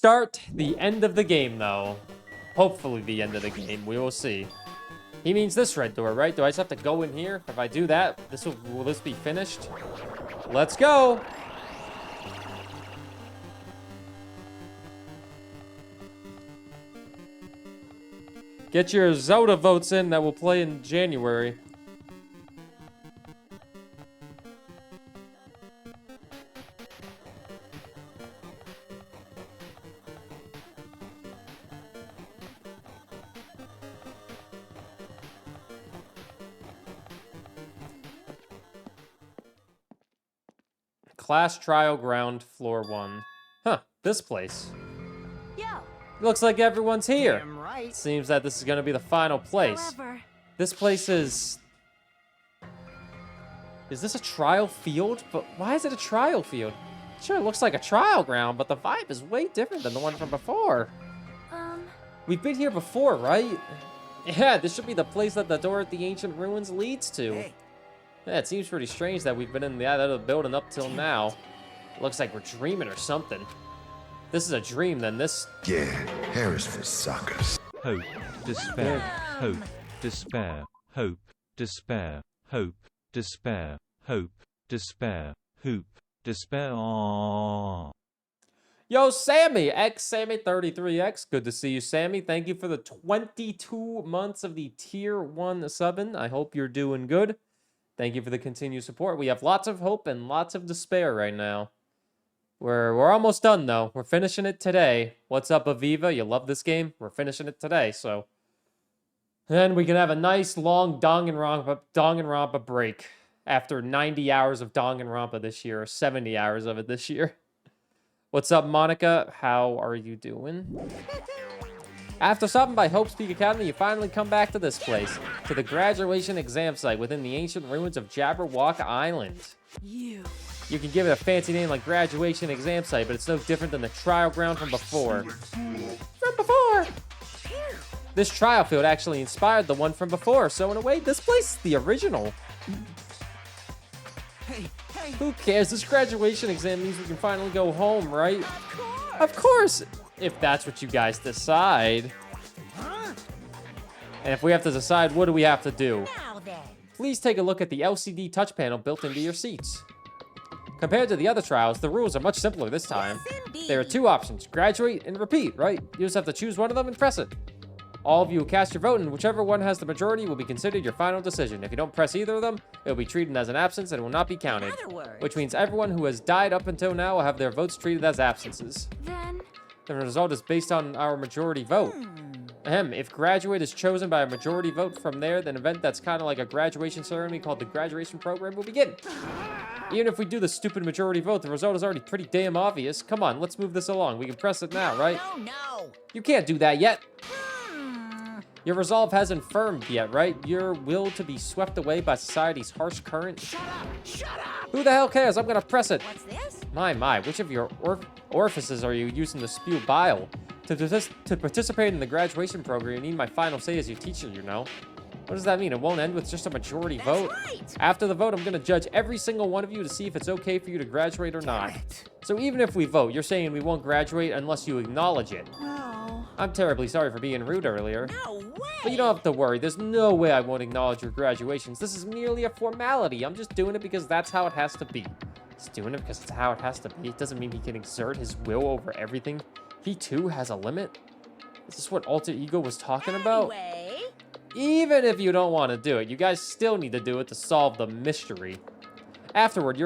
start the end of the game, though. Hopefully the end of the game. We will see. He means this red door, right? Do I just have to go in here? If I do that, will this be finished? Let's go! Get your Zelda votes in that will play in January. Class Trial Ground, Floor 1. Huh, this place. Yeah. Looks like everyone's here. Damn right. Seems that this is gonna be the final place. However, This place is... Is this a trial field? But why is it a trial field? Sure, it looks like a trial ground, but the vibe is way different than the one from before. We've been here before, right? Yeah, this should be the place that the door at the ancient ruins leads to. Hey. Yeah, it seems pretty strange that we've been in the other building up till now. Looks like we're dreaming or something. This is a dream, then this... Yeah, Harris for suckers. Hope, despair, hope, despair, hope, despair, hope, despair, hope, despair, hoop, despair. Aww. Yo, Sammy! Sammy33X. Good to see you, Sammy. Thank you for the 22 months of the Tier 1 subbing. I hope you're doing good. Thank you for the continued support. We have lots of hope and lots of despair right now. We're almost done, though. We're finishing it today. What's up, Aviva? You love this game? We're finishing it today, so... Then we can have a nice, long Danganronpa break after 90 hours of Danganronpa this year, or 70 hours of it this year. What's up, Monica? How are you doing? After stopping by Hope's Peak Academy, you finally come back to this place, to the graduation exam site within the ancient ruins of Jabberwock Island. You can give it a fancy name like graduation exam site, but it's no different than the trial ground from before. This trial field actually inspired the one from before, so in a way, this place is the original. Hey. Who cares? This graduation exam means we can finally go home, right? Of course! If that's what you guys decide. And if we have to decide, what do we have to do? Now then. Please take a look at the LCD touch panel built into your seats. Compared to the other trials, the rules are much simpler this time. There are two options, graduate and repeat, right? You just have to choose one of them and press it. All of you will cast your vote, and whichever one has the majority will be considered your final decision. If you don't press either of them, it will be treated as an absence and will not be counted. Which means everyone who has died up until now will have their votes treated as absences. then The result is based on our majority vote. If graduate is chosen by a majority vote from there, then an event that's kind of like a graduation ceremony called the graduation program will begin. Even if we do the stupid majority vote, the result is already pretty damn obvious. Come on, let's move this along. We can press it now, right? No. You can't do that yet. Your resolve hasn't firmed yet, right? Your will to be swept away by society's harsh current. Shut up. Who the hell cares? I'm gonna press it. What's this? My, which of your orifices are you using to spew bile? To participate in the graduation program, you need my final say as your teacher, you know. What does that mean? It won't end with just a majority vote? Right. After the vote, I'm gonna judge every single one of you to see if it's okay for you to graduate or not. So even if we vote, you're saying we won't graduate unless you acknowledge it. no. I'm terribly sorry for being rude earlier. No way. But you don't have to worry. There's no way I won't acknowledge your graduations. This is merely a formality. I'm just doing it because that's how it has to be. He's doing it because it's how it has to be. It doesn't mean he can exert his will over everything. He too has a limit. Is this what alter ego was talking about? Anyway. Even if you don't want to do it, you guys still need to do it to solve the mystery. Afterwards,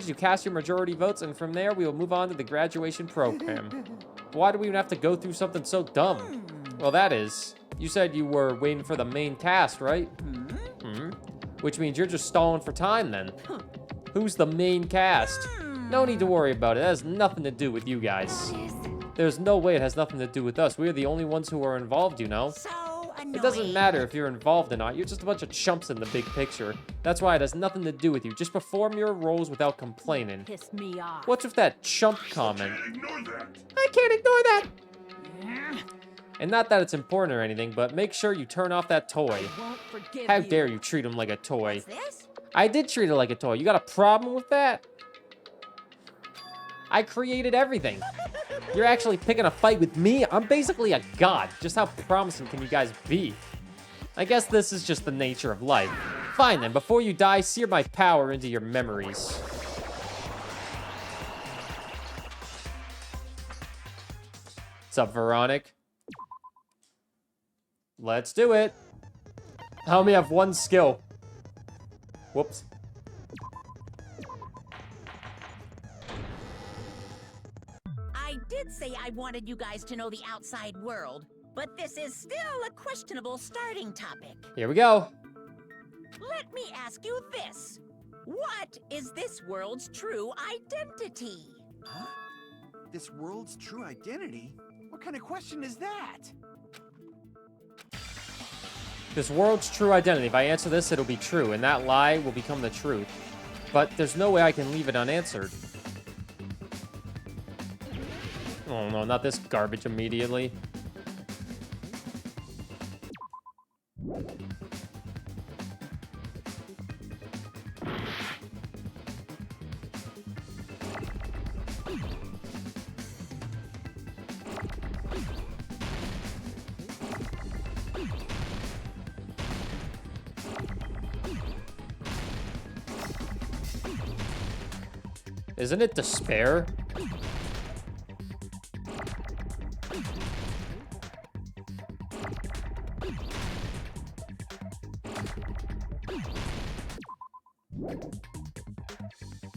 you cast your majority votes, and from there, we will move on to the graduation program. Why do we even have to go through something so dumb? Well, that is, you said you were waiting for the main cast, right? Which means you're just stalling for time, then. Who's the main cast? No need to worry about it. It has nothing to do with you guys. There's no way it has nothing to do with us. We're the only ones who are involved, you know? So annoying. It doesn't matter if you're involved or not. You're just a bunch of chumps in the big picture. That's why it has nothing to do with you. Just perform your roles without complaining. Piss me off. What's with that chump comment? I can't ignore that. And not that it's important or anything, but make sure you turn off that toy. Won't forgive How you. dare you treat him like a toy? What's this? I did treat it like a toy. You got a problem with that? I created everything. You're actually picking a fight with me? I'm basically a god. Just how promising can you guys be? I guess this is just the nature of life. Fine then, before you die, sear my power into your memories. What's up, Veronic? Let's do it. I only have one skill. Whoops. I did say I wanted you guys to know the outside world, but this is still a questionable starting topic. Here we go. Let me ask you this. What is this world's true identity? Huh? This world's true identity? What kind of question is that? This world's true identity. If I answer this, it'll be true, and that lie will become the truth. But there's no way I can leave it unanswered. Oh no, not this garbage immediately. Isn't it despair?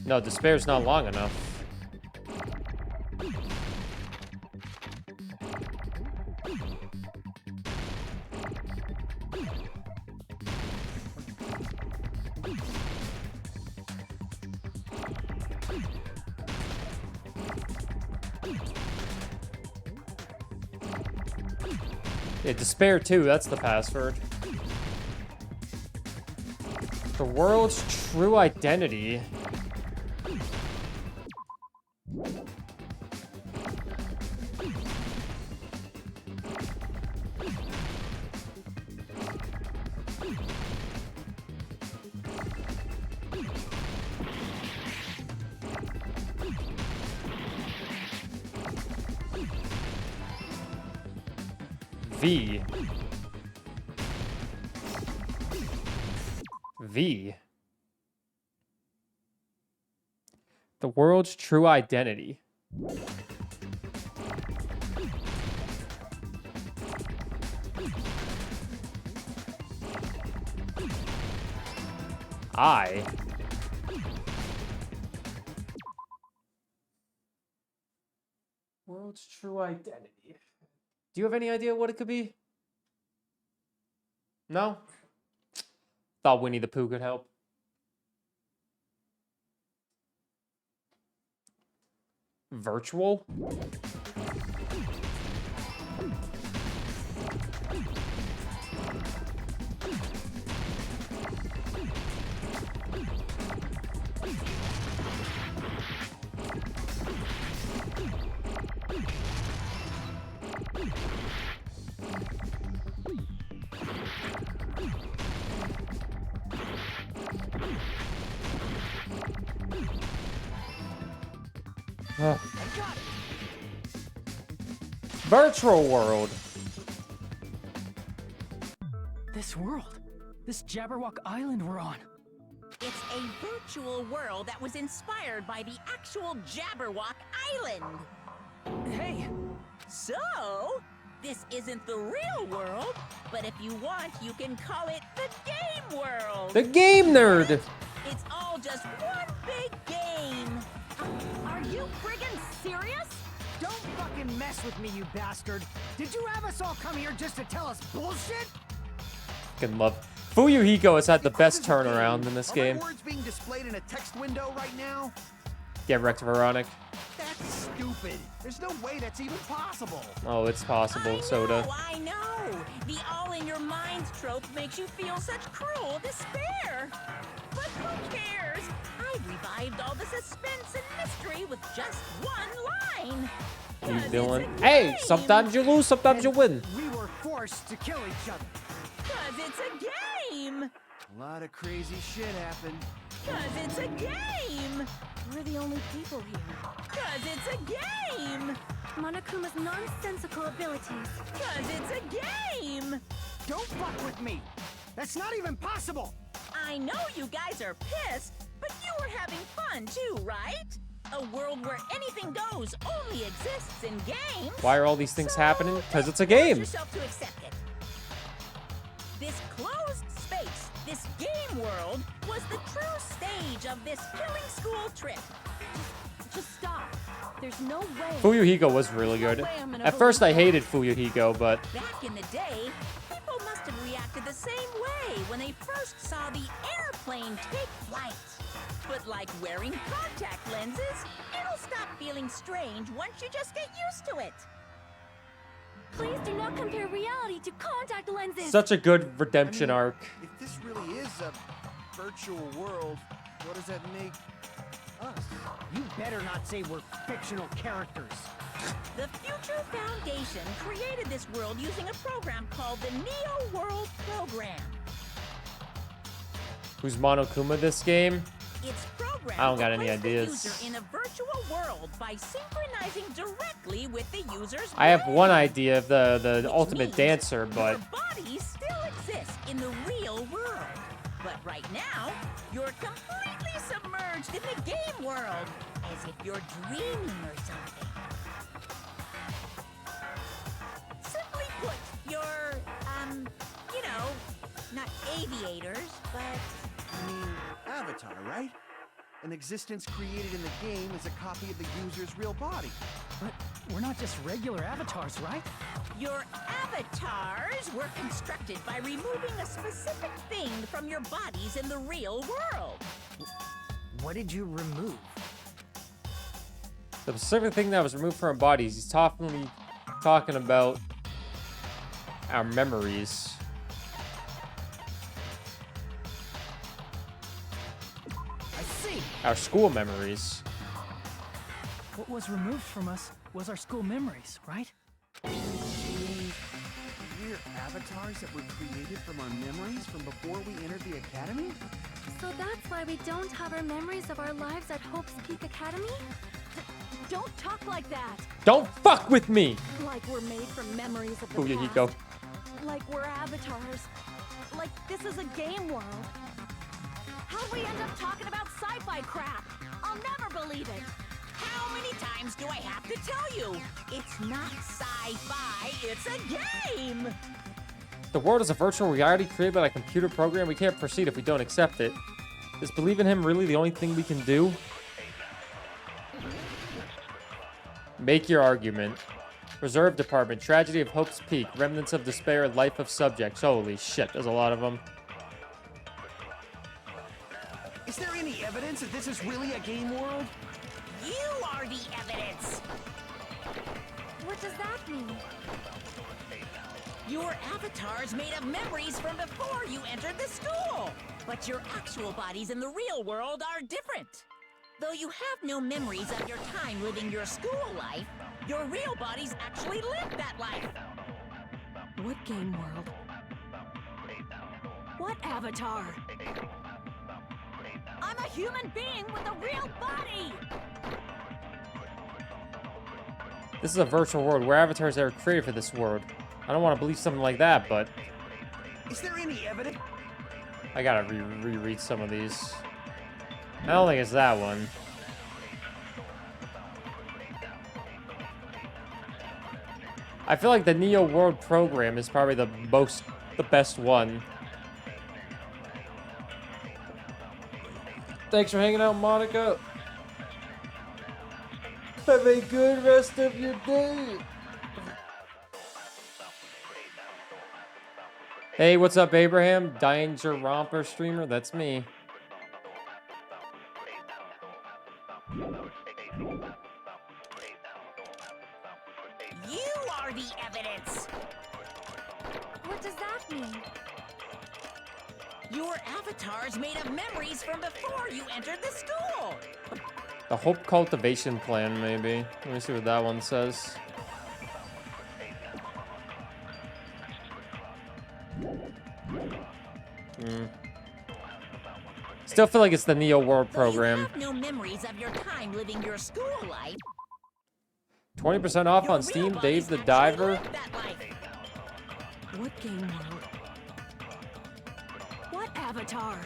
No, despair's not long enough. Yeah, despair too, that's the password. The world's true identity. V. V. The world's true identity. I. World's true identity. Do you have any idea what it could be? No? Thought Winnie the Pooh could help. Virtual? Virtual world. This world. This Jabberwock Island we're on. It's a virtual world that was inspired by the actual Jabberwock Island. Hey, So, this isn't the real world, but if you want, you can call it the game world. The game nerd. It's all just one big game. Are you friggin' serious? don't fucking mess with me, you bastard. Did you have us all come here just to tell us bullshit? Fucking love. Fuyuhiko has had the best turnaround in this game. Are my words being displayed in a text window right now? Get wrecked, Veronic. That's stupid. There's no way that's even possible. Oh, it's possible, Soda. I know. The all-in-your-minds trope makes you feel such cruel despair. But who cares? I revived all the suspense and mystery with just one line. You 'Cause villain. it's a Hey, game. sometimes you lose, sometimes you win. We were forced to kill each other. 'Cause it's a game. A lot of crazy shit happened. 'Cause it's a game! We're the only people here. 'Cause it's a game! Monokuma's nonsensical abilities. 'Cause it's a game! Don't fuck with me! That's not even possible! I know you guys are pissed, but you were having fun too, right? A world where anything goes only exists in games. Why are all these things So happening? Because it's a force game. yourself to accept it. This closed space, this game world, was the true stage of this killing school trip. Just stop. There's no way. Fuyuhiko was really good. At first, I hated Fuyuhiko, but Back in the day, people must have reacted the same way when they first saw the airplane take flight. But like wearing contact lenses, it'll stop feeling strange once you just get used to it. Please do not compare reality to contact lenses. such a good redemption arc. If this really is a virtual world, what does that make us? You better not say we're fictional characters. The Future Foundation created this world using a program called the Neo World Program. Who's Monokuma this game? It's programmed I don't got to any place the ideas. user in a virtual world by synchronizing directly with the user's I have brain. one idea of the Which ultimate means dancer, but your body still exists in the real world. But right now, you're completely submerged in the game world, as if you're dreaming or something. Simply put, you're, you know, not aviators, but I mean, Avatar, right? An existence created in the game is a copy of the user's real body. But we're not just regular avatars, right? your avatars were constructed by removing a specific thing from your bodies in the real world. What did you remove? the specific thing that was removed from our bodies, he's talking about our memories. I see. Our school memories. What was removed from us was our school memories, right? We're avatars that were created from our memories from before we entered the academy? So that's why we don't have our memories of our lives at Hope's Peak Academy? Don't talk like that! Don't fuck with me! Like we're made from memories of the Oh, yeah, you go. past. Like we're avatars. Like this is a game world. How'd we end up talking about sci-fi crap? I'll never believe it. How many times do I have to tell you? It's not sci-fi, it's a game! The world is a virtual reality created by a computer program. We can't proceed if we don't accept it. Is believe in him really the only thing we can do? Make your argument. Reserve Department, Tragedy of Hope's Peak, Remnants of Despair, Life of Subjects. Holy shit, there's a lot of them. Is there any evidence that this is really a game world? You are the evidence! What does that mean? Your avatar's made of memories from before you entered the school. But your actual bodies in the real world are different. Though you have no memories of your time living your school life, your real bodies actually lived that life. What game world? What avatar? I'm a human being with a real body! This is a virtual world where avatars that are created for this world. I don't want to believe something like that, but Is there any evidence? I gotta reread some of these. I don't think it's that one. I feel like the Neo World program is probably the best one. Thanks for hanging out, Monica. Have a good rest of your day. Hey, what's up, Abraham? Danganronpa streamer? That's me. You are the evidence. What does that mean? Your avatar's made of memories from before you entered the school. The Hope Cultivation Plan, maybe. Let me see what that one says. Still feel like it's the Neo World Though you program. have no memories of your time living your school life. 20% off Your on real Steam. bodies Dave the actually Diver. live that life. What game world? What avatar?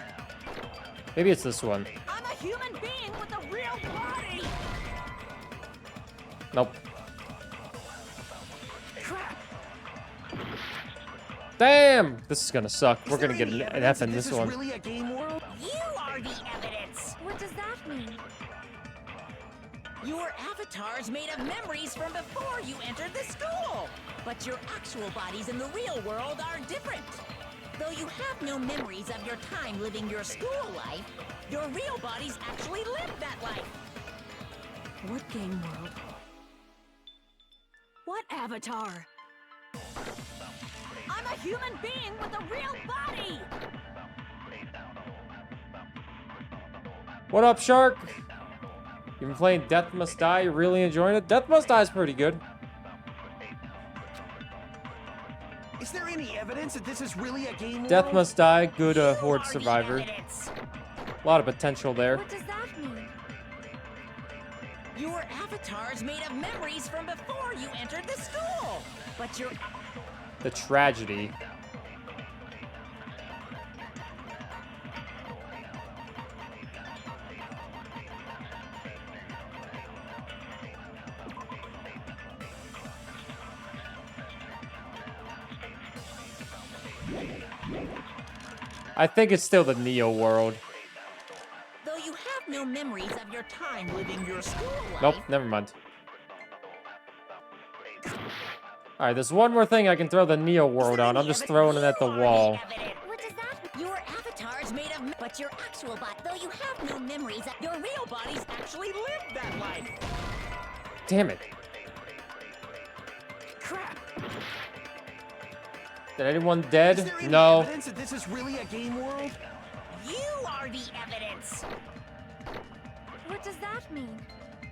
Maybe it's this one. I'm a human being with a real body. Nope. Crap! Damn! This is gonna suck. We're Is there gonna get any an evidence F in that this is one. really a game world? You are the evidence. What does that mean? Your avatar's made of memories from before you entered the school. But your actual bodies in the real world are different. Though you have no memories of your time living your school life, your real bodies actually live that life. What game world? What avatar? I'm a human being with a real body. What up, Shark? You've been playing Death Must Die. You really enjoying it? Death Must Die is pretty good. Is there any evidence that this is really a game world? Death Must Die. Good You Horde are the survivor. evidence. A lot of potential there. What does that mean? Your avatar's made of memories from before you entered the school. But your The tragedy. I think it's still the Neo world. though you have no memories of your time living your school life. Nope, never mind. Alright, there's one more thing I can throw the Neo world on. I'm just throwing it at the wall. What does that mean? Your avatar's made of, but your actual body, though you have no memories, your real bodies actually live that life. Damn it. Crap! Did anyone Is dead? there any No. evidence that this is really a game world? You are the evidence. What does that mean?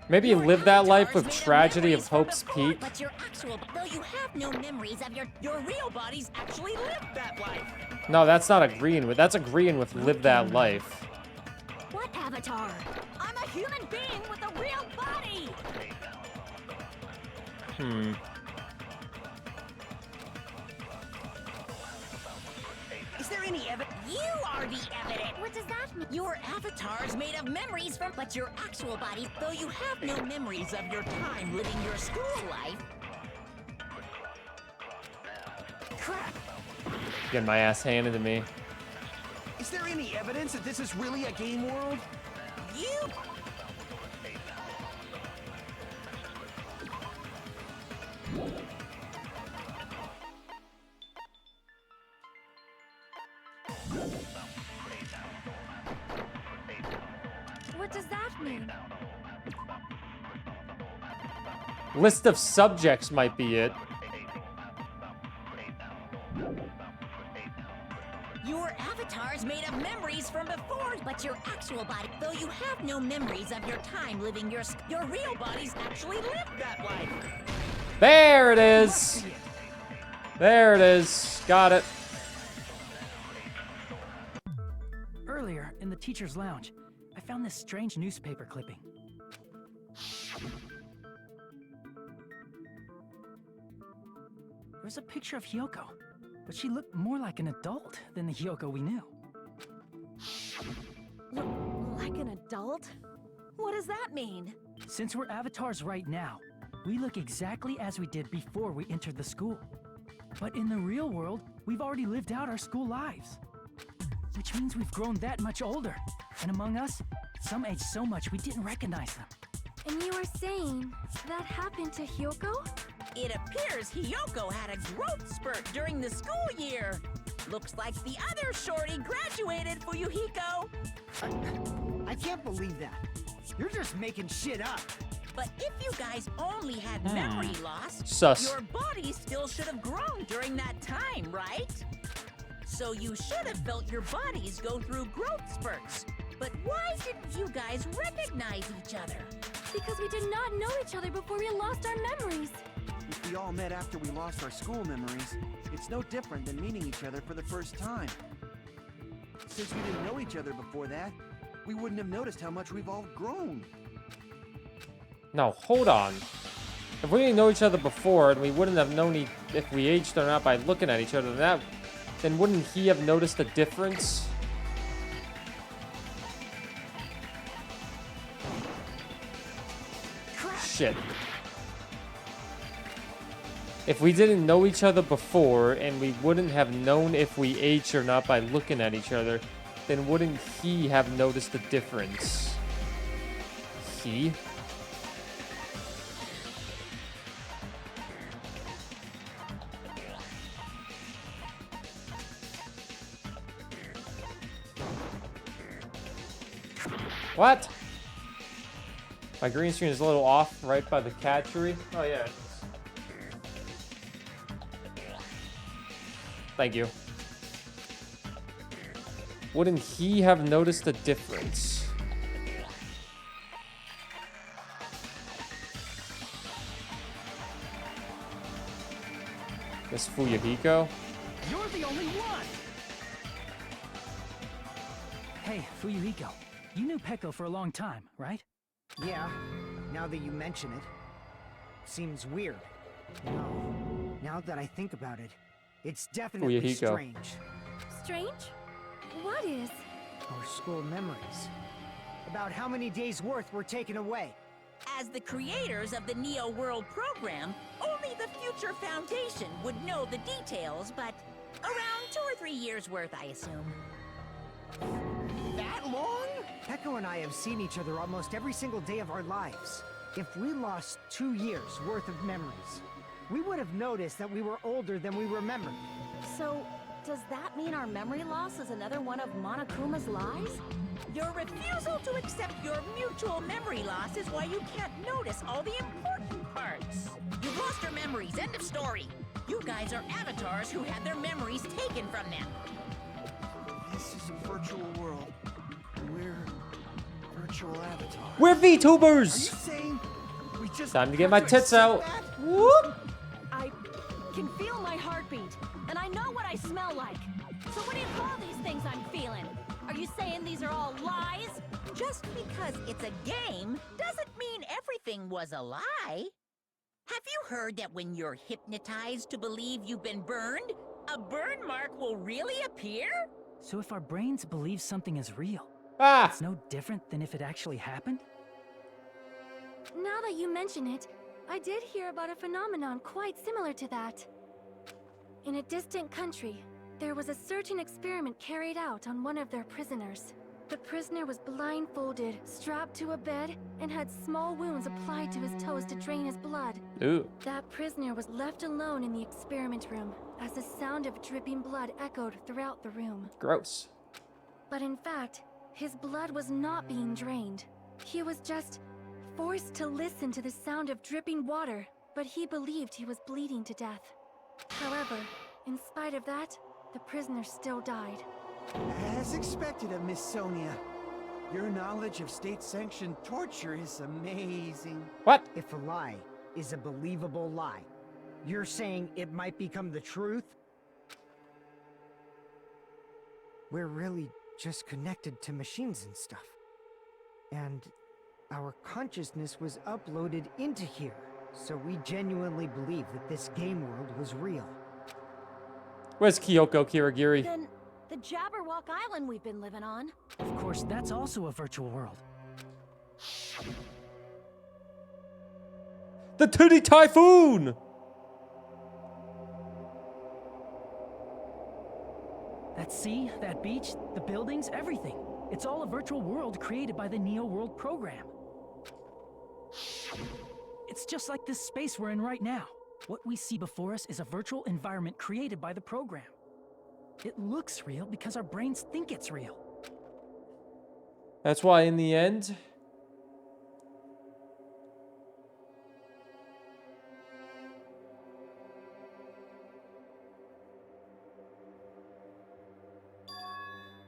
Maybe you Your live that life avatar's with made of tragedy of memories from Hope's before, Peak. But your actual, though you have no memories of your real bodies actually live that life. No, that's not agreeing with. That's agreeing with live that life. What avatar? I'm a human being with a real body. Hmm. Is there any evidence? You are the evidence. What does that mean? Your avatar's made of memories from, but your actual body, though you have no memories of your time living your school life. Crap! Getting my ass handed to me. Is there any evidence that this is really a game world? You. What does that mean? List of subjects might be it. Your avatar's made of memories from before, but your actual body, though you have no memories of your time living your real bodies actually live that life. There it is. There it is. Got it. Earlier, in the teacher's lounge, I found this strange newspaper clipping. There was a picture of Hyoko, but she looked more like an adult than the Hyoko we knew. Like an adult? What does that mean? Since we're avatars right now, we look exactly as we did before we entered the school. But in the real world, we've already lived out our school lives. Which means we've grown that much older. And among us, some aged so much we didn't recognize them. And you were saying that happened to Hyoko? It appears Hyoko had a growth spurt during the school year. Looks like the other shorty graduated, Fuyuhiko. I can't believe that. You're just making shit up. But if you guys only had memory loss, Sus. your body still should have grown during that time, right? So you should have felt your bodies go through growth spurts. But why didn't you guys recognize each other? Because we did not know each other before we lost our memories. If we all met after we lost our school memories, it's no different than meeting each other for the first time. Since we didn't know each other before that, we wouldn't have noticed how much we've all grown. No, hold on. If we didn't know each other before, and we wouldn't have known if we aged or not by looking at each other, then wouldn't he have noticed a difference? Shit. If we didn't know each other before, and we wouldn't have known if we aged or not by looking at each other, then wouldn't he have noticed the difference? He? What? My green screen is a little off right by the catchery. Oh, yeah. Thank you. Wouldn't he have noticed the difference? Miss Fuyuhiko? You're the only one! Hey, Fuyuhiko. You knew Peko for a long time, right? Yeah, now that you mention it. Seems weird. No, now that I think about it, it's definitely Fuyuhiko. strange. Strange? What is? Our school memories. About how many days' worth were taken away. As the creators of the Neo World program, only the future Foundation would know the details, but around 2 or 3 years worth, I assume. That long? Peko and I have seen each other almost every single day of our lives. If we lost 2 years' worth of memories, we would have noticed that we were older than we remembered. So, does that mean our memory loss is another one of Monokuma's lies? Your refusal to accept your mutual memory loss is why you can't notice all the important parts. You've lost your memories, end of story. You guys are avatars who had their memories taken from them. This is a virtual world. We're virtual avatars. We're Are you VTubers! saying we just Time to get have my to tits accept out. that? Whoop! I can feel my heartbeat, and I know what I smell like. So what do you call these things I'm feeling? Are you saying these are all lies? Just because it's a game doesn't mean everything was a lie. Have you heard that when you're hypnotized to believe you've been burned, a burn mark will really appear? So if our brains believe something is real, Ah! it's no different than if it actually happened? Now that you mention it, I did hear about a phenomenon quite similar to that. In a distant country, there was a certain experiment carried out on one of their prisoners. The prisoner was blindfolded, strapped to a bed, and had small wounds applied to his toes to drain his blood. Ooh. That prisoner was left alone in the experiment room as the sound of dripping blood echoed throughout the room. Gross. But in fact, his blood was not being drained. He was just forced to listen to the sound of dripping water, but he believed he was bleeding to death. However, in spite of that, the prisoner still died. As expected of Miss Sonia, your knowledge of state-sanctioned torture is amazing. What? If a lie is a believable lie, you're saying it might become the truth? We're really just connected to machines and stuff. And our consciousness was uploaded into here, so we genuinely believe that this game world was real. Where's Kyoko Kirigiri? Then, the Jabberwock Island we've been living on. Of course, that's also a virtual world. The Titty Typhoon! That sea, that beach, the buildings, everything. It's all a virtual world created by the Neo World program. It's just like this space we're in right now. What we see before us is a virtual environment created by the program. It looks real because our brains think it's real. That's why in the end,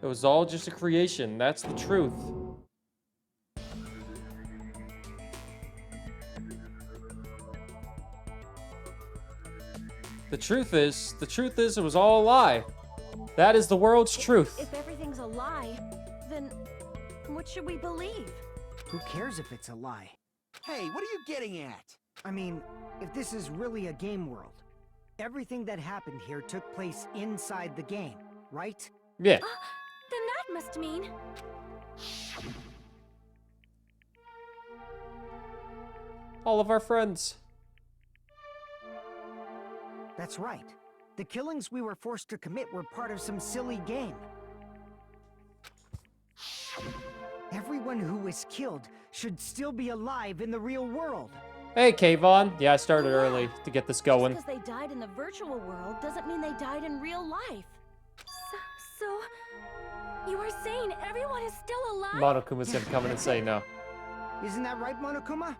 it was all just a creation. That's the truth. The truth is, it was all a lie. That is the world's truth. If everything's a lie, then what should we believe? Who cares if it's a lie? Hey, what are you getting at? I mean, if this is really a game world, everything that happened here took place inside the game, right? Yeah. Then that must mean... All of our friends. That's right. The killings we were forced to commit were part of some silly game. Everyone who was killed should still be alive in the real world. Hey, Kayvon. Yeah, I started early to get this going. Just because they died in the virtual world doesn't mean they died in real life. So... You are saying everyone is still alive? Monokuma's gonna come in and say no. Isn't that right, Monokuma?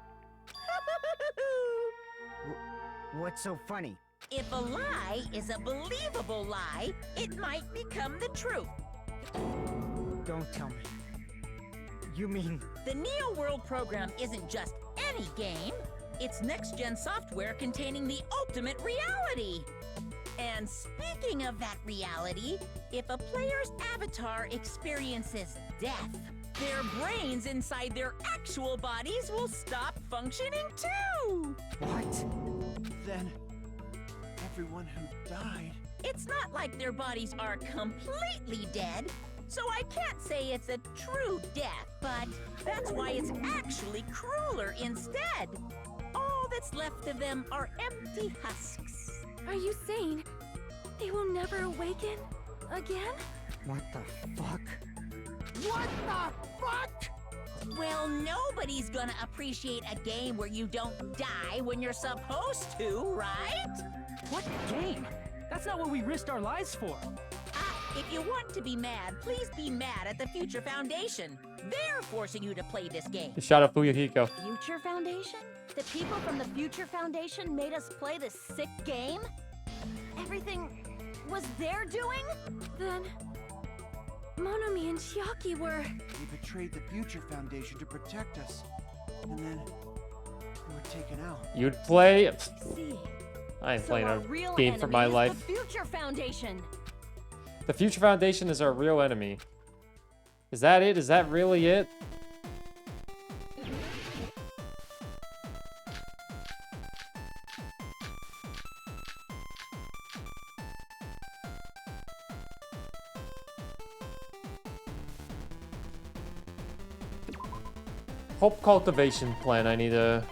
What's so funny? If a lie is a believable lie, it might become the truth. Don't tell me. You mean... The Neo World program isn't just any game. It's next-gen software containing the ultimate reality. And speaking of that reality, if a player's avatar experiences death, their brains inside their actual bodies will stop functioning too! What? Then, everyone who died... It's not like their bodies are completely dead, so I can't say it's a true death, but that's why it's actually crueler instead. All that's left of them are empty husks. Are you saying they will never awaken again? What the fuck? What the fuck? Well, nobody's gonna appreciate a game where you don't die when you're supposed to, right? What game? That's not what we risked our lives for. If you want to be mad, please be mad at the Future Foundation. They're forcing you to play this game. Shout out Fuyuhiko. Future Foundation? The people from the Future Foundation made us play this sick game? Everything was their doing? Then... Monomi and Chiaki were... They betrayed the Future Foundation to protect us. And then... they were taken out. You'd play... See. I ain't So playing our a real game for enemy my is life. The Future Foundation. The Future Foundation is our real enemy. Is that it? Is that really it? Hope cultivation plan. I need a...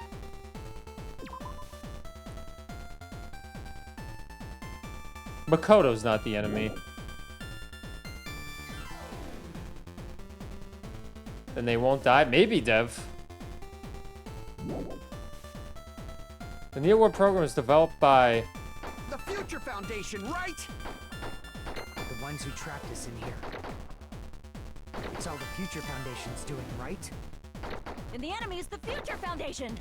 Makoto's not the enemy. Then they won't die. Maybe, Dev. The Neo World program is developed by... The Future Foundation, right? The ones who trapped us in here. It's all the Future Foundation's doing, right? And the enemy is the Future Foundation.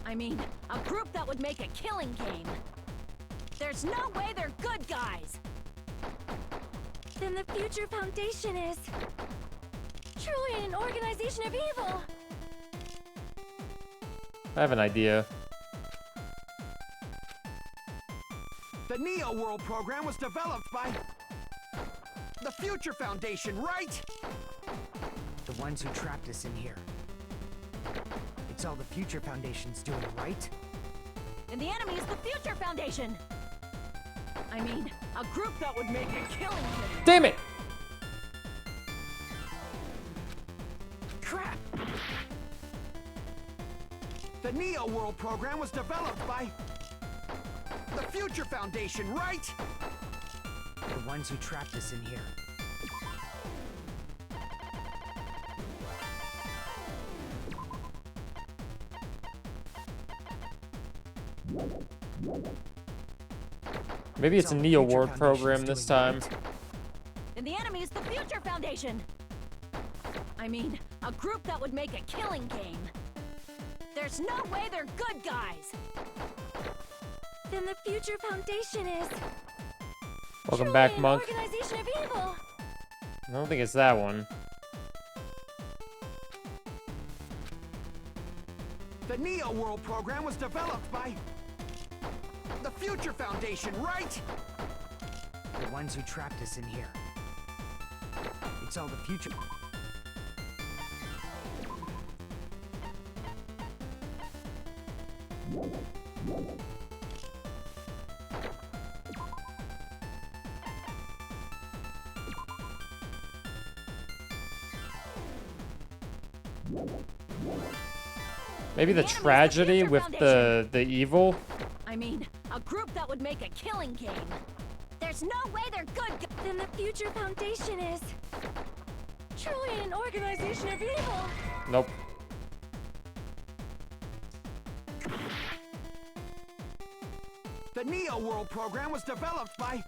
I mean, a group that would make a killing game. There's no way they're good guys. Then the Future Foundation is... truly an organization of evil. I have an idea. The Neo World program was developed by... the Future Foundation, right? The ones who trapped us in here. It's all the Future Foundation's doing, right? And the enemy is the Future Foundation. I mean, a group that would make a killing game. Damn it! Crap! The Neo World program was developed by... the Future Foundation, right? The ones who trapped us in here. Maybe it's a Neo World program this time. And the enemy is the Future Foundation. I mean, a group that would make a killing game. There's no way they're good guys. Then the Future Foundation is... Welcome back, truly an Monk. organization of evil. I don't think it's that one. The Neo World program was developed by... the Future Foundation, right? The ones who trapped us in here. It's all the future. Maybe the tragedy with the evil. I mean, a group that would make a killing game. There's no way they're good. Then the Future Foundation is truly an organization of evil. Nope. The Neo World program was developed by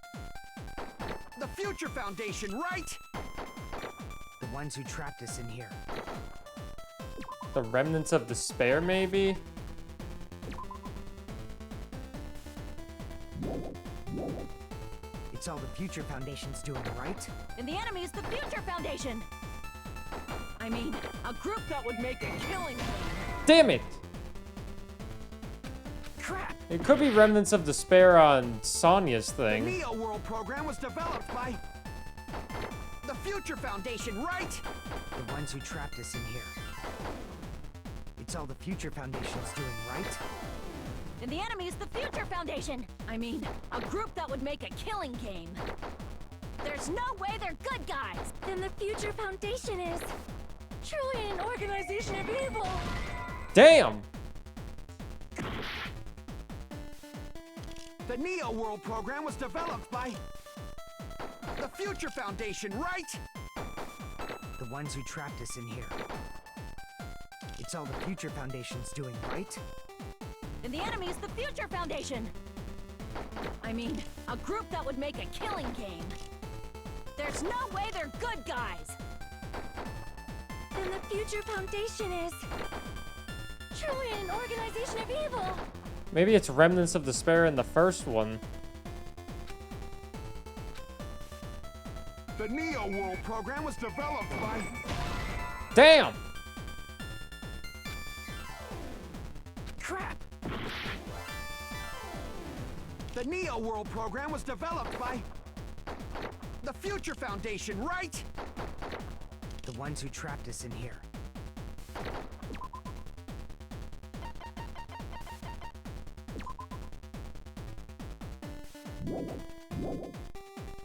the Future Foundation, right? The ones who trapped us in here. The remnants of despair, maybe? It's all the Future Foundation's doing, right? And the enemy is the Future Foundation. I mean, a group that would make a killing game. Damn it! Crap. It could be remnants of despair on Sonya's The thing. Neo World program was developed by the Future Foundation, right? The ones who trapped us in here. It's all the Future Foundation's doing, right? And the enemy is the Future Foundation. I mean, a group that would make a killing game. There's no way they're good guys. Then the Future Foundation is truly an organization of evil. Damn! The Neo World program was developed by the Future Foundation, right? The ones who trapped us in here. It's all the Future Foundation's doing, right? And the enemy is the Future Foundation. I mean, a group that would make a killing game. There's no way they're good guys. Then the Future Foundation is truly an organization of evil. Maybe it's remnants of despair in the first one. The Neo World program was developed by Damn! Crap. the Neo World program was developed by the Future Foundation, right? The ones who trapped us in here.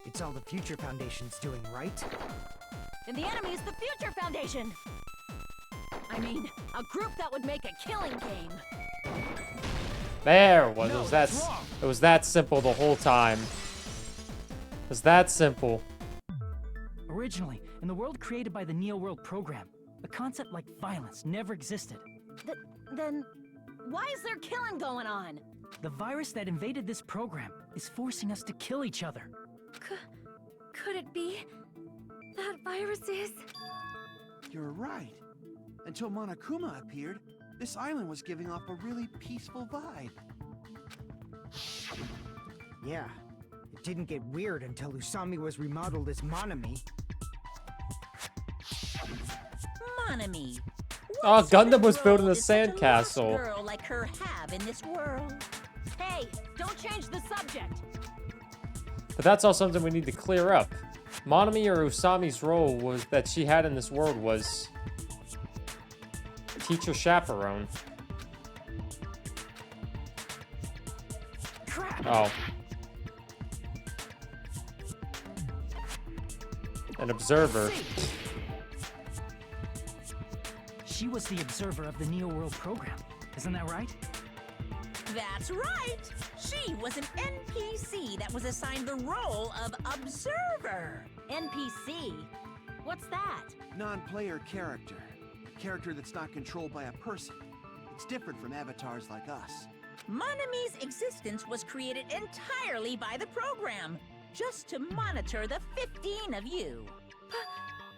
It's all the Future Foundation's doing, right? And the enemy is the Future Foundation. I mean, a group that would make a killing game. There it was. No, It was that's that. wrong. It was that simple the whole time. It was that simple. Originally, in the world created by the Neo World program, a concept like violence never existed. Then, why is there killing going on? The virus that invaded this program is forcing us to kill each other. Could it be that virus is? You're right. Until Monokuma appeared, this island was giving off a really peaceful vibe. Yeah. It didn't get weird until Usami was remodeled as Monami. Monami. Oh, What sort Gundam of was built in role a does such lost sandcastle. girl like her have in this world? Hey, don't change the subject. But that's all something we need to clear up. Monami or Usami's role was that she had in this world was teacher chaperone. Crap. Oh. An observer. She was the observer of the Neo World program. Isn't that right? That's right. She was an NPC that was assigned the role of observer. NPC? What's that? Non-player character. A character that's not controlled by a person. It's different from avatars like us. Monami's existence was created entirely by the program, just to monitor the 15 of you.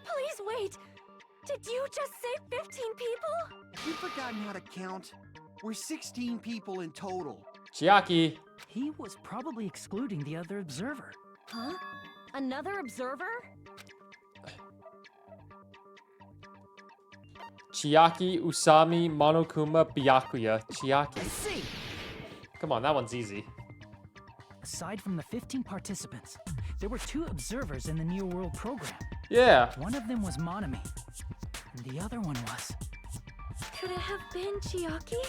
Please wait. Did you just say 15 people? You've forgotten how to count? We're 16 people in total. Chiaki. He was probably excluding the other observer. Huh? Another observer? Chiaki, Usami, Monokuma, Byakuya. Chiaki. I see. Come on, that one's easy. Aside from the 15 participants, there were 2 observers in the Neo World program. Yeah. One of them was Monami, and the other one was... Could it have been Chiaki?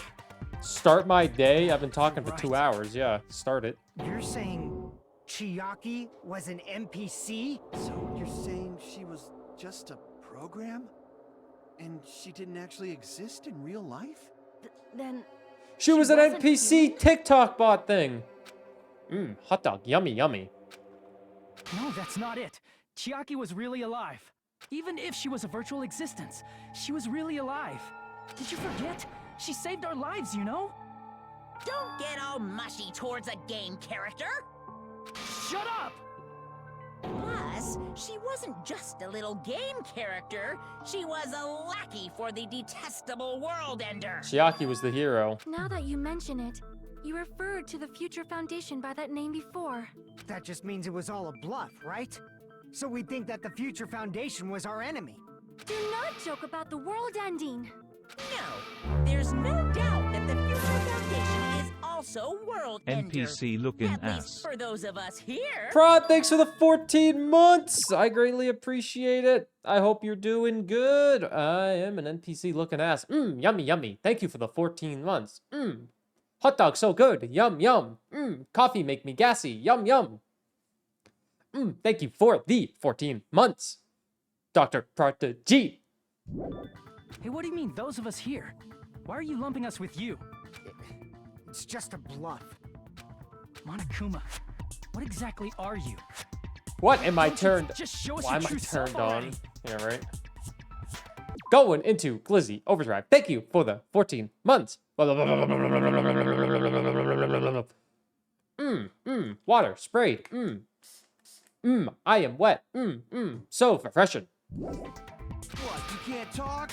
Start my day. I've been talking for 2 Right. hours. Yeah, start it. You're saying Chiaki was an NPC? So you're saying she was just a program? And she didn't actually exist in real life? Then She was an wasn't NPC human? TikTok bot thing. Hot dog. Yummy, yummy. No, that's not it. Chiaki was really alive. Even if she was a virtual existence, she was really alive. Did you forget? She saved our lives, you know? Don't get all mushy towards a game character. Shut up! Plus, she wasn't just a little game character. She was a lackey for the detestable World Ender. Chiaki was the hero. now that you mention it, you referred to the Future Foundation by that name before. That just means it was all a bluff, right? So we think that the Future Foundation was our enemy. Do not joke about the world ending. No, there's no doubt that the Future Foundation is also World Ender. NPC looking At least ass. for those of us here. Prod, thanks for the 14 months. I greatly appreciate it. I hope you're doing good. I am an NPC looking ass. Yummy, yummy. Thank you for the 14 months. Hot dog so good. Yum, yum. Coffee make me gassy. Yum, yum. Thank you for the 14 months. Dr. Prodigy. Hey, what do you mean, those of us here? Why are you lumping us with you? It's just a bluff. Monokuma, what exactly are you? What am I Don't you turned? Just show us Why your am I true self turned on? already. Yeah, right. Going into Glizzy Overdrive. Thank you for the 14 months. Water sprayed. I am wet. So refreshing. What, you can't talk?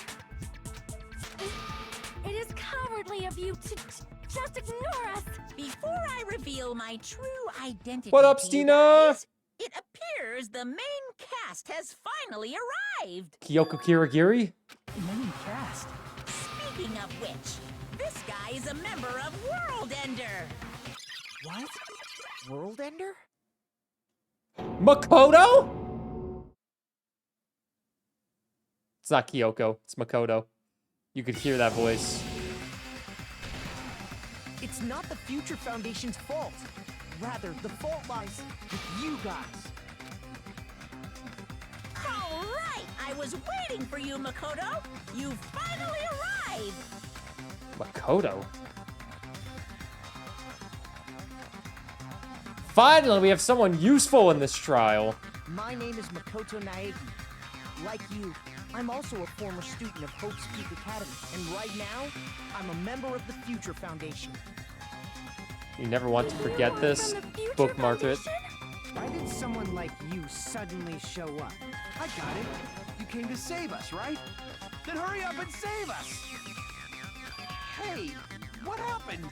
It is cowardly of you to just ignore us. Before I reveal my true identity, What up, to you Stina? guys, it appears the main cast has finally arrived. Kyoko Kirigiri? Main cast. Speaking of which, this guy is a member of World Ender. What? World Ender? Makoto? It's not Kyoko. It's Makoto. You could hear that voice. It's not the Future Foundation's fault. Rather, the fault lies with you guys. All right, I was waiting for you, Makoto. You finally arrived. Makoto? Finally, we have someone useful in this trial. My name is Makoto Naegi. Like you, I'm also a former student of Hope's Peak Academy, and right now, I'm a member of the Future Foundation. You never want to forget You're this. from the Future Bookmark it. Foundation? Why did someone like you suddenly show up? I got it. You came to save us, right? Then hurry up and save us! Hey, what happened?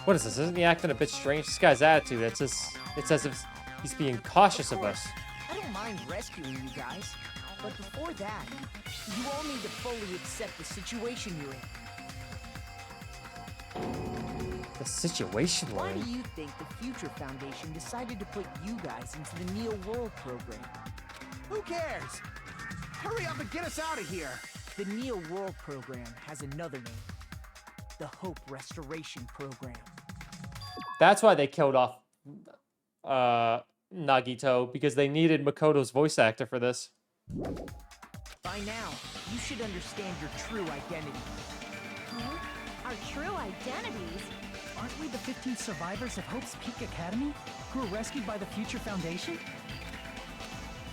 What is this? Isn't he acting a bit strange? This guy's attitude, it's as if he's being cautious of us. I don't mind rescuing you guys, but before that, you all need to fully accept the situation you're in. The situation we're Why in. do you think the Future Foundation decided to put you guys into the Neo World program? Who cares? Hurry up and get us out of here! The Neo World program has another name. The Hope Restoration Program. That's why they killed off Nagito, because they needed Makoto's voice actor for this. By now, you should understand your true identity. Huh? Our true identities? Aren't we the 15 survivors of Hope's Peak Academy who were rescued by the Future Foundation?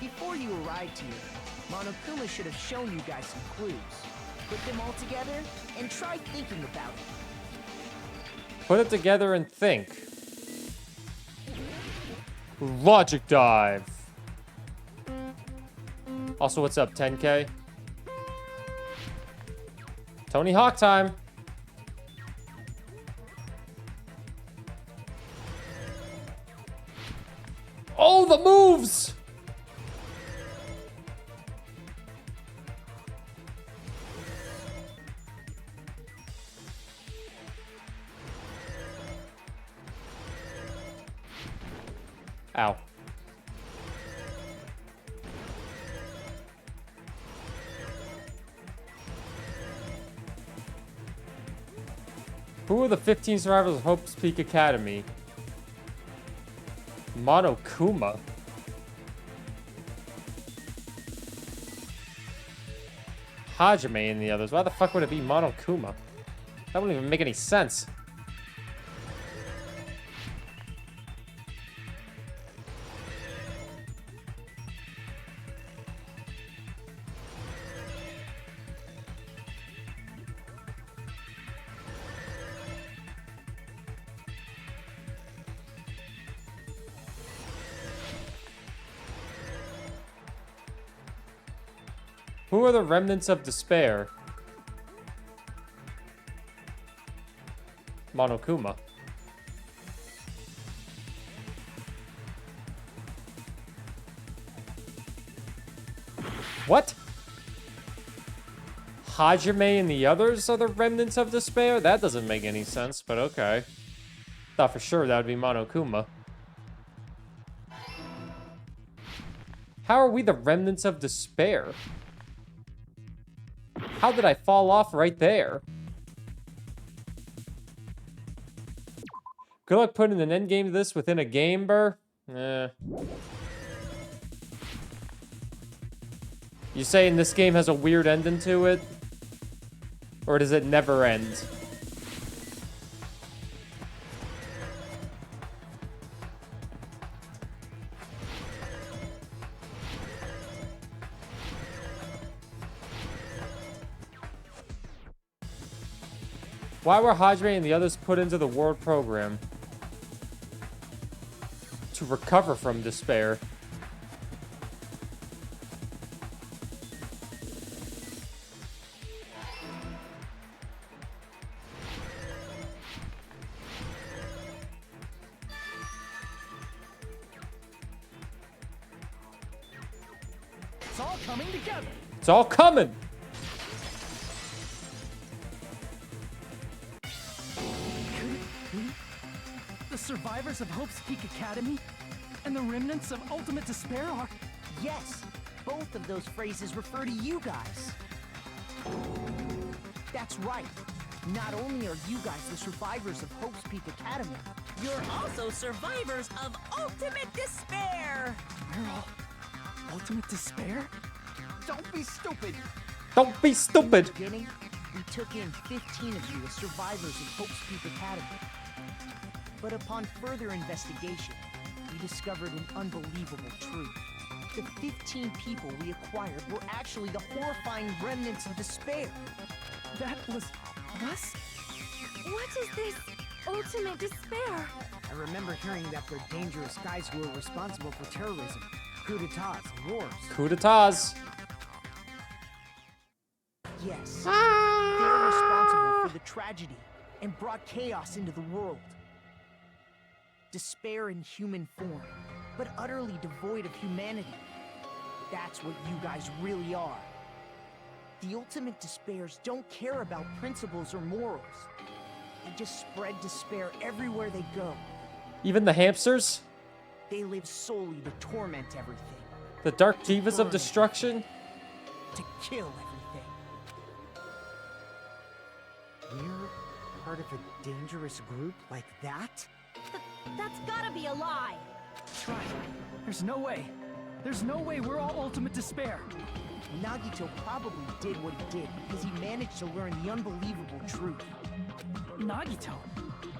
Before you arrived here, Monokuma should have shown you guys some clues. Put them all together and try thinking about it. Put it together and think. Logic dive. Also, what's up, 10K? Tony Hawk time. Oh, the moves! Ow. Who are the 15 survivors of Hope's Peak Academy? Monokuma. Hajime and the others. Why the fuck would it be Monokuma? That wouldn't even make any sense. Who are the remnants of despair? Monokuma. What? Hajime and the others are the remnants of despair? That doesn't make any sense, but okay. Thought for sure that would be Monokuma. How are we the remnants of despair? How did I fall off right there? Good luck putting an endgame to this within a game, Burr. You saying this game has a weird ending to it? Or does it never end? Why were Hajime and the others put into the world program? To recover from despair. It's all coming together. It's all coming! The survivors of Hope's Peak Academy and the remnants of Ultimate Despair are... Yes, both of those phrases refer to you guys. That's right. Not only are you guys the survivors of Hope's Peak Academy, You're also survivors of Ultimate Despair. we're all Ultimate Despair? Don't be stupid. Don't be stupid! beginning, we took in 15 of you as survivors of Hope's Peak Academy. But upon further investigation, we discovered an unbelievable truth. The 15 people we acquired were actually the horrifying remnants of despair. That was us? What is this ultimate despair? I remember hearing that they're dangerous guys who are responsible for terrorism, coup d'etats, and wars. Coup d'etats. Yes, they're responsible for the tragedy and brought chaos into the world. Despair in human form, but utterly devoid of humanity. That's what you guys really are. The ultimate despairs don't care about principles or morals. They just spread despair everywhere they go. Even the hamsters? They live solely to torment everything, The dark divas of destruction? to kill everything. We're part of a dangerous group like that? That's gotta be a lie. That's right. There's no way. There's no way we're all Ultimate Despair. Nagito probably did what he did because he managed to learn the unbelievable truth. Nagito?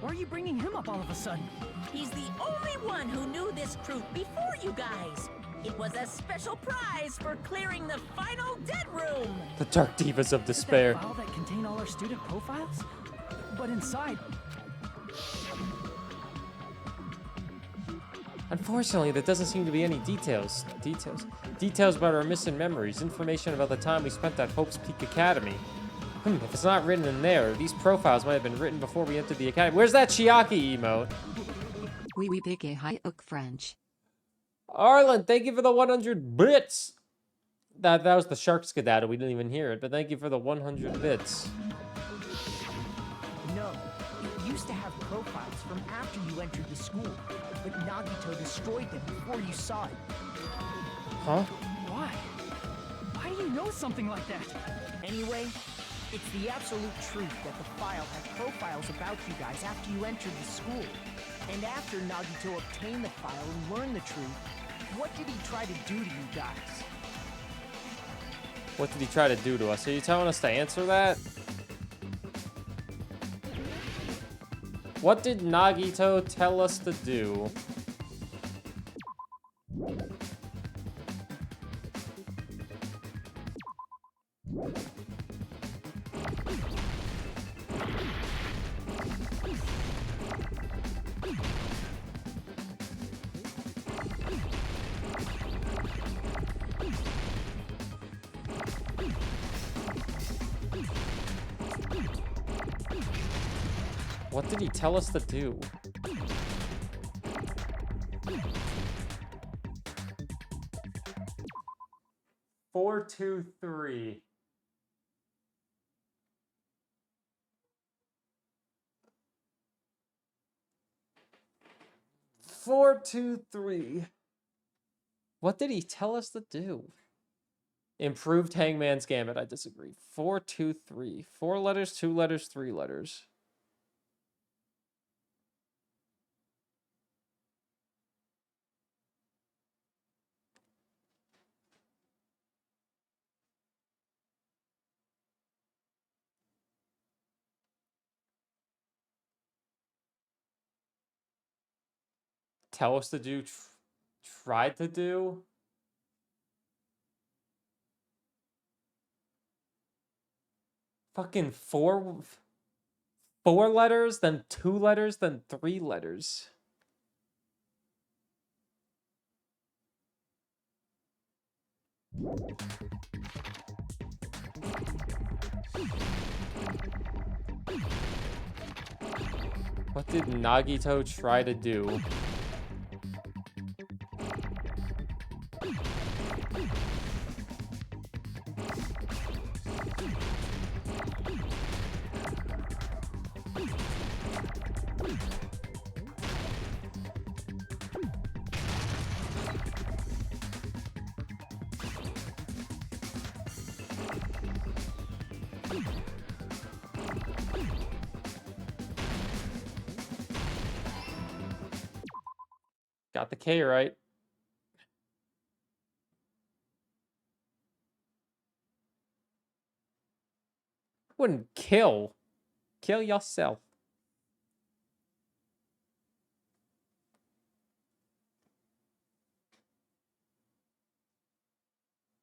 Why are you bringing him up all of a sudden? He's the only one who knew this truth before you guys. It was a special prize for clearing the final dead room. The dark divas of Is it despair. that file that contain all our student profiles? But inside... Unfortunately, there doesn't seem to be any details. Details about our missing memories. Information about the time we spent at Hope's Peak Academy. If it's not written in there, these profiles might have been written before we entered the academy. Where's that Chiaki emote? Oui, pick a high hook French. Arlen, thank you for the 100 bits. That was the shark skedaddle. We didn't even hear it, but thank you for the 100 bits. No, it used to have profiles for from after you entered the school, but Nagito destroyed them before you saw it. Huh? Why? Why do you know something like that? Anyway, it's the absolute truth that the file had profiles about you guys after you entered the school. And after Nagito obtained the file and learned the truth, what did he try to do to you guys? What did he try to do to us? Are you telling us to answer that? What did Nagito tell us to do? What did he tell us to do? Four, two, three. Four, two, three. What did he tell us to do? Improved Hangman's Gambit. I disagree. 4, 2, 3. 4 letters, 2 letters, 3 letters. Tell us to do, tried to do. Fucking four letters, then 2 letters, then 3 letters. What did Nagito try to do? Got the K right. Wouldn't kill. Kill yourself.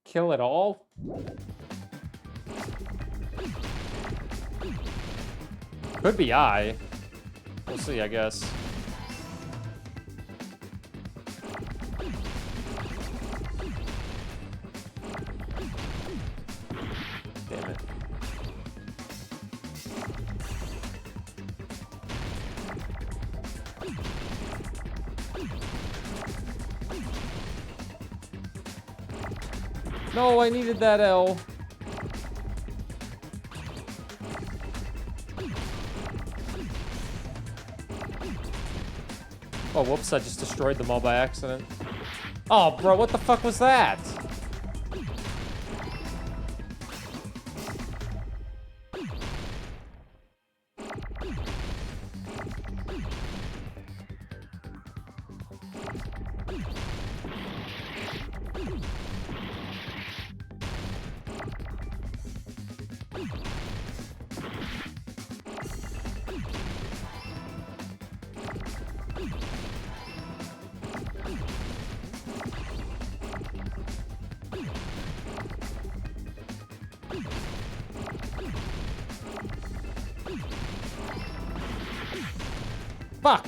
Kill it all? Could be I. We'll see, I guess. Damn it. No, I needed that L. Oh, whoops, I just destroyed them all by accident. Oh, bro, what the fuck was that? Fuck!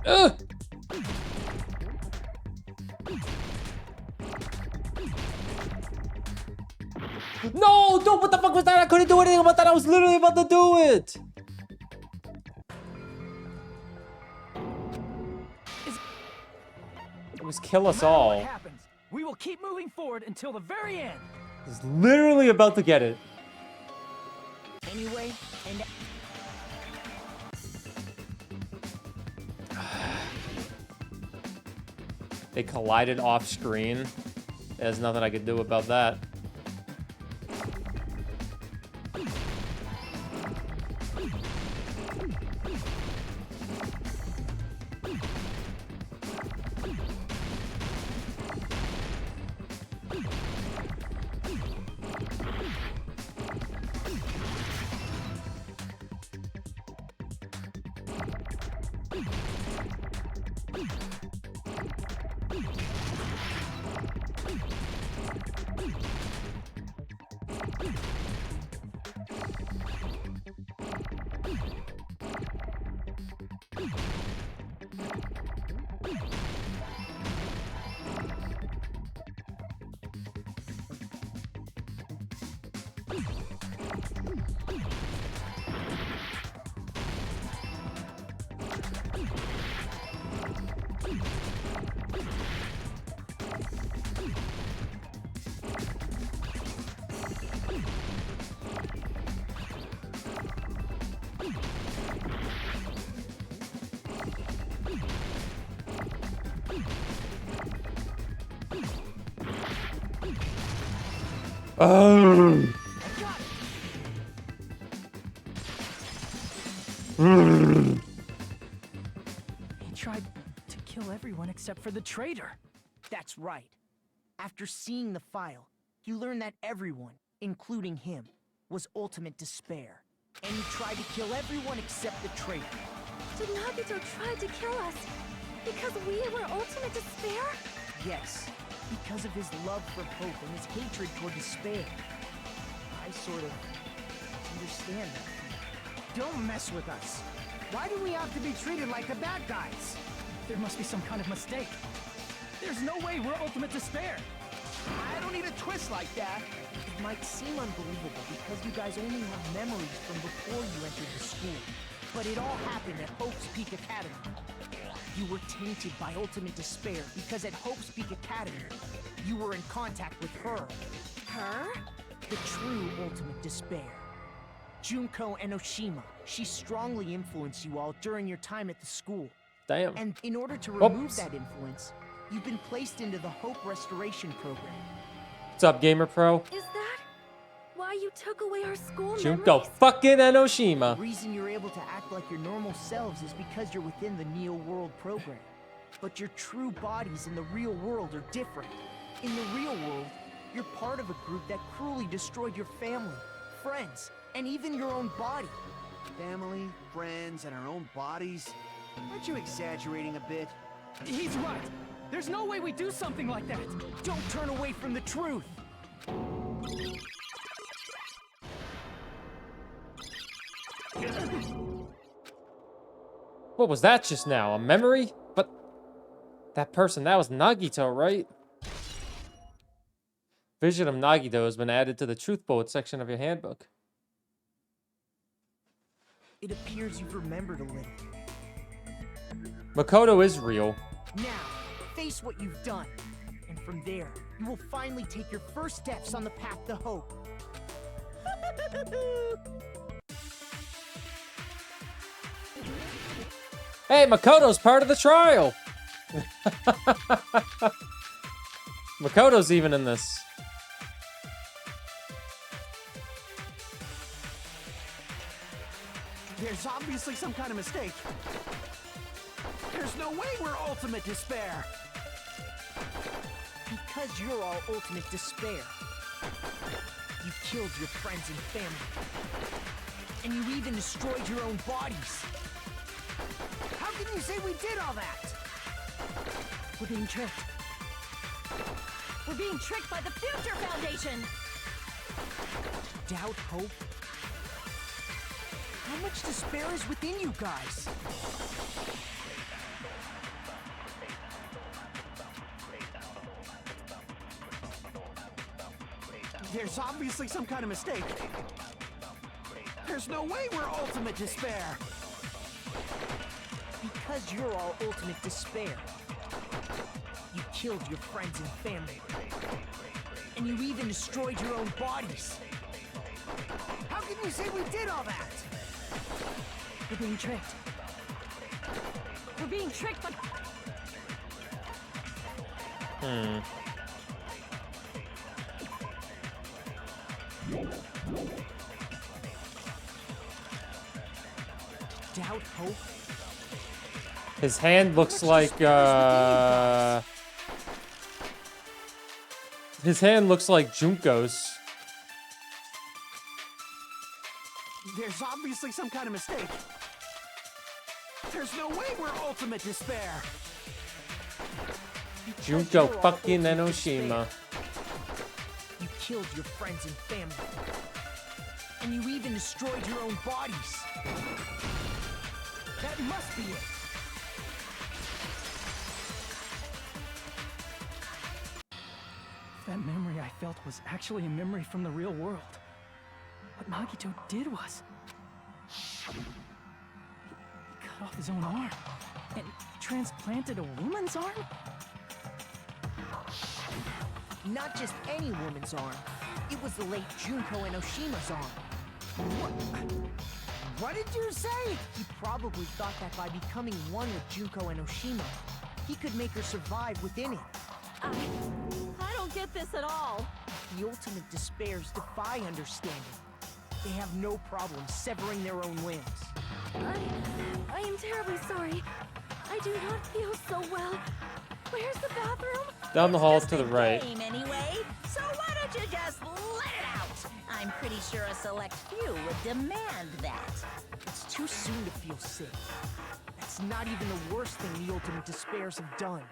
Ugh! No! Dude, what the fuck was that? I couldn't do anything about that. I was literally about to do it! was kill us No matter all. what happens, we will keep moving forward until the very end. He's literally about to get it. Anyway, and They collided off screen. There's nothing I could do about that. He tried to kill everyone except for the traitor. that's right. After seeing the file, you learn that everyone, including him, was ultimate despair. And he tried to kill everyone except the traitor. Did Nagito try to kill us because we were ultimate despair? Yes, because of his love for hope and his hatred toward despair. I sort of understand that. Don't mess with us. Why do we have to be treated like the bad guys? There must be some kind of mistake. There's no way we're ultimate despair. I don't need a twist like that. It might seem unbelievable because you guys only have memories from before you entered the school. But it all happened at Hope's Peak Academy. You were tainted by ultimate despair because at Hope's Peak Academy, you were in contact with her. Her? The true ultimate despair. Junko Enoshima. She strongly influenced you all during your time at the school. Damn. And in order to remove Oops. that influence, you've been placed into the Hope Restoration Program. What's up, Gamer Pro? Is that why you took away our school Junko memories? fucking The Enoshima. reason you're able to act like your normal selves is because you're within the Neo World program. But your true bodies in the real world are different. In the real world, you're part of a group that cruelly destroyed your family, friends, and even your own body. Family, friends, and our own bodies? Aren't you exaggerating a bit? He's right. There's no way we do something like that. Don't turn away from the truth. What was that just now? A memory? But that person, that was Nagito, right? Vision of Nagito has been added to the Truth Bullet section of your handbook. It appears you've remembered a little. Makoto is real. Now, face what you've done. And from there, you will finally take your first steps on the path to hope. Hey, Makoto's part of the trial! Makoto's even in this. There's obviously some kind of mistake. There's no way we're ultimate despair. Because you're all ultimate despair. You killed your friends and family. And you even destroyed your own bodies. How can you say we did all that? We're being tricked. We're being tricked by the Future Foundation! Doubt hope? How much despair is within you guys? There's obviously some kind of mistake. There's no way we're ultimate despair. Because you're all ultimate despair. You killed your friends and family. And you even destroyed your own bodies. How can you say we did all that? We're being tricked. We're being tricked, but Doubt, hope. His hand looks like his hand looks like Junko's. There's obviously some kind of mistake. There's no way we're ultimate despair. Junko fucking Enoshima. You killed your friends and family. And you even destroyed your own bodies. That must be it. That memory I felt was actually a memory from the real world. What Nagito did was... he cut off his own arm and transplanted a woman's arm? Not just any woman's arm. It was the late Junko Enoshima's arm. What did you say? He probably thought that by becoming one with Junko Enoshima, he could make her survive within it. I don't get this at all. The ultimate despairs defy understanding. They have no problem severing their own limbs. I am terribly sorry. I do not feel so well. Where's the bathroom? Down the hall Just to the a right. game anyway, so why don't you just let it out? I'm pretty sure a select few would demand that. It's too soon to feel sick. That's not even the worst thing the ultimate despairs have done.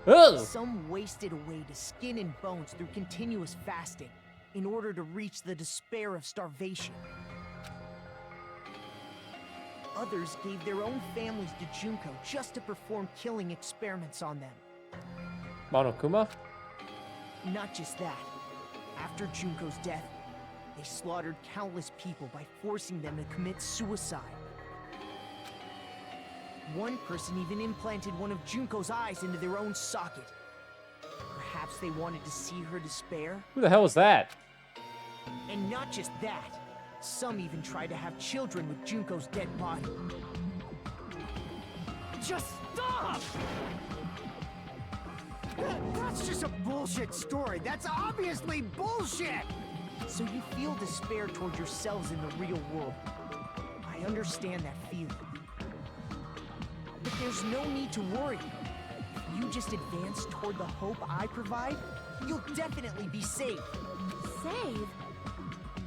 Ugh. Some wasted away to skin and bones through continuous fasting in order to reach the despair of starvation. Others gave their own families to Junko just to perform killing experiments on them. Monokuma? Not just that. After Junko's death, they slaughtered countless people by forcing them to commit suicide. One person even implanted one of Junko's eyes into their own socket. Perhaps they wanted to see her despair? Who the hell is that? And not just that. Some even tried to have children with Junko's dead body. Just stop! That's just a bullshit story. That's obviously bullshit! So you feel despair toward yourselves in the real world. I understand that feeling. But there's no need to worry. If you just advance toward the hope I provide, you'll definitely be safe. Save?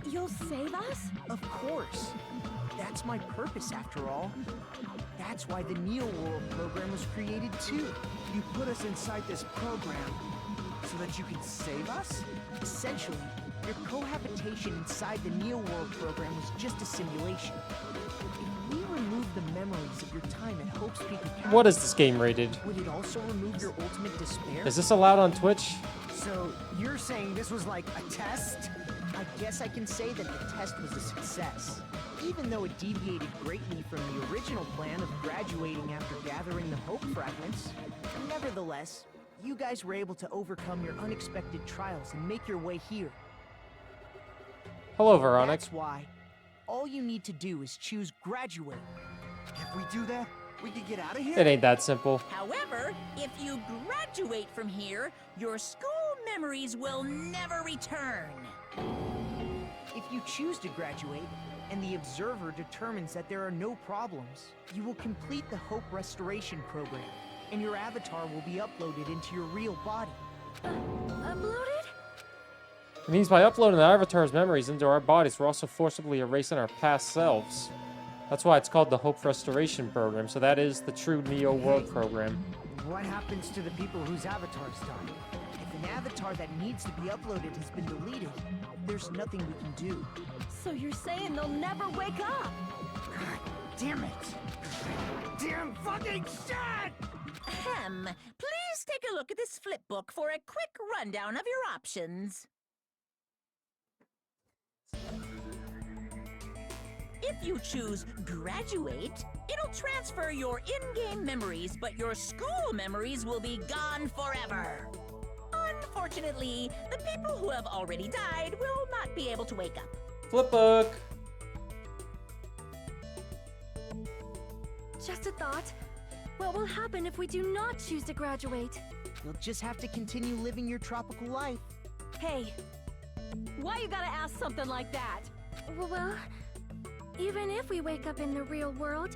You'll save us? Of course. That's my purpose, after all. That's why the Neo World program was created, too. You put us inside this program so that you can save us? Essentially, your cohabitation inside the Neo World program was just a simulation. If we remove the memories of your time at Hope's Peak Academy, What is this game rated? would it also remove your ultimate despair? Is this allowed on Twitch? So, you're saying this was like a test? I guess I can say that the test was a success. Even though it deviated greatly from the original plan of graduating after gathering the Hope fragments, nevertheless, you guys were able to overcome your unexpected trials and make your way here. Hello, Veronic. That's why all you need to do is choose graduate. If we do that, we can get out of here? It ain't that simple. However, if you graduate from here, your school memories will never return. If you choose to graduate, and the observer determines that there are no problems, you will complete the Hope Restoration Program, and your avatar will be uploaded into your real body. Uploaded? It means by uploading the avatar's memories into our bodies, we're also forcibly erasing our past selves. That's why it's called the Hope Restoration Program, so that is the true Neo World program. What happens to the people whose avatars die? If an avatar that needs to be uploaded has been deleted, there's nothing we can do. So you're saying they'll never wake up? God damn it! Damn fucking shit! Ahem. Please take a look at this flip book for a quick rundown of your options. If you choose graduate, it'll transfer transfer your in-game memories, but your school memories will be gone forever. Unfortunately, the people who have already died will not be able to wake up. Flipbook. Just a thought. What will happen if we do not choose to graduate? You'll just have to continue living your tropical life. Hey, why you gotta ask something like that? Well, even if we wake up in the real world,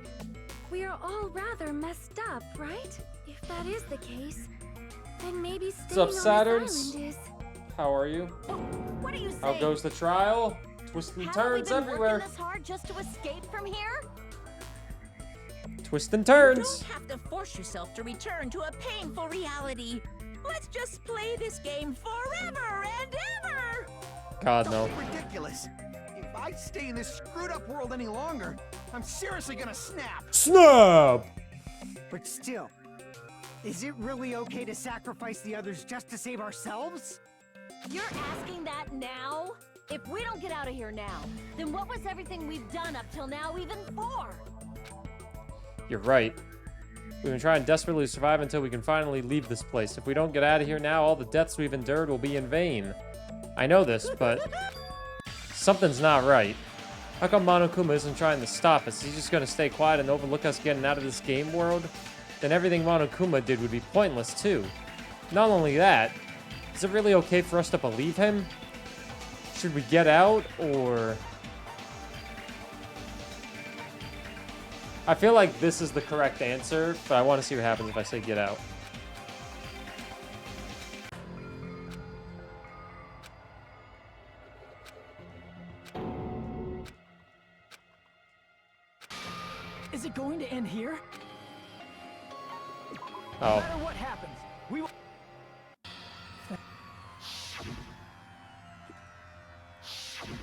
we are all rather messed up, right? If that is the case, then maybe staying up, on this Saturns? island is... How are you? What are you saying? How goes the trial? Twists and turns everywhere. This hard just to escape from here? Twists and You turns. don't have to force yourself to return to a painful reality. Let's just play this game forever and ever! God, no. Don't be ridiculous. If I stay in this screwed up world any longer, I'm seriously gonna snap. Snap! But still, is it really okay to sacrifice the others just to save ourselves? You're asking that now? If we don't get out of here now, then what was everything we've done up till now even for? You're right. We've been trying desperately to survive until we can finally leave this place. If we don't get out of here now, all the deaths we've endured will be in vain. I know this, but something's not right. How come Monokuma isn't trying to stop us? He's just gonna stay quiet and overlook us getting out of this game world? Then everything Monokuma did would be pointless too. Not only that, is it really okay for us to believe him? Should we get out, or... I feel like this is the correct answer, but I want to see what happens if I say get out. Is it going to end here? Oh. No matter what happens, we will...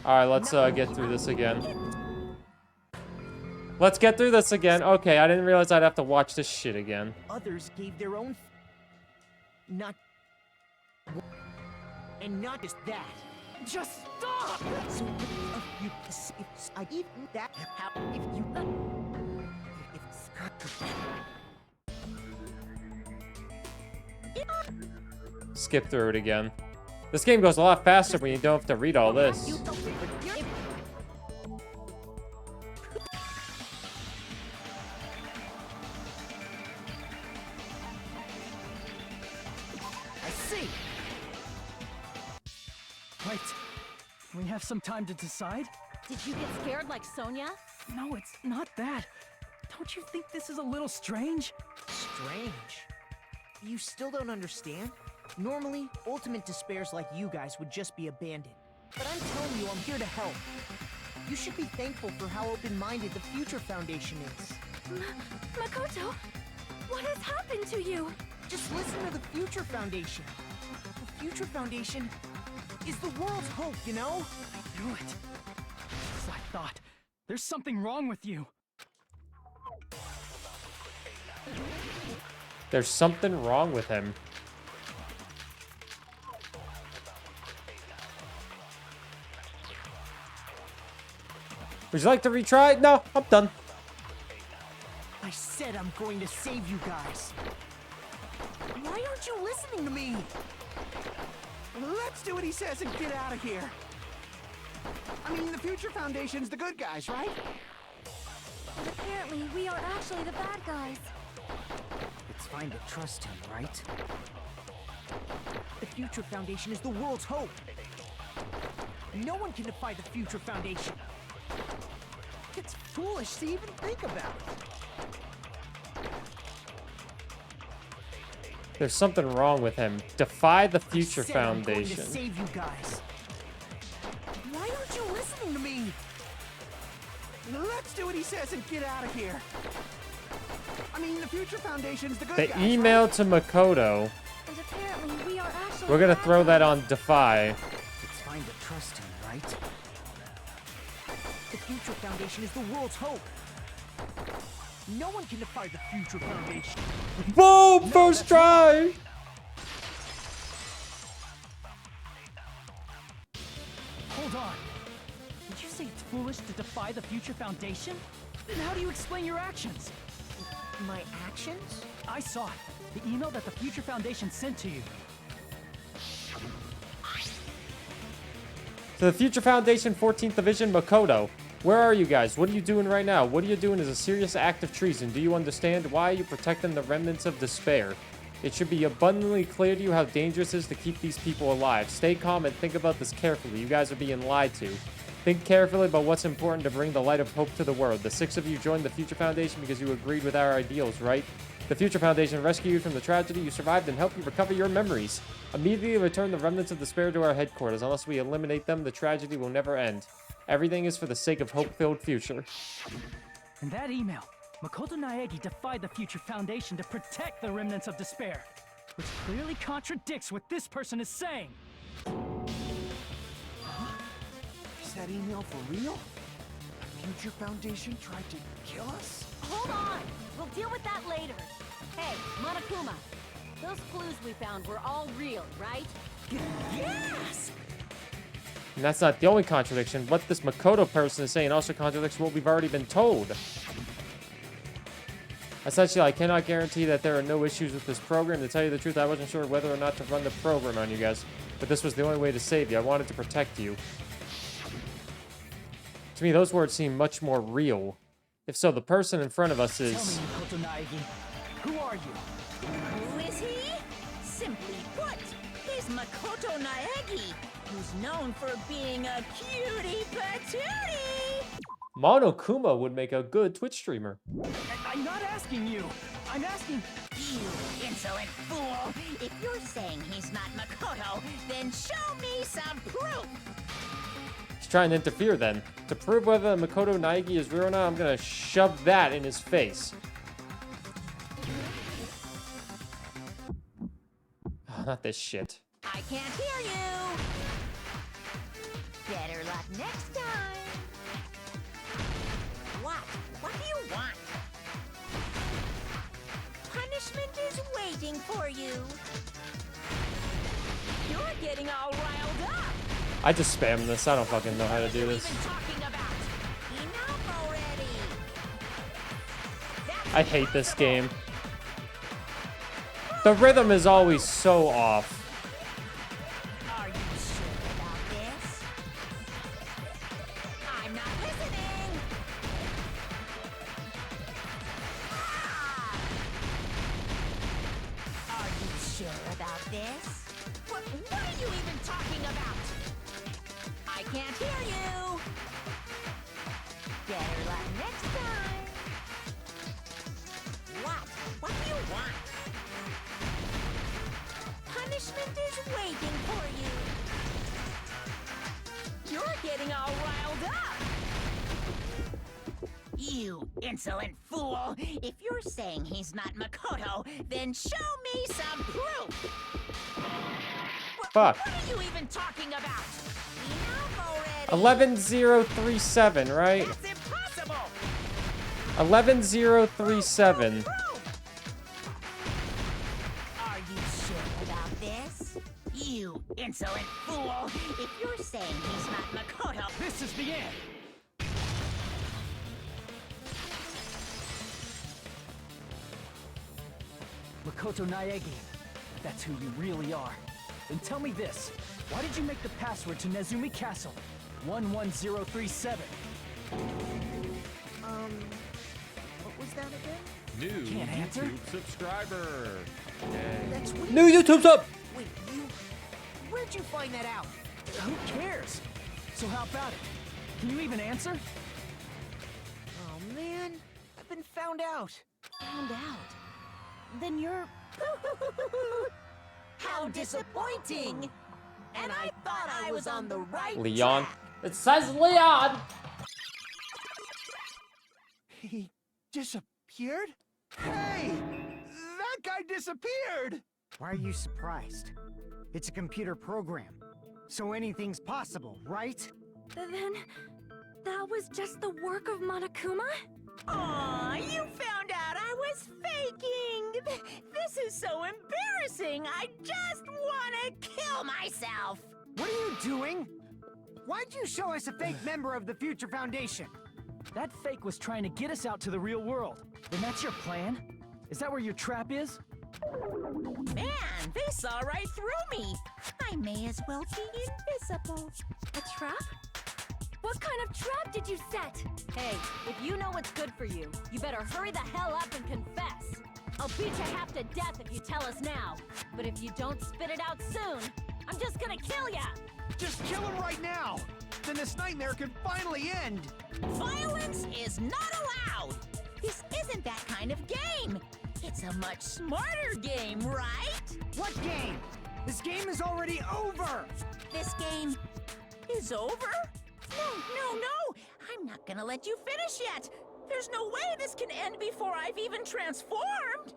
Alright, let's get through this again. Let's get through this again. Okay, I didn't realize I'd have to watch this shit again. Others gave their own... Not... And not just that. Just stop! So if I even that how if you Skip through it again. This game goes a lot faster when you don't have to read all this. I see! Wait, we have some time to decide? Did you get scared like Sonia? No, it's not that. Don't you think this is a little strange? strange. You still don't understand? Normally, ultimate despairs like you guys would just be abandoned. But I'm telling you, I'm here to help. You should be thankful for how open-minded the Future Foundation is. Makoto, what has happened to you? Just listen to the Future Foundation. The Future Foundation is the world's hope, you know? Knew it. As I thought. There's something wrong with you. There's something wrong with him. Would you like to retry? No, I'm done. I said I'm going to save you guys. Why aren't you listening to me? Let's do what he says and get out of here. I mean, the Future Foundation's the good guys, right? But apparently, we are actually the bad guys. It's fine to trust him, right? The Future Foundation is the world's hope. No one can defy the Future Foundation. It's foolish to even think about it. There's something wrong with him. Defy the Future I said I'm going Foundation. to save you guys. Why aren't you listening to me? Let's do what he says and get out of here. I mean, the Future Foundation's the good The guys, email right? to Makoto. And apparently, we are actually We're the gonna bad throw that guys. on Defy. It's fine to trust him, right? The Future Foundation is the world's hope. No one can defy the Future Foundation. Boom! First try! Hold on. Did you say it's foolish to defy the Future Foundation? Then how do you explain your actions? My actions? I saw it. The email that the Future Foundation sent to you. To the Future Foundation 14th Division, Makoto. Where are you guys? What are you doing right now? What are you doing is a serious act of treason. Do you understand? Why are you protecting the remnants of despair? It should be abundantly clear to you how dangerous it is to keep these people alive. Stay calm and think about this carefully. You guys are being lied to. Think carefully about what's important to bring the light of hope to the world. The 6 of you joined the Future Foundation because you agreed with our ideals, right? The Future Foundation rescued you from the tragedy you survived and helped you recover your memories. Immediately return the remnants of despair to our headquarters. Unless we eliminate them, the tragedy will never end. Everything is for the sake of hope-filled future. In that email, Makoto Naegi defied the Future Foundation to protect the remnants of despair, which clearly contradicts what this person is saying. Is that email for real? The Future Foundation tried to kill us? Hold on! We'll deal with that later. Hey, Monokuma, those clues we found were all real, right? Yes! And that's not the only contradiction. What this Makoto person is saying also contradicts what we've already been told. Essentially, I cannot guarantee that there are no issues with this program. To tell you the truth, I wasn't sure whether or not to run the program on you guys. But this was the only way to save you. I wanted to protect you. To me, those words seem much more real. If so, the person in front of us is... Tell me, Makoto Naegi, who are you? Who is he? Simply put, he's Makoto Naegi, who's known for being a cutie patootie. Monokuma would make a good Twitch streamer. I'm not asking you. I'm asking... You insolent fool! If you're saying he's not Makoto, then show me some proof! He's trying to interfere then. To prove whether Makoto Naegi is real or not, I'm gonna shove that in his face. Oh, not this shit. I can't hear you! Better luck next time! What? What do you want? Punishment is waiting for you! You're getting all riled up! I just spam this. I don't fucking know how to do this. I hate this game. The rhythm is always so off. Are you sure about this? I'm not listening! Are you sure about this? What are you even talking about? I can't hear you! Better luck next time! What? What do you want? Punishment is waiting for you! You're getting all riled up! You insolent fool! If you're saying he's not Makoto, then show me some proof! Fuck. What are you even talking about? Enough already! 11037, right? That's impossible! 11037. Are you sure about this? You insolent fool! If you're saying he's not Makoto... This is the end! Makoto Naegi, that's who you really are. Then tell me this, why did you make the password to Nezumi Castle? 11037. What was that again? New Can't answer? YouTube subscriber. That's weird. New YouTube's up! Wait, where'd you find that out? Who cares? So how about it? Can you even answer? Oh man, I've been found out. Found out? Then you're... How disappointing! And I thought I was on the right Leon. track. It says Leon! He disappeared? Hey! That guy disappeared! Why are you surprised? It's a computer program, so anything's possible, right? Then, that was just the work of Monokuma? Aw, you found out I was faking! This is so embarrassing! I just wanna kill myself! What are you doing? Why'd you show us a fake member of the Future Foundation? That fake was trying to get us out to the real world. Then that's your plan? Is that where your trap is? Man, they saw right through me. I may as well be invisible. A trap? What kind of trap did you set? Hey, if you know what's good for you, you better hurry the hell up and confess. I'll beat you half to death if you tell us now. But if you don't spit it out soon, I'm just gonna kill ya! Just kill him right now! Then this nightmare can finally end! Violence is not allowed! This isn't that kind of game! It's a much smarter game, right? What game? This game is already over! This game is over? No! I'm not gonna let you finish yet! There's no way this can end before I've even transformed!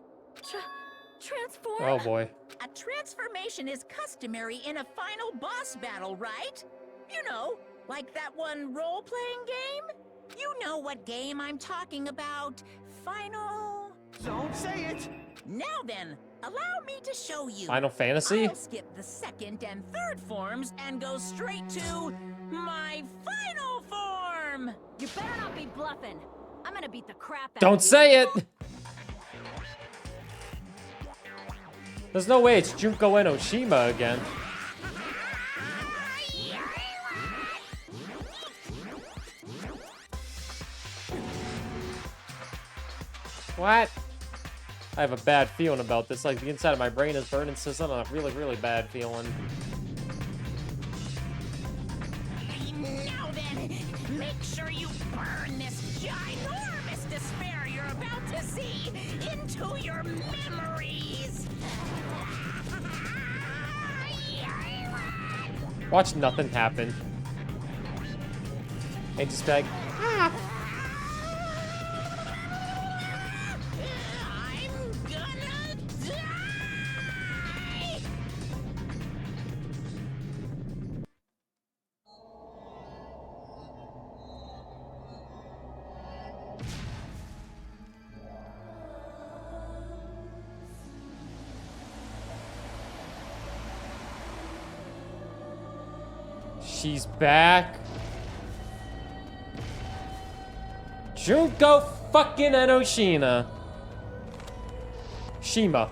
Transform? Oh boy. A transformation is customary in a final boss battle, right? You know, like that one role-playing game? You know what game I'm talking about. Final... Don't say it! Now then, allow me to show you. Final Fantasy? I'll skip the second and third forms and go straight to my final form! You better not be bluffing. I'm gonna beat the crap out of you. Don't say it! There's no way it's Junko Enoshima again. What? I have a bad feeling about this. Like, the inside of my brain is burning, so I'm a really, really bad feeling. Now then, make sure you burn this ginormous despair you're about to see into your memories. Watch nothing happen. Hey, just like, I'm gonna die! she's back. Junko fucking Enoshima. Shima.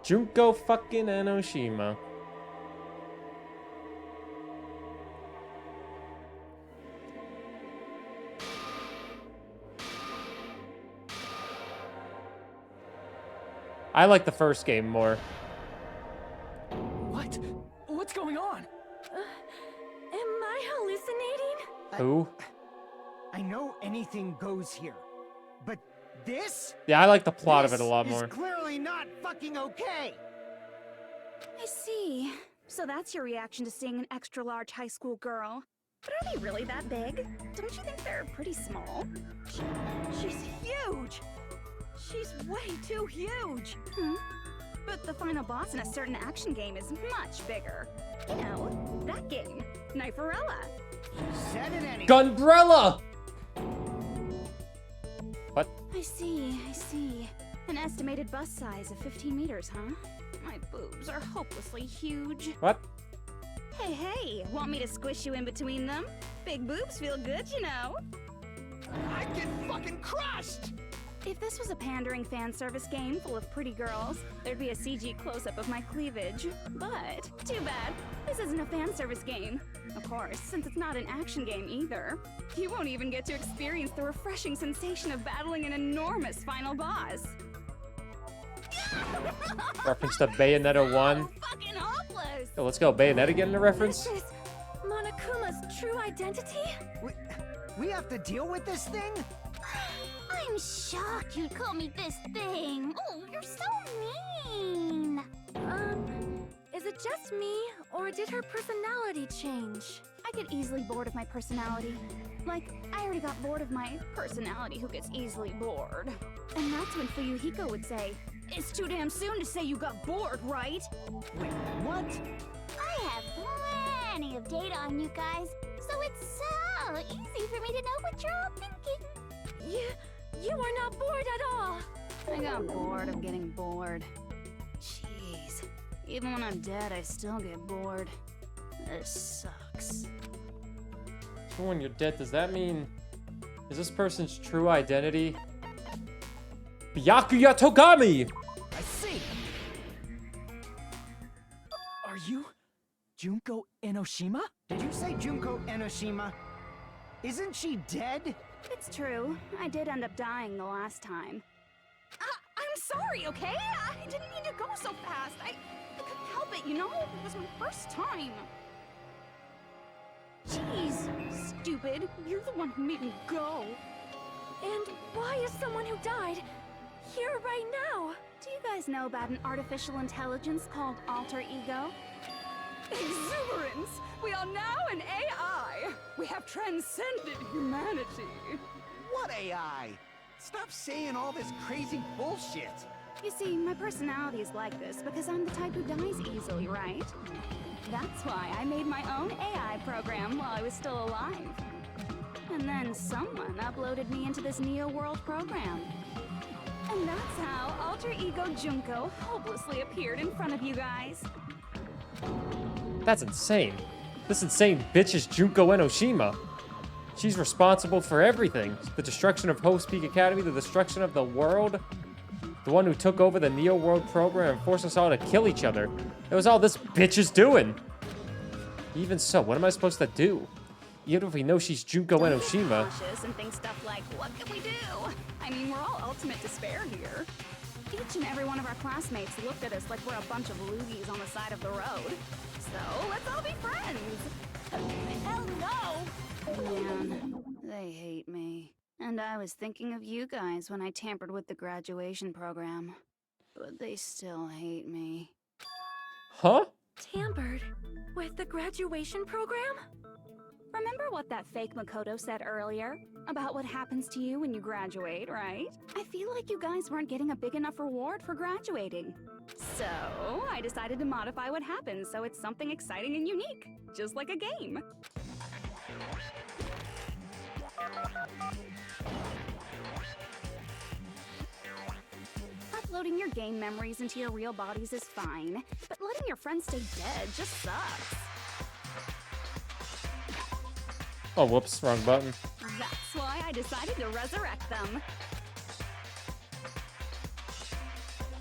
Junko fucking Enoshima. I like the first game more. What? What's going on? Am I hallucinating? Who? I know anything goes here, but this? Yeah, I like the plot of it a lot This more. is clearly not fucking okay! I see. So that's your reaction to seeing an extra-large high school girl. But are they really that big? Don't you think they're pretty small? She's huge! She's way too huge! But the final boss in a certain action game is much bigger. You know, that game. Kniferella. Said it anyway. Gunbrella! What? I see. An estimated bust size of 15 meters, huh? My boobs are hopelessly huge. What? Hey, want me to squish you in between them? Big boobs feel good, you know. I get fucking crushed! If this was a pandering fan service game full of pretty girls, there'd be a CG close-up of my cleavage. But, too bad, this isn't a fan service game. Of course, since it's not an action game either. You won't even get to experience the refreshing sensation of battling an enormous final boss. Reference to Bayonetta 1. Fucking hopeless! Yo, let's go. Bayonetta getting a reference? This is Monokuma's true identity? We have to deal with this thing? I'm shocked you'd call me this thing. Oh, you're so mean. Is it just me, or did her personality change? I get easily bored of my personality. Like, I already got bored of my personality who gets easily bored. And that's when Fuyuhiko would say, "It's too damn soon to say you got bored, right?" Wait, what? I have plenty of data on you guys, so it's so easy for me to know what you're all thinking. You are not bored at all. I got bored of getting bored. Jeez. Even when I'm dead, I still get bored. This sucks. So when you're dead, does that mean... Is this person's true identity Byakuya Togami? I see. Are you Junko Enoshima? Did you say Junko Enoshima? Isn't she dead? It's true. I did end up dying the last time. I'm sorry, okay? I didn't mean to go so fast. I couldn't help it, you know? It was my first time. Jeez, stupid. You're the one who made me go. And why is someone who died here right now? Do you guys know about an artificial intelligence called alter ego? Exuberance! We are now an AI! We have transcended humanity! What AI? Stop saying all this crazy bullshit! You see, my personality is like this because I'm the type who dies easily, right? That's why I made my own AI program while I was still alive. And then someone uploaded me into this Neo World program. And that's how Alter Ego Junko hopelessly appeared in front of you guys. That's insane. This insane bitch is Junko Enoshima. She's responsible for everything. The destruction of Hope's Peak Academy, the destruction of the world. The one who took over the Neo World program and forced us all to kill each other. It was all this bitch is doing. Even so, what am I supposed to do? Even if we know she's Junko Enoshima. Cautious and think stuff like, what can we do? I mean, we're all ultimate despair here. Each and every one of our classmates looked at us like we're a bunch of loogies on the side of the road. So, let's all be friends. Hell no! Man, they hate me. And I was thinking of you guys when I tampered with the graduation program. But they still hate me. Huh? Tampered with the graduation program? Remember what that fake Makoto said earlier? About what happens to you when you graduate, right? I feel like you guys weren't getting a big enough reward for graduating. So, I decided to modify what happens so it's something exciting and unique. Just like a game. Uploading your game memories into your real bodies is fine, but letting your friends stay dead just sucks. Oh, whoops, wrong button. That's why I decided to resurrect them.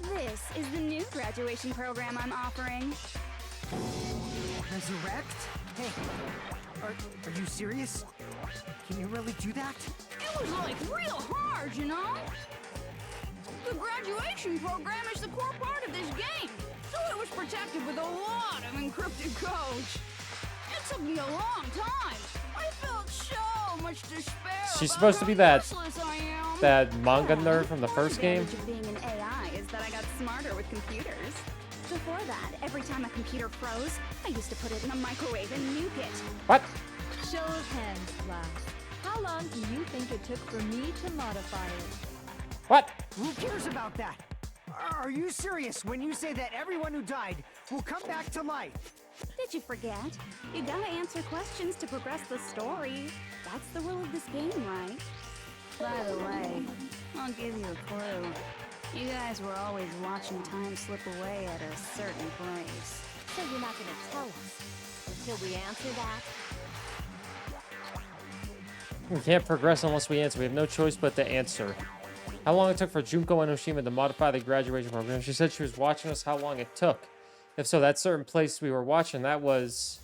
This is the new graduation program I'm offering. Resurrect? Hey, are you serious? Can you really do that? It was like real hard, you know? The graduation program is the core part of this game, so it was protected with a lot of encrypted code. It took me a long time. I felt so much despair. She's supposed to be that I am. that manga nerd from the first game. The advantage of being an AI is that I got smarter with computers. Before that, every time a computer froze, I used to put it in a microwave and nuke it. What? Show of hands, class. How long do you think it took for me to modify it? What? Who cares about that? Are you serious when you say that everyone who died will come back to life? Did you forget? You gotta answer questions to progress the story. That's the rule of this game, right? By the way, I'll give you a clue. You guys were always watching time slip away at a certain place. So you're not gonna tell us until we answer that? We can't progress unless we answer. We have no choice but to answer. How long it took for Junko Enoshima to modify the graduation program? She said she was watching us how long it took. If so, that certain place we were watching, that was...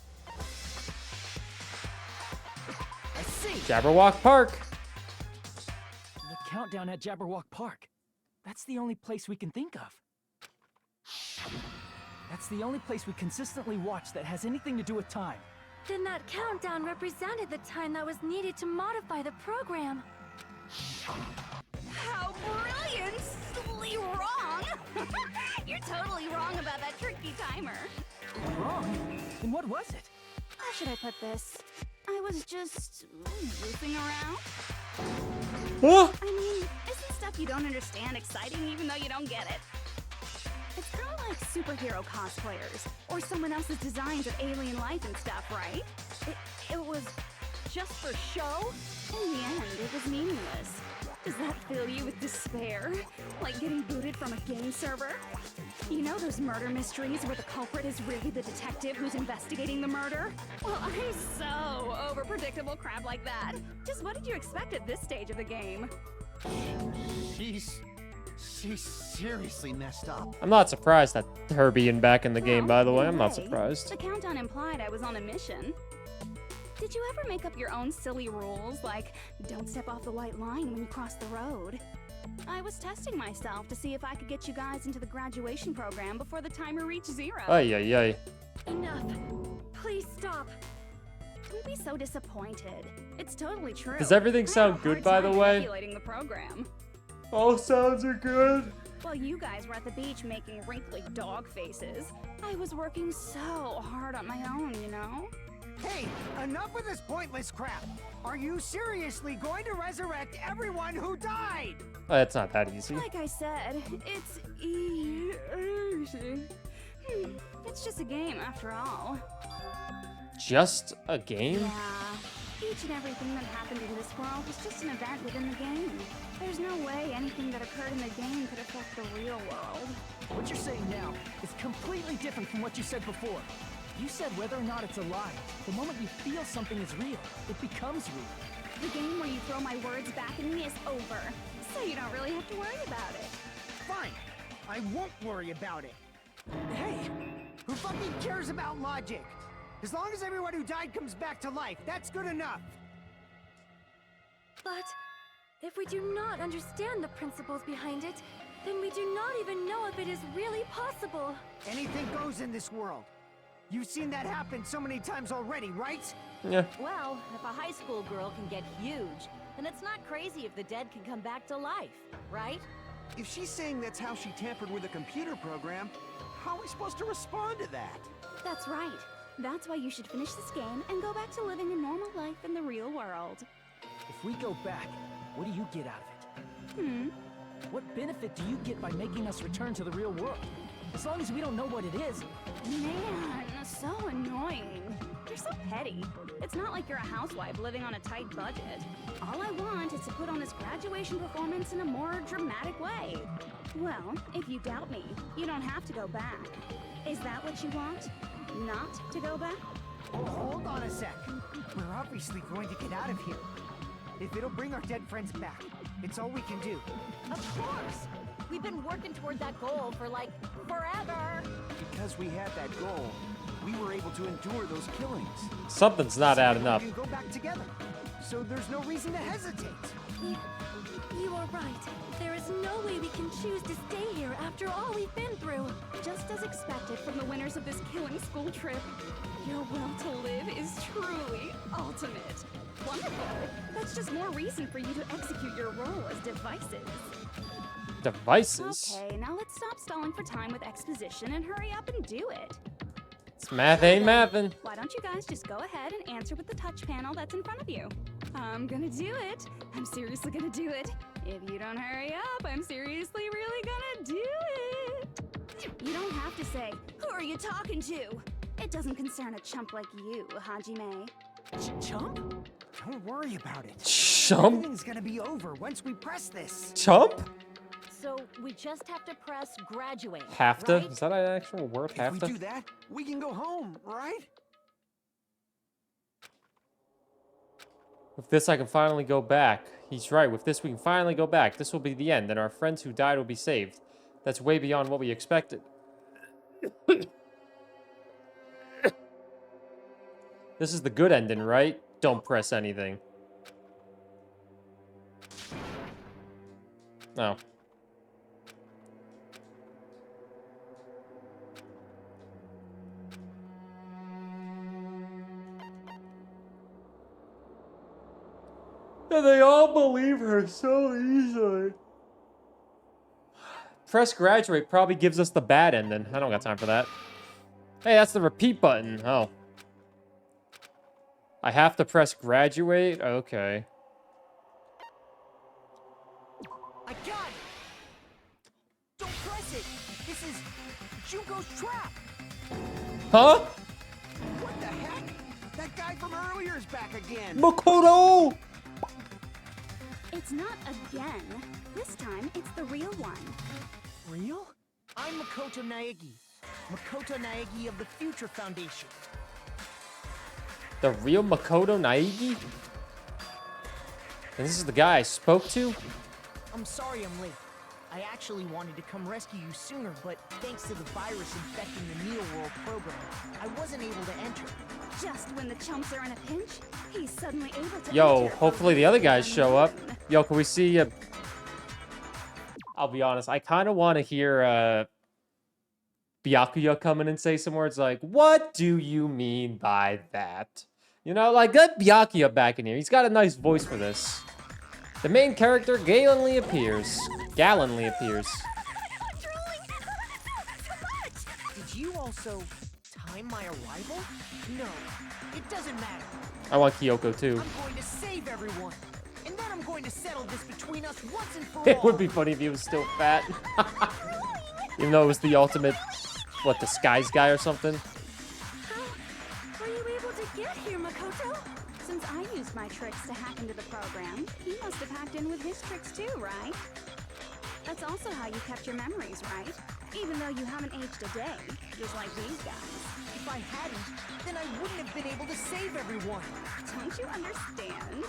I see. Jabberwock Park. The countdown at Jabberwock Park. That's the only place we can think of. That's the only place we consistently watch that has anything to do with time. Then that countdown represented the time that was needed to modify the program. How brilliantly wrong! You're totally wrong about that tricky timer. Wrong? Then what was it? How should I put this? I was just goofing around. Huh? I mean, isn't stuff you don't understand exciting even though you don't get it? It's kind of like superhero cosplayers, or someone else's designs of alien life and stuff, right? It was just for show? In the end, it was meaningless. Does that fill you with despair? Like getting booted from a game server? You know those murder mysteries where the culprit is really the detective who's investigating the murder? Well, I'm so over predictable crap like that. Just what did you expect at this stage of the game? She's seriously messed up. I'm not surprised at her being back in the game, by the way. I'm not Hey, surprised. The countdown implied I was on a mission. Did you ever make up your own silly rules, like don't step off the white line when you cross the road? I was testing myself to see if I could get you guys into the graduation program before the timer reached 0. Ay, ay, ay. Enough. Please stop. Don't be so disappointed. It's totally true. Does everything I had sound a good, hard by the time way? manipulating the program. All sounds are good. While you guys were at the beach making wrinkly dog faces, I was working so hard on my own, you know? Hey, enough with this pointless crap! Are you seriously going to resurrect everyone who died? Oh, it's not that easy. Like I said, it's easy. It's just a game after all. Just a game? Yeah. Each and everything that happened in this world was just an event within the game. There's no way anything that occurred in the game could affect the real world. What you're saying now is completely different from what you said before. You said whether or not it's a lie. The moment you feel something is real, it becomes real. The game where you throw my words back at me is over, so you don't really have to worry about it. Fine, I won't worry about it. Hey, who fucking cares about logic? As long as everyone who died comes back to life, that's good enough. But if we do not understand the principles behind it, then we do not even know if it is really possible. Anything goes in this world. You've seen that happen so many times already, right? Yeah. Well, if a high school girl can get huge, then it's not crazy if the dead can come back to life, right? If she's saying that's how she tampered with a computer program, how are we supposed to respond to that? That's right. That's why you should finish this game and go back to living a normal life in the real world. If we go back, what do you get out of it? What benefit do you get by making us return to the real world? As long as we don't know what it is. Man, so annoying. You're so petty. It's not like you're a housewife living on a tight budget. All I want is to put on this graduation performance in a more dramatic way. Well, if you doubt me, you don't have to go back. Is that what you want? Not to go back? Oh, hold on a sec. We're obviously going to get out of here. If it'll bring our dead friends back, it's all we can do. Of course! We've been working toward that goal for, like, forever! Because we had that goal, we were able to endure those killings. Something's not adding up. We can go back together, so there's no reason to hesitate. You are right. There is no way we can choose to stay here after all we've been through. Just as expected from the winners of this killing school trip, your will to live is truly ultimate. Wonderful. That's just more reason for you to execute your role as devices. Devices? Okay, now let's stop stalling for time with exposition and hurry up and do it. It's math ain't mathin'. Why don't you guys just go ahead and answer with the touch panel that's in front of you? I'm gonna do it. I'm seriously gonna do it. If you don't hurry up, I'm seriously really gonna do it. You don't have to say, who are you talking to? It doesn't concern a chump like you, Hajime. Chump? Don't worry about it. Chump? Everything's gonna be over once we press this. Chump? So we just have to press graduate, Have to? right? Is that an actual word? Have If to? we do that, we can go home, right? With this, I can finally go back. He's right. With this, we can finally go back. This will be the end, and our friends who died will be saved. That's way beyond what we expected. This is the good ending, right? Don't press anything. No. And they all believe her so easily. Press graduate probably gives us the bad ending. I don't got time for that. Hey, that's the repeat button. Oh. I have to press graduate? Okay. I got it! Don't press it! This is Junko's trap! Huh? What the heck? That guy from earlier is back again. Makoto! It's not again. This time, it's the real one. Real? I'm Makoto Naegi. Makoto Naegi of the Future Foundation. The real Makoto Naegi? And this is the guy I spoke to? I'm sorry I'm late. I actually wanted to come rescue you sooner, but thanks to the virus infecting the Neo World program, I wasn't able to enter. Just when the chumps are in a pinch, he's suddenly able to Yo, enter. hopefully the other guys show up. Yo, can we see... I'll be honest, I kind of want to hear Byakuya come in and say some words like, what do you mean by that? You know, like, get Byakuya back in here. He's got a nice voice for this. The main character gallantly appears. Gallantly appears. Did you also time my arrival? No, it doesn't matter. I want Kyoko too. I'm going to save everyone. And then I'm going to settle this between us once and for all. It would be funny if he was still fat. Even though it was the ultimate, what, disguise guy or something? How were you able to get here, Makoto? Since I used my tricks to hack into the program, he must have hacked in with his tricks too, right? That's also how you kept your memories, right? Even though you haven't aged a day, just like these guys. If I hadn't, then I wouldn't have been able to save everyone. Don't you understand?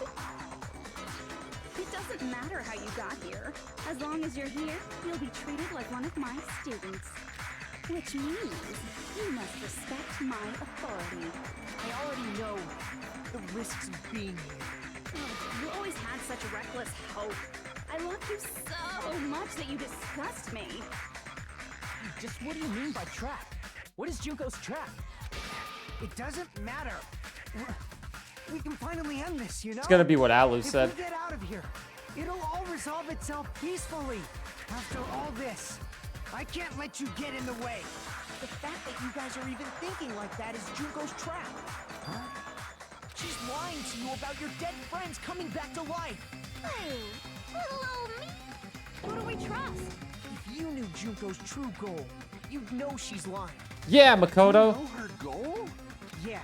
It doesn't matter how you got here. As long as you're here, you'll be treated like one of my students. Which means you must respect my authority. I already know the risks of being here. You always had such reckless hope. I love you so much that you disgust me. Just what do you mean by trap? What is Junko's trap? It doesn't matter. We can finally end this, you know? It's gonna be what Alu said. If we get out of here, it'll all resolve itself peacefully. After all this, I can't let you get in the way. The fact that you guys are even thinking like that is Junko's trap. Huh? She's lying to you about your dead friends coming back to life. Oh, little old me. Who do we trust? If you knew Junko's true goal, you'd know she's lying. Yeah, Makoto. You know her goal? Yeah.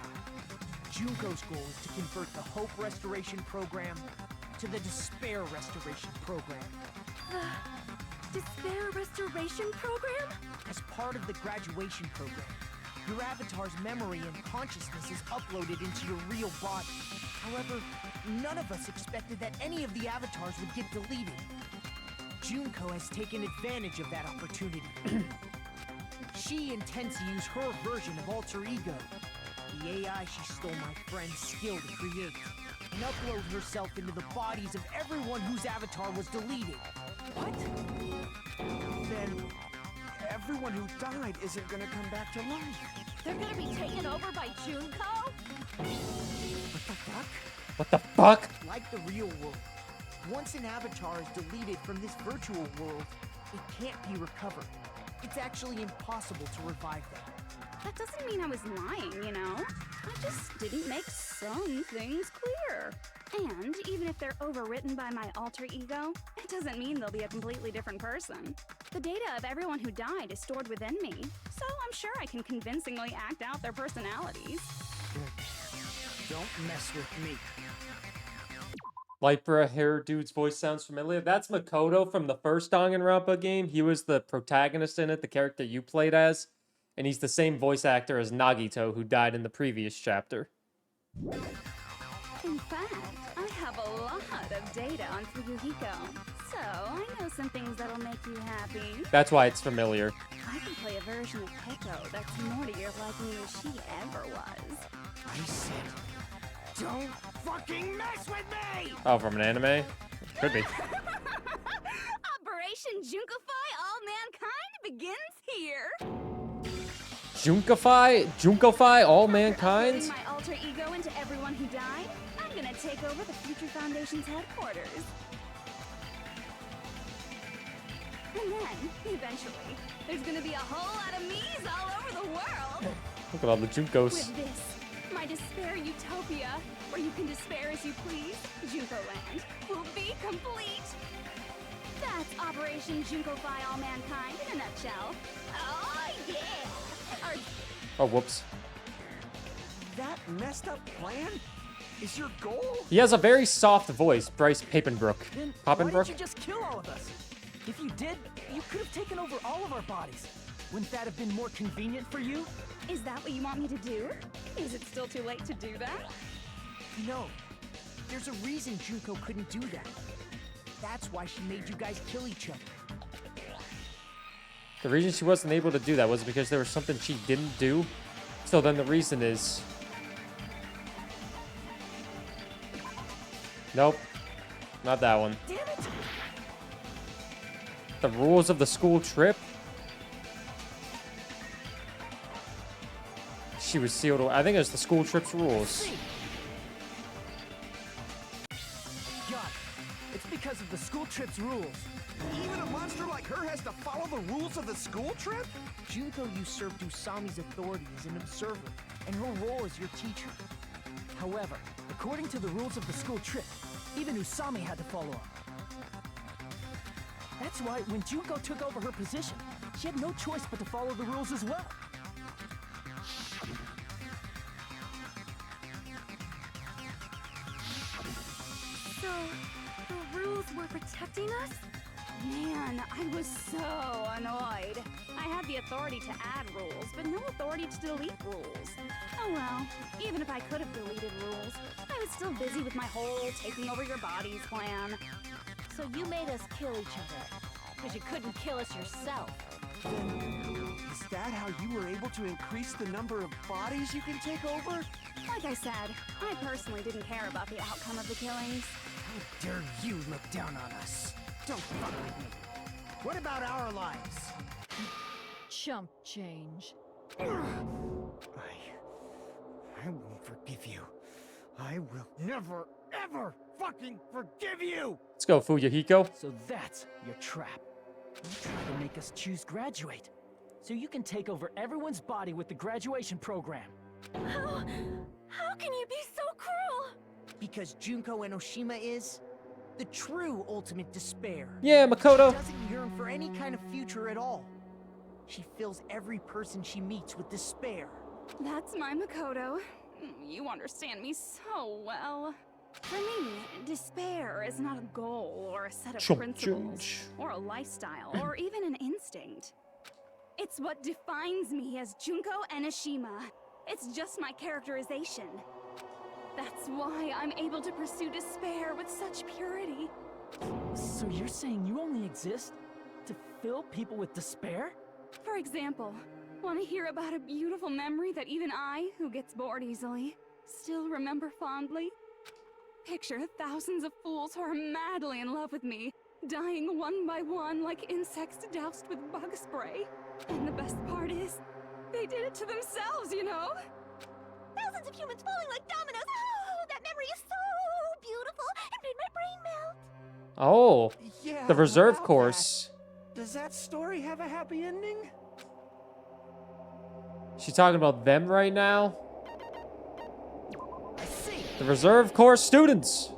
Junko's goal is to convert the Hope Restoration Program to the Despair Restoration Program. The Despair Restoration Program? As part of the graduation program, your avatar's memory and consciousness is uploaded into your real body. However, none of us expected that any of the avatars would get deleted. Junko has taken advantage of that opportunity. She intends to use her version of Alter Ego, the AI she stole my friend's skill to create, and upload herself into the bodies of everyone whose avatar was deleted. What? Then everyone who died isn't gonna come back to life. They're gonna be taken over by Junko? What the fuck? What the fuck? Like the real world, once an avatar is deleted from this virtual world, it can't be recovered. It's actually impossible to revive them. That doesn't mean I was lying, you know? I just didn't make some things clear. And even if they're overwritten by my alter ego, it doesn't mean they'll be a completely different person. The data of everyone who died is stored within me, so I'm sure I can convincingly act out their personalities. Don't mess with me. Light for a hair dude's voice sounds familiar. That's Makoto from the first Danganronpa game. He was the protagonist in it, the character you played as. And he's the same voice actor as Nagito, who died in the previous chapter. In fact, I have a lot of data on Fuyuhiko, so I know some things that'll make you happy. That's why it's familiar. I can play a version of Keiko that's more to your liking than she ever was. I said, don't fucking mess with me! Oh, from an anime? Could be. Operation Junkify All Mankind begins here. Junkify all mankind? Putting my alter ego into everyone who died, I'm gonna take over the Future Foundation's headquarters. And then, eventually, there's gonna be a whole lot of me's all over the world. Look at all the Junkos. With this, my despair utopia, where you can despair as you please, Junko Land will be complete. That's Operation Junkify All Mankind in a nutshell. Oh yeah! Oh, whoops. That messed up plan? is your goal? He has a very soft voice, Bryce Papenbrook. Then why Papenbrook? didn't you just kill all of us? If you did, you could have taken over all of our bodies. Wouldn't that have been more convenient for you? Is that what you want me to do? Is it still too late to do that? No. There's a reason Junko couldn't do that. That's why she made you guys kill each other. The reason she wasn't able to do that was because there was something she didn't do. So then the reason is... Nope. Not that one. Damn it! The rules of the school trip? She was sealed away. I think it's the school trip's rules. Got it. It's because of the school trip's rules. Even a monster like her has to follow the rules of the school trip? Junko usurped Usami's authority as an observer, and her role as your teacher. However, according to the rules of the school trip, even Usami had to follow them. That's why when Junko took over her position, she had no choice but to follow the rules as well. So, the rules were protecting us? Man, I was so annoyed. I had the authority to add rules, but no authority to delete rules. Oh well, even if I could have deleted rules, I was still busy with my whole taking over your bodies plan. So you made us kill each other, because you couldn't kill us yourself. Then, is that how you were able to increase the number of bodies you can take over? Like I said, I personally didn't care about the outcome of the killings. How dare you look down on us? Don't fuck with me. What about our lives? Chump change. I won't forgive you. I will never, ever fucking forgive you! Let's go, Fuyuhiko. So that's your trap. You try to make us choose graduate, so you can take over everyone's body with the graduation program. How can you be so cruel? Because Junko Enoshima is the true ultimate despair. Yeah, Makoto. She doesn't yearn for any kind of future at all. She fills every person she meets with despair. That's my Makoto. You understand me so well. For me, despair is not a goal or a set of principles, or a lifestyle, or even an instinct. It's what defines me as Junko Enoshima. It's just my characterization. That's why I'm able to pursue despair with such purity. So you're saying you only exist to fill people with despair? For example, want to hear about a beautiful memory that even I, who gets bored easily, still remember fondly? Picture thousands of fools who are madly in love with me, dying one by one like insects doused with bug spray. And the best part is, they did it to themselves, you know? Thousands of humans falling like dominoes. Oh, that memory is so beautiful. It made my brain melt. Oh, Yeah, the reserve about course. that. Does that story have a happy ending? She talking about them right now? I see. The reserve course students.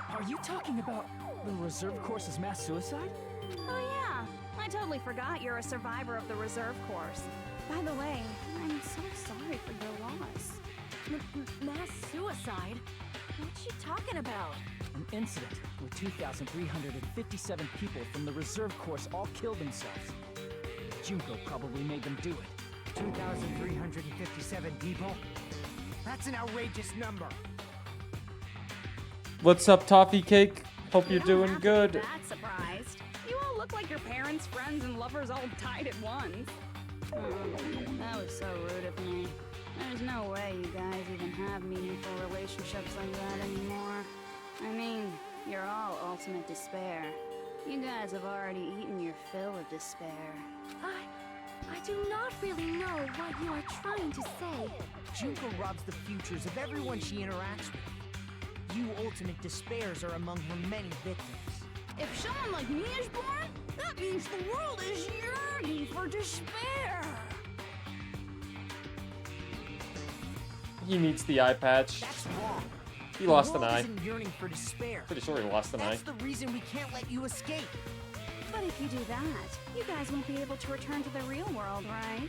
Are you talking about the reserve course's mass suicide? Oh yeah, I totally forgot you're a survivor of the reserve course. By the way, I'm so sorry for your loss. Mass suicide? What's she talking about? An incident where 2,357 people from the reserve course all killed themselves. Junko probably made them do it. 2,357 people? That's an outrageous number. What's up, Toffee Cake? Hope you're doing good. That surprised. You all look like your parents, friends, and lovers all died at once. That was so rude of me. There's no way you guys even have meaningful relationships like that anymore. I mean, you're all ultimate despair. You guys have already eaten your fill of despair. I do not really know what you are trying to say. Junko robs the futures of everyone she interacts with. You ultimate despairs are among her many victims. If someone like me is born, that means the world is yearning for despair. He needs the eye patch. That's wrong. He lost an The world eye. isn't yearning for despair. Pretty sure he lost an eye. That's the reason we can't let you escape. But if you do that, you guys won't be able to return to the real world, right?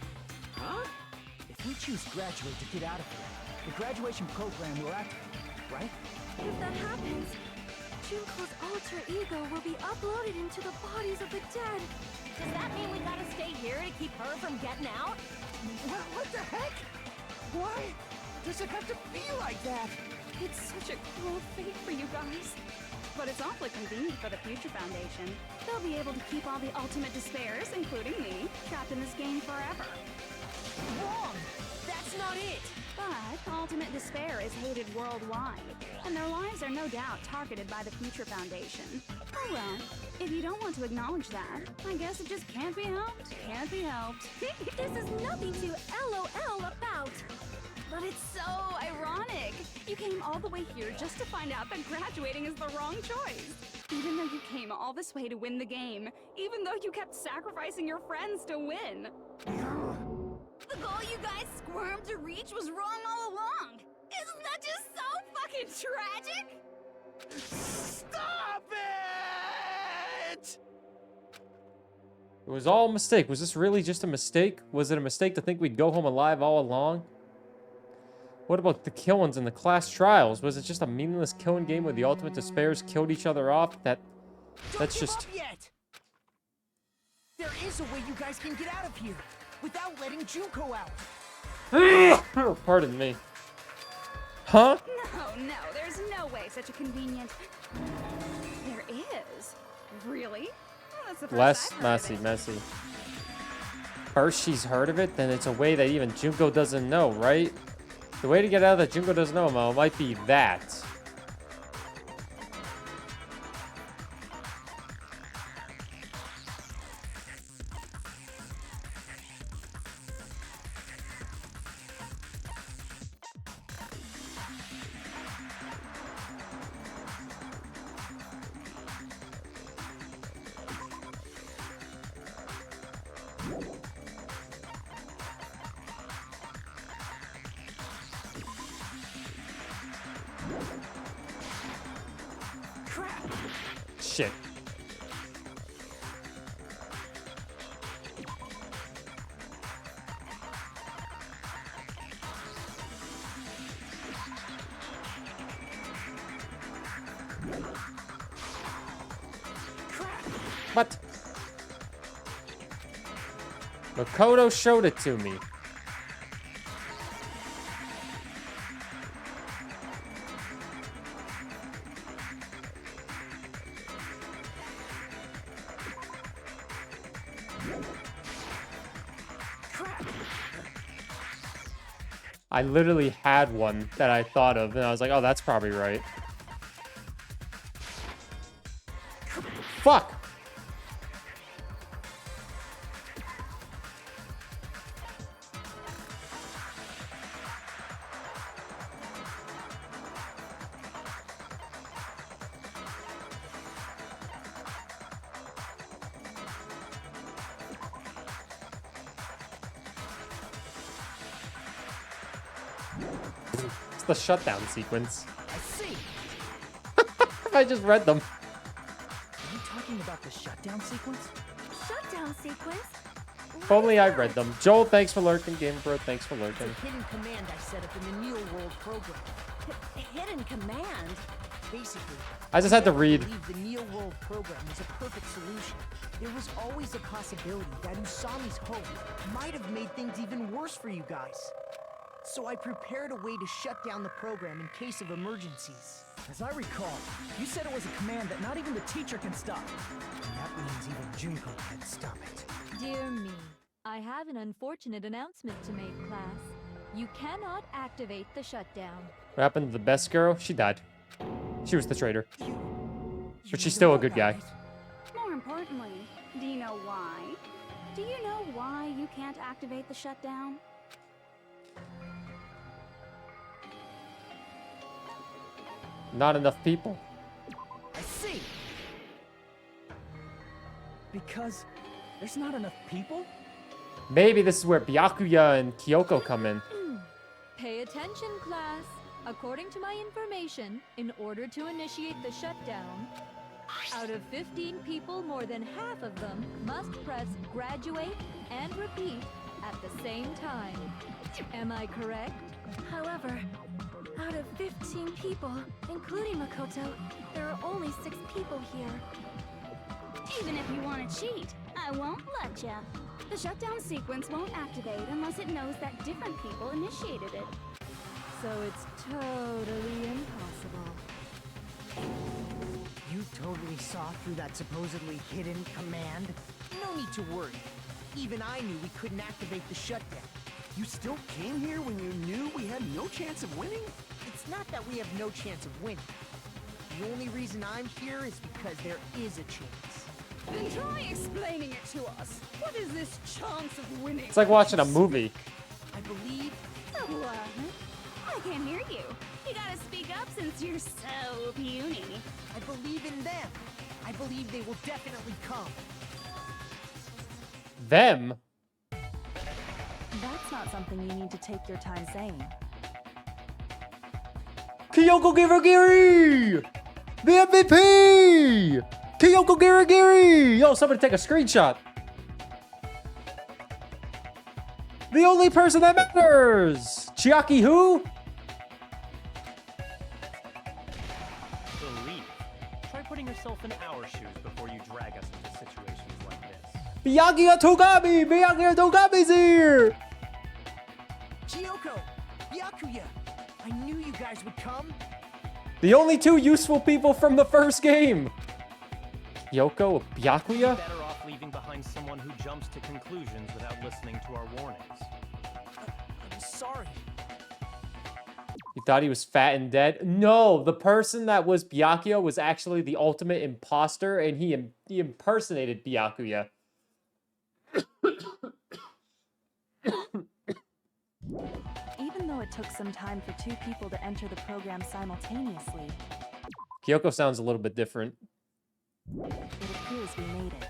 Huh? If we choose graduate to get out of here, the graduation program will activate, right? If that happens, Junko's alter ego will be uploaded into the bodies of the dead. Does that mean we gotta stay here to keep her from getting out? What the heck? Why does it have to be like that? It's such a cruel fate for you guys. But it's awfully convenient for the Future Foundation. They'll be able to keep all the ultimate despairs, including me, trapped in this game forever. Wrong! That's not it! But Ultimate Despair is hated worldwide, and their lives are no doubt targeted by the Future Foundation. Oh well, if you don't want to acknowledge that, I guess it just can't be helped. Can't be helped. This is nothing to LOL about. But it's so ironic. You came all the way here just to find out that graduating is the wrong choice. Even though you came all this way to win the game, even though you kept sacrificing your friends to win. The goal you guys squirmed to reach was wrong all along. Isn't that just so fucking tragic? Stop it! It was all a mistake. Was this really just a mistake? Was it a mistake to think we'd go home alive all along? What about the killings in the class trials? Was it just a meaningless killing game where the ultimate despairs killed each other off? That's just... Don't give up yet! There is a way you guys can get out of here without letting Junko out. Pardon me. Huh? No, there's no way such a convenient... There is. Really? Well, that's the first I've heard of it. Messy. First she's heard of it, then it's a way that even Junko doesn't know, right? The way to get out that Junko doesn't know about might be that. Shit. What? Makoto showed it to me. I literally had one that I thought of, and I was like, oh, that's probably right. Fuck! It's the shutdown sequence. I see. I just read them. Are you talking about the shutdown sequence? Shutdown sequence? If only I read them. Joel, thanks for lurking. Game Bro, thanks for It's lurking. a hidden command I set up in the Neo World program. Hidden command? Basically, I just had to read. I believe the Neo World program was a perfect solution. There was always a possibility that Usami's hope might have made things even worse for you guys. So I prepared a way to shut down the program in case of emergencies. As I recall, you said it was a command that not even the teacher can stop. And that means even Junko can't stop it. Dear me, I have an unfortunate announcement to make, class. You cannot activate the shutdown. What happened to the best girl? She died. She was the traitor. But she's still a good guy. More importantly, do you know why? Do you know why you can't activate the shutdown? Not enough people. I see. Because there's not enough people? Maybe this is where Byakuya and Kyoko come in. Pay attention, class. According to my information, in order to initiate the shutdown, out of 15 people, more than half of them must press graduate and repeat at the same time. Am I correct? However, out of 15 people, including Makoto, there are only 6 people here. Even if you want to cheat, I won't let ya. The shutdown sequence won't activate unless it knows that different people initiated it. So it's totally impossible. You totally saw through that supposedly hidden command? No need to worry. Even I knew we couldn't activate the shutdown. You still came here when you knew we had no chance of winning? It's not that we have no chance of winning. The only reason I'm here is because there is a chance. Then try explaining it to us. What is this chance of winning? It's like watching a movie. I believe... What? I can't hear you. You gotta speak up since you're so puny. I believe in them. I believe they will definitely come. Them? That's not something you need to take your time saying. Kyoko Girigiri! The MVP! Kyoko Girigiri! Yo, somebody take a screenshot. The only person that matters! Chiaki who? Believe. Try putting yourself in our shoes before you drag us into situations like this. Byakuya Togami! Byakuya Togami's here! Chiyoko! Byakuya! I knew you guys would come! The only 2 useful people from the first game! Kyoko of Byakuya? Better off leaving behind someone who jumps to conclusions without listening to our warnings. I'm sorry. You thought he was fat and dead? No, the person that was Byakuya was actually the ultimate imposter, and he impersonated Byakuya. Even though it took some time for 2 people to enter the program simultaneously, Kyoko sounds a little bit different. it appears we made it.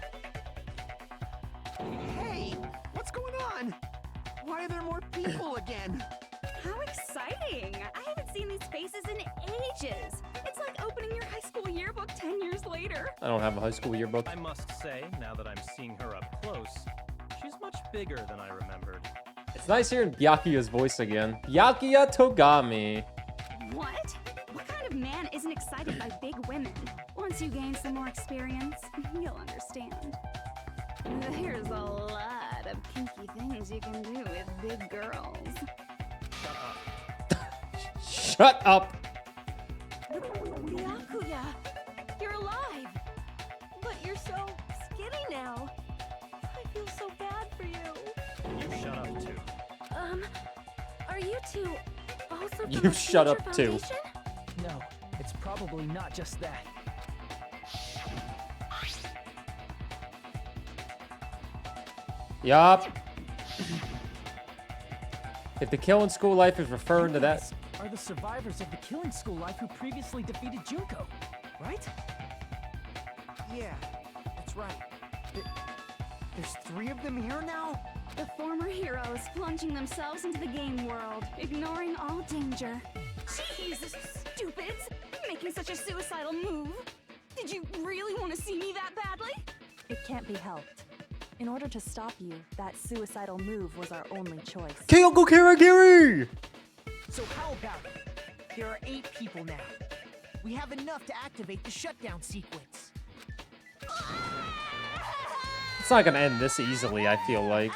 Hey, what's going on? Why are there more people again? How exciting! I haven't seen these faces in ages. It's like opening your high school yearbook 10 years later. I don't have a high school yearbook. I must say, now that I'm seeing her up close, she's much bigger than I remembered. It's nice hearing Byakuya's voice again. Byakuya Togami. What? What kind of man isn't excited by big women? Once you gain some more experience, you'll understand. There's a lot of kinky things you can do with big girls. Shut up! Byakuya, you're alive! But you're so skinny now. I feel so bad for you. You shut up too. Are you 2 also from You the shut Future up too. Foundation? No, it's probably not just that. Yup. If the Killing School Life is referring to that... Are the survivors of the Killing School Life who previously defeated Junko, right? Yeah, that's right. There's 3 of them here now? The former heroes plunging themselves into the game world, ignoring all danger. Jesus, stupids! Making such a suicidal move. Did you really want to see me that badly? It can't be helped. In order to stop you, that suicidal move was our only choice. Kyoko Kirigiri! So how about it? There are 8 people now. We have enough to activate the shutdown sequence. It's not gonna end this easily, I feel like.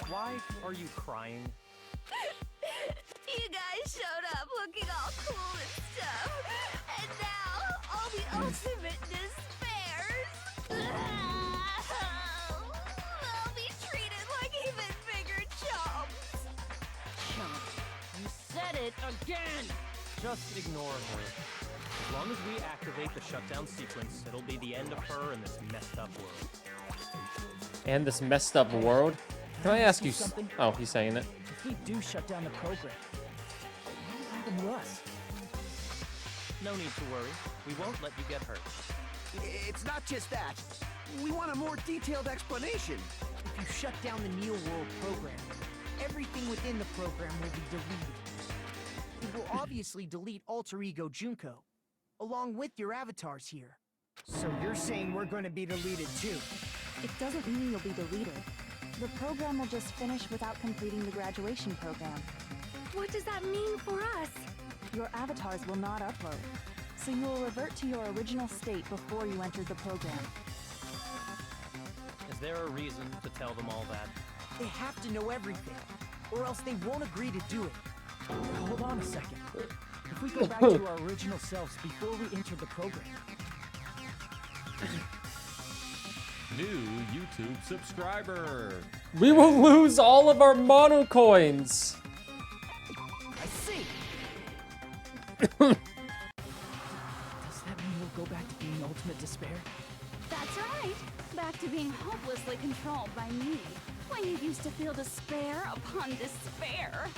Why are you crying? You guys showed up looking all cool and stuff, and now all the ultimate despairs. They'll be treated like even bigger chumps. You said it again! Just ignore her. As long as we activate the shutdown sequence, it'll be the end of her in this messed up world. And this messed up world? Can I ask you something? Oh, he's saying it. If we do shut down the program, what will happen to us? No need to worry. We won't let you get hurt. It's not just that. We want a more detailed explanation. If you shut down the Neo World program, everything within the program will be deleted. It will obviously delete Alter Ego Junko, along with your avatars here. So you're saying we're going to be deleted too? It doesn't mean you'll be deleted. The program will just finish without completing the graduation program. What does that mean for us? Your avatars will not upload, so you will revert to your original state before you entered the program. Is there a reason to tell them all that? They have to know everything, or else they won't agree to do it. Hold on a second. If we go back to our original selves before we enter the program. New YouTube subscriber. We will lose all of our mono coins. I see. Does that mean we'll go back to being ultimate despair? That's right. Back to being hopelessly controlled by me. When you used to feel despair upon despair.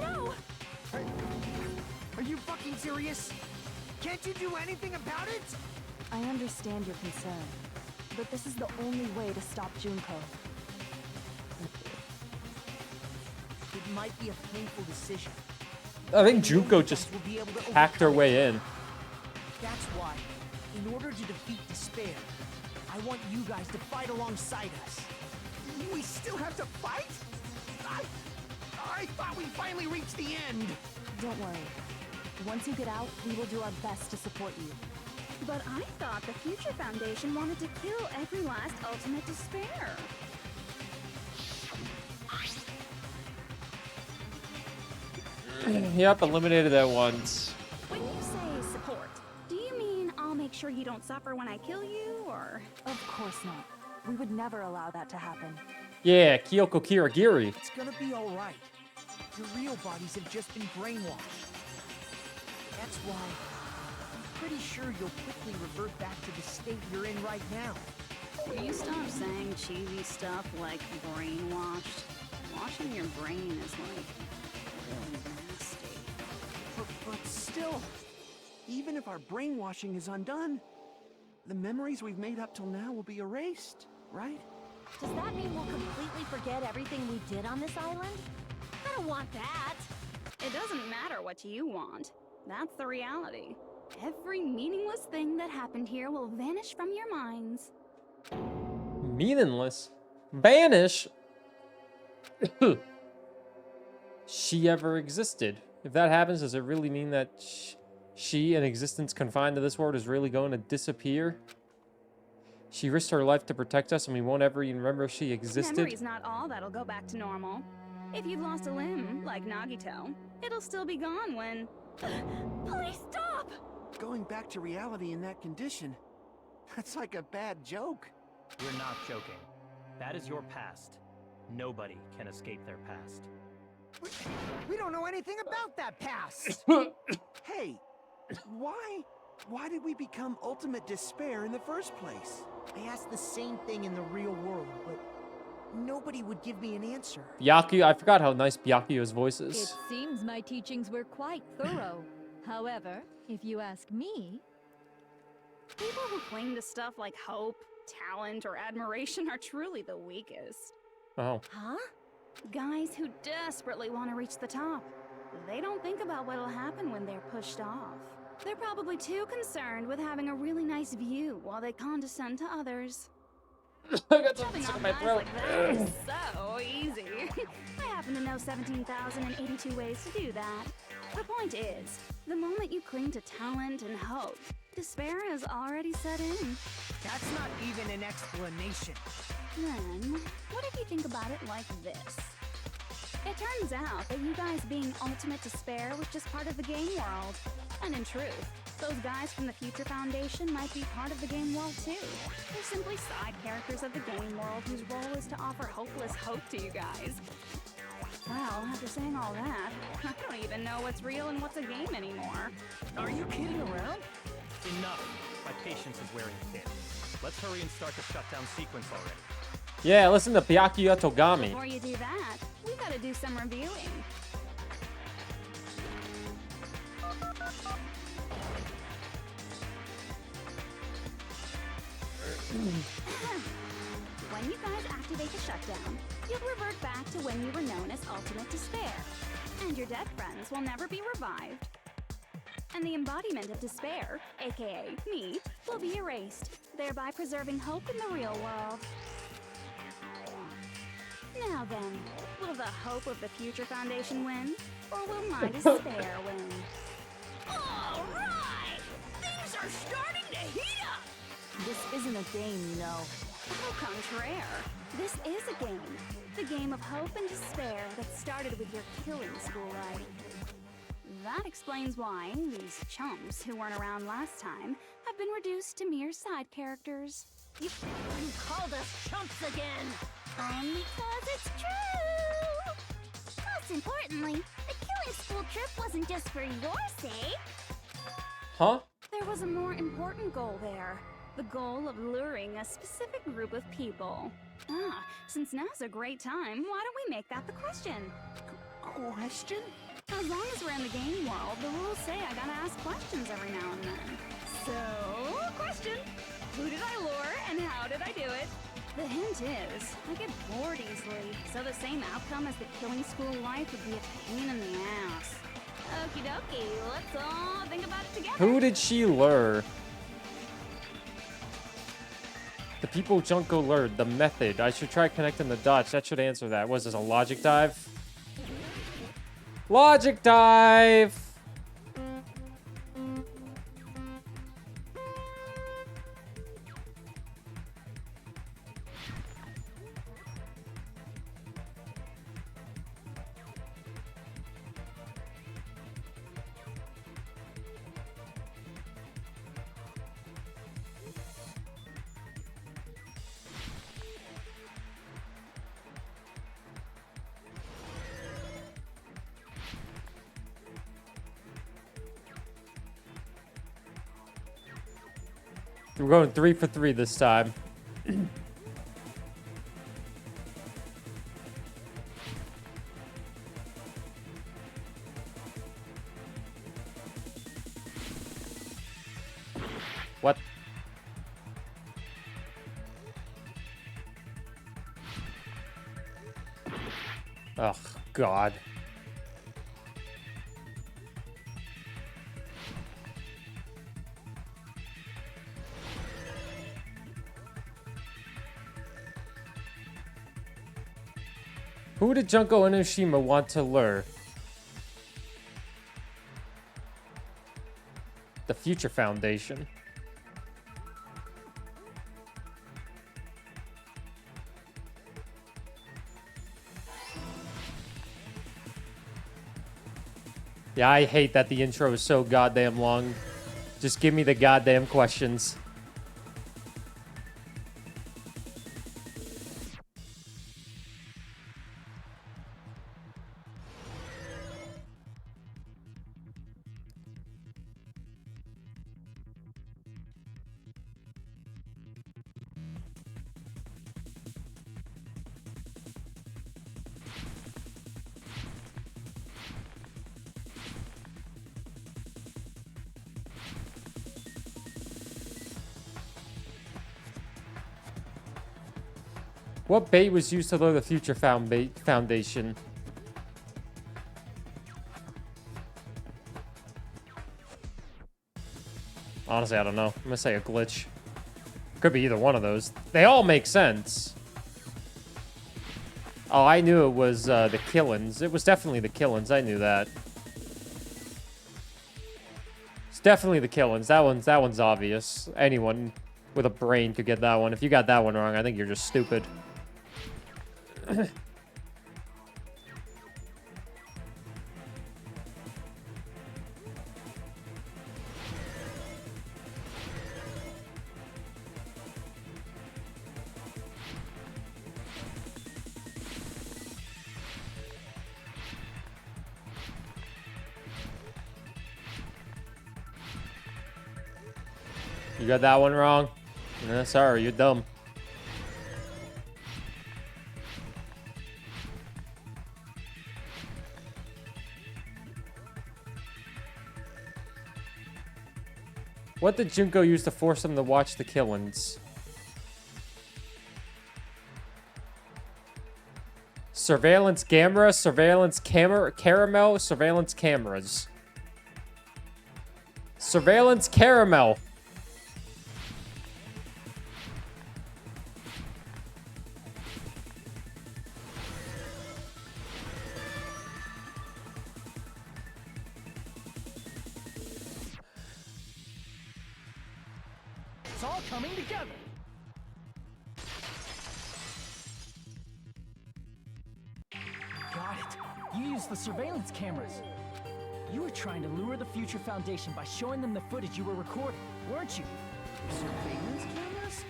No! Are you fucking serious? Can't you do anything about it? I understand your concern, but this is the only way to stop Junko. It might be a painful decision. I think Junko just hacked her way in. That's why, in order to defeat despair, I want you guys to fight alongside us. We still have to fight? I thought we finally reached the end. Don't worry. Once you get out, we will do our best to support you. But I thought the Future Foundation wanted to kill every last ultimate despair. Yep, eliminated that once. When you say support, do you mean I'll make sure you don't suffer when I kill you, or? Of course not. We would never allow that to happen. Yeah, Kyoko Kirigiri. It's gonna be alright. Your real bodies have just been brainwashed. That's why I'm pretty sure you'll quickly revert back to the state you're in right now. Will you stop saying cheesy stuff like brainwashed? Washing your brain is like really nasty. But still, even if our brainwashing is undone, the memories we've made up till now will be erased, right? Does that mean we'll completely forget everything we did on this island? I don't want that. It doesn't matter what you want. That's the reality. Every meaningless thing that happened here will vanish from your minds. Meaningless? Vanish? She ever existed? If that happens, does it really mean that she, an existence confined to this world, is really going to disappear? She risked her life to protect us, and we won't ever even remember she existed? Memory's not all that'll go back to normal. If you've lost a limb, like Nagito, it'll still be gone when... Please stop! Going back to reality in that condition, that's like a bad joke. We're not joking. That is your past. Nobody can escape their past. We don't know anything about that past! Hey, why did we become ultimate despair in the first place? I asked the same thing in the real world, but nobody would give me an answer. Byakuya, I forgot how nice Byakyo's voice is. It seems my teachings were quite thorough. However, if you ask me... People who cling to stuff like hope, talent, or admiration are truly the weakest. Oh. Huh? Guys who desperately want to reach the top. They don't think about what'll happen when they're pushed off. They're probably too concerned with having a really nice view while they condescend to others. I got Shoving something off in my guys throat. like that is so easy. I happen to know 17,082 ways to do that. The point is, the moment you cling to talent and hope, despair has already set in. That's not even an explanation. Then, what if you think about it like this? It turns out that you guys being ultimate despair was just part of the game world. And in truth, those guys from the Future Foundation might be part of the game world too. They're simply side characters of the game world whose role is to offer hopeless hope to you guys. Well, after saying all that, I don't even know what's real and what's a game anymore. Are you kidding around? Enough. My patience is wearing thin. Let's hurry and start the shutdown sequence already. Yeah, listen to Byakuya Togami. Before you do that, we gotta do some reviewing. When you guys activate the shutdown, you'll revert back to when you were known as Ultimate Despair, and your dead friends will never be revived. and the embodiment of despair, aka me, will be erased, thereby preserving hope in the real world. Now then, will the hope of the Future Foundation win, or will my despair win? All right! Things are starting to heat up! This isn't a game, you know. Au contraire, this is a game. The game of hope and despair that started with your killing school life. That explains why these chumps who weren't around last time have been reduced to mere side characters. You called us chumps again! Because it's true! Most importantly, the killing school trip wasn't just for your sake. Huh? There was a more important goal there. The goal of luring a specific group of people. Ah, since now's a great time, why don't we make that the question? Question? As long as we're in the game world, the rules say I gotta ask questions every now and then. So, question. Who did I lure and how did I do it? The hint is, I get bored easily, so the same outcome as the killing school life would be a pain in the ass. Okie dokie, let's all think about it together. Who did she lure? The people Junko lured. The method. I should try connecting the dots. That should answer that. Was this a logic dive? Logic dive! We're going 3 for 3 this time. What? Oh, God. Who did Junko Enoshima want to lure? The Future Foundation. Yeah, I hate that the intro is so goddamn long. Just give me the goddamn questions. What bait was used to lure the Future Foundation? Honestly, I don't know. I'm gonna say a glitch. Could be either one of those. They all make sense. Oh, I knew it was the Killins. It was definitely the Killins. I knew that. It's definitely the Killins. That one's obvious. Anyone with a brain could get that one. If you got that one wrong, I think you're just stupid. You got that one wrong? Sorry, you're dumb. What did Junko use to force him to watch the Killins? Surveillance camera, caramel, surveillance cameras. Surveillance caramel. It's all coming together. Got it. You used the surveillance cameras. You were trying to lure the Future Foundation by showing them the footage you were recording, weren't you? Surveillance cameras?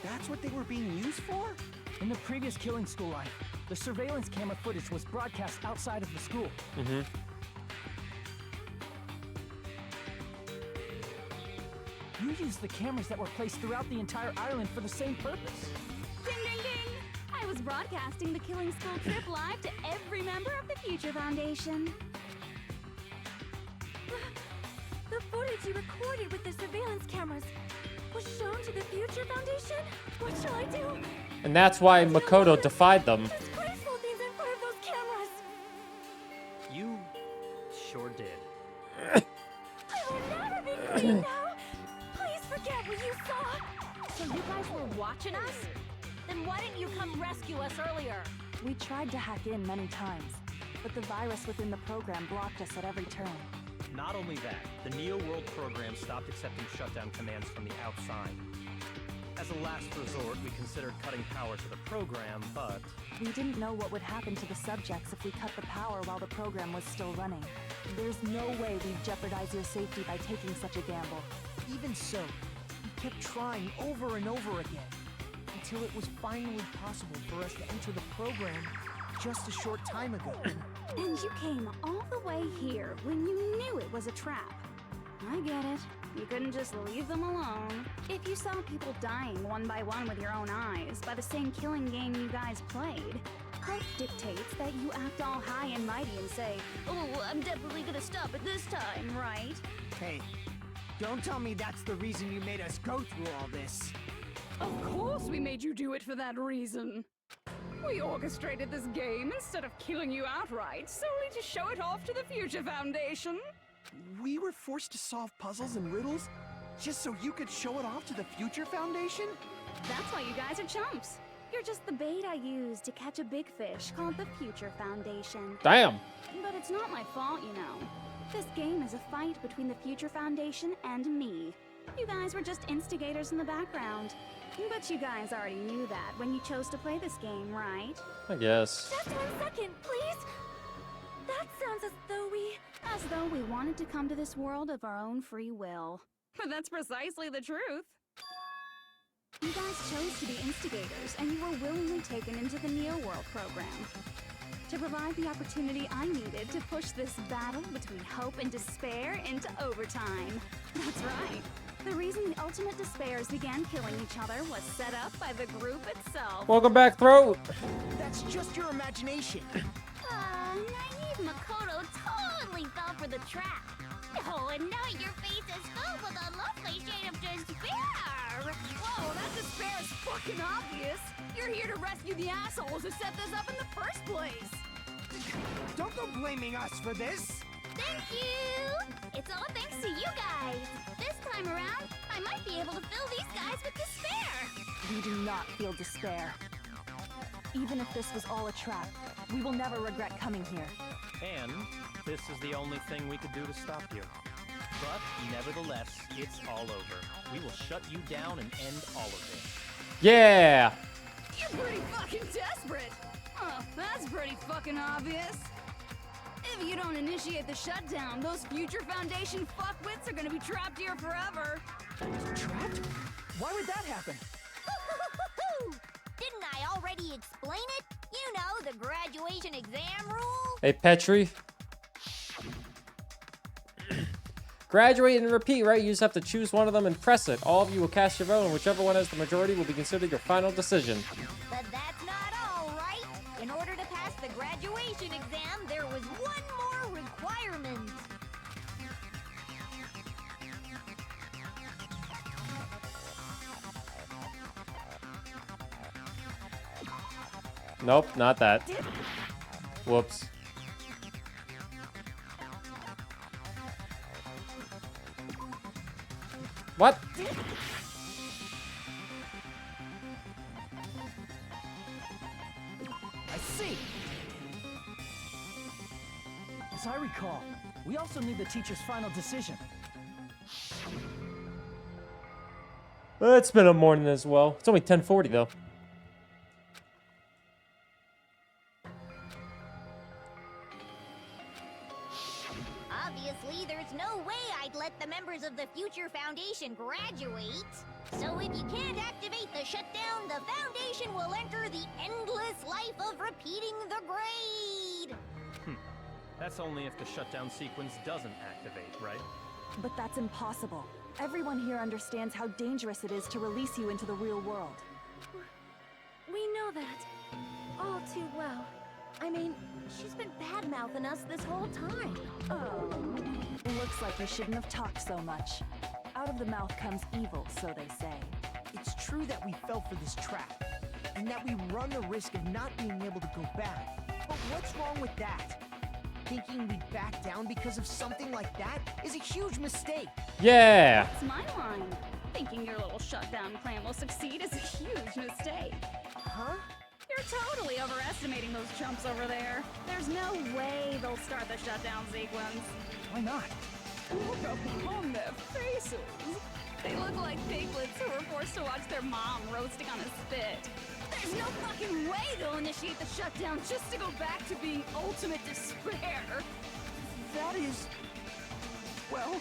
That's what they were being used for? In the previous Killing School life, the surveillance camera footage was broadcast outside of the school. Mm-hmm. You used the cameras that were placed throughout the entire island for the same purpose. Ding ding ding! I was broadcasting the Killing School trip live to every member of the Future Foundation. The footage you recorded with the surveillance cameras was shown to the Future Foundation? What shall I do? And that's why Makoto defied them. Disgraceful things in front of those cameras! You sure did. I will never be clean now! Please forget what you saw! So you guys were watching us? Then why didn't you come rescue us earlier? We tried to hack in many times, but the virus within the program blocked us at every turn. Not only that, the Neo World program stopped accepting shutdown commands from the outside. As a last resort, we considered cutting power to the program, but... We didn't know what would happen to the subjects if we cut the power while the program was still running. There's no way we'd jeopardize your safety by taking such a gamble. Even so, we kept trying over and over again, until it was finally possible for us to enter the program just a short time ago. And you came all the way here when you knew it was a trap. I get it. You couldn't just leave them alone. If you saw people dying one by one with your own eyes by the same killing game you guys played, Hope dictates that you act all high and mighty and say, "Oh, I'm definitely gonna stop it this time, right?" Hey, don't tell me that's the reason you made us go through all this. Of course we made you do it for that reason. We orchestrated this game instead of killing you outright, solely to show it off to the Future Foundation. We were forced to solve puzzles and riddles just so you could show it off to the Future Foundation? That's why you guys are chumps. You're just the bait I used to catch a big fish called the Future Foundation. Damn. But it's not my fault, you know. This game is a fight between the Future Foundation and me. You guys were just instigators in the background. But you guys already knew that when you chose to play this game, right? I guess. Just 1 second, please! That sounds as though we... As though we wanted to come to this world of our own free will. But that's precisely the truth. You guys chose to be instigators, and you were willingly taken into the Neo World program. To provide the opportunity I needed to push this battle between hope and despair into overtime. That's right. The reason the Ultimate Despairs began killing each other was set up by the group itself. Welcome back, Throat. That's just your imagination. Naive Makoto totally fell for the trap. Oh, and now your face is filled with a lovely shade of despair. Whoa, that despair is fucking obvious. You're here to rescue the assholes who set this up in the first place. Don't go blaming us for this. Thank you! It's all thanks to you guys! This time around, I might be able to fill these guys with despair! We do not feel despair. Even if this was all a trap, we will never regret coming here. And this is the only thing we could do to stop you. But nevertheless, it's all over. We will shut you down and end all of this. Yeah! You're pretty fucking desperate! Oh, that's pretty fucking obvious. If you don't initiate the shutdown, those Future Foundation fuckwits are gonna be trapped here forever. Trapped? Why would that happen? Didn't I already explain it? You know, the graduation exam rule? Hey, Petri. Graduate and repeat, right? You just have to choose one of them and press it. All of you will cast your vote, and whichever one has the majority will be considered your final decision. But that's not all, right? In order to pass the graduation exam, there was one more requirement. Nope, not that. What? I see. As I recall, we also need the teacher's final decision. It's been a morning as well. It's only 10:40 though. Obviously, there's no way I'd let the members of the Future Foundation graduate. So if you can't activate the shutdown, the Foundation will enter the endless life of repeating the grade. That's only if the shutdown sequence doesn't activate, right? But that's impossible. Everyone here understands how dangerous it is to release you into the real world. We know that all too well. I mean, she's been bad-mouthing us this whole time. Oh. Looks like you shouldn't have talked so much. Out of the mouth comes evil, so they say. It's true that we fell for this trap, and that we run the risk of not being able to go back. But what's wrong with that? Thinking we'd back down because of something like that is a huge mistake. Yeah. That's my line. Thinking your little shutdown plan will succeed is a huge mistake. Huh? You're totally overestimating those chumps over there. There's no way they'll start the shutdown sequence. Why not? Look upon their faces. They look like piglets who were forced to watch their mom roasting on a spit. There's no fucking way they'll initiate the shutdown just to go back to being ultimate despair. That is... Well,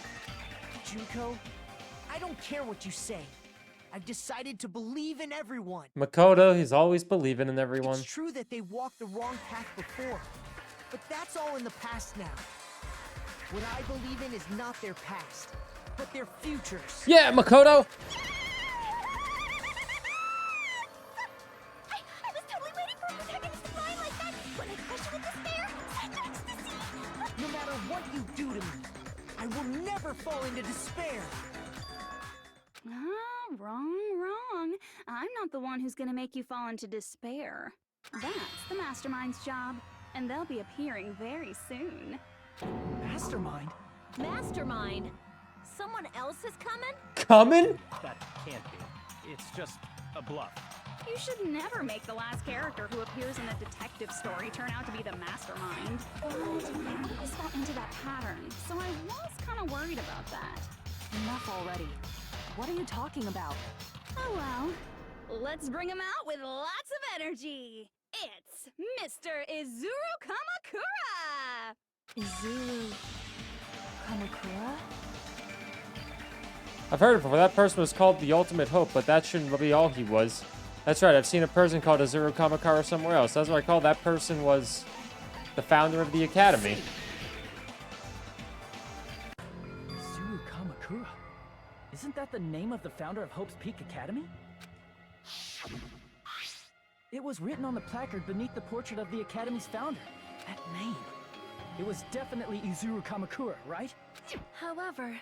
Junko, I don't care what you say. I've decided to believe in everyone. Makoto, he's always believing in everyone. It's true that they walked the wrong path before, but that's all in the past now. What I believe in is not their past, but their futures. Yeah, Makoto! I was totally waiting for a protagonist to lie like that when I crushed with despair, such ecstasy. No matter what you do to me, I will never fall into despair. Wrong. I'm not the one who's gonna make you fall into despair. That's the Mastermind's job, and they'll be appearing very soon. Mastermind? Mastermind? Someone else is coming? Coming? That can't be. It's just a bluff. You should never make the last character who appears in a detective story turn out to be the Mastermind. But I always fell into that pattern, so I was kind of worried about that. Enough already. What are you talking about? Oh well, let's bring him out with lots of energy. It's Mr. Izuru Kamakura! Izuru Kamakura? I've heard it before. That person was called the Ultimate Hope, but that shouldn't be all he was. That's right, I've seen a person called Izuru Kamakura somewhere else. That's what I call that person was the founder of the academy. Izuru Kamakura? Isn't that the name of the founder of Hope's Peak Academy? It was written on the placard beneath the portrait of the Academy's founder. That name. It was definitely Izuru Kamakura, right? However,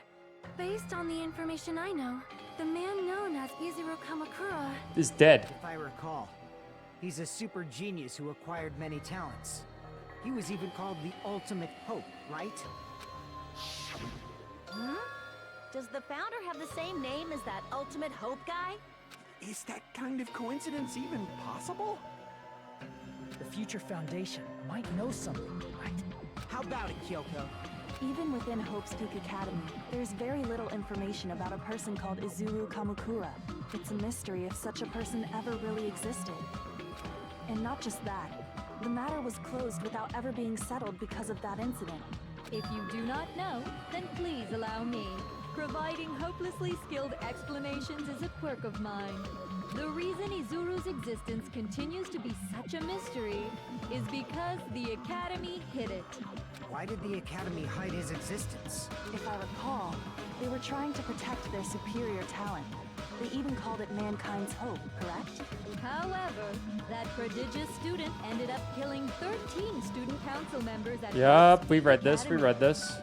based on the information I know, the man known as Izuru Kamakura is dead. If I recall, he's a super genius who acquired many talents. He was even called the Ultimate Hope, right? Huh? Does the founder have the same name as that Ultimate Hope guy? Is that kind of coincidence even possible? The Future Foundation might know something, right? How about it, Kyoko? Even within Hope's Peak Academy, there's very little information about a person called Izuru Kamakura. It's a mystery if such a person ever really existed. And not just that, the matter was closed without ever being settled because of that incident. If you do not know, then please allow me. Providing hopelessly skilled explanations is a quirk of mine. The reason Izuru's existence continues to be such a mystery is because the Academy hid it. Why did the Academy hide his existence? If I recall, they were trying to protect their superior talent. They even called it Mankind's Hope, correct? However, that prodigious student ended up killing 13 student council members at Yup, we read this, we read this.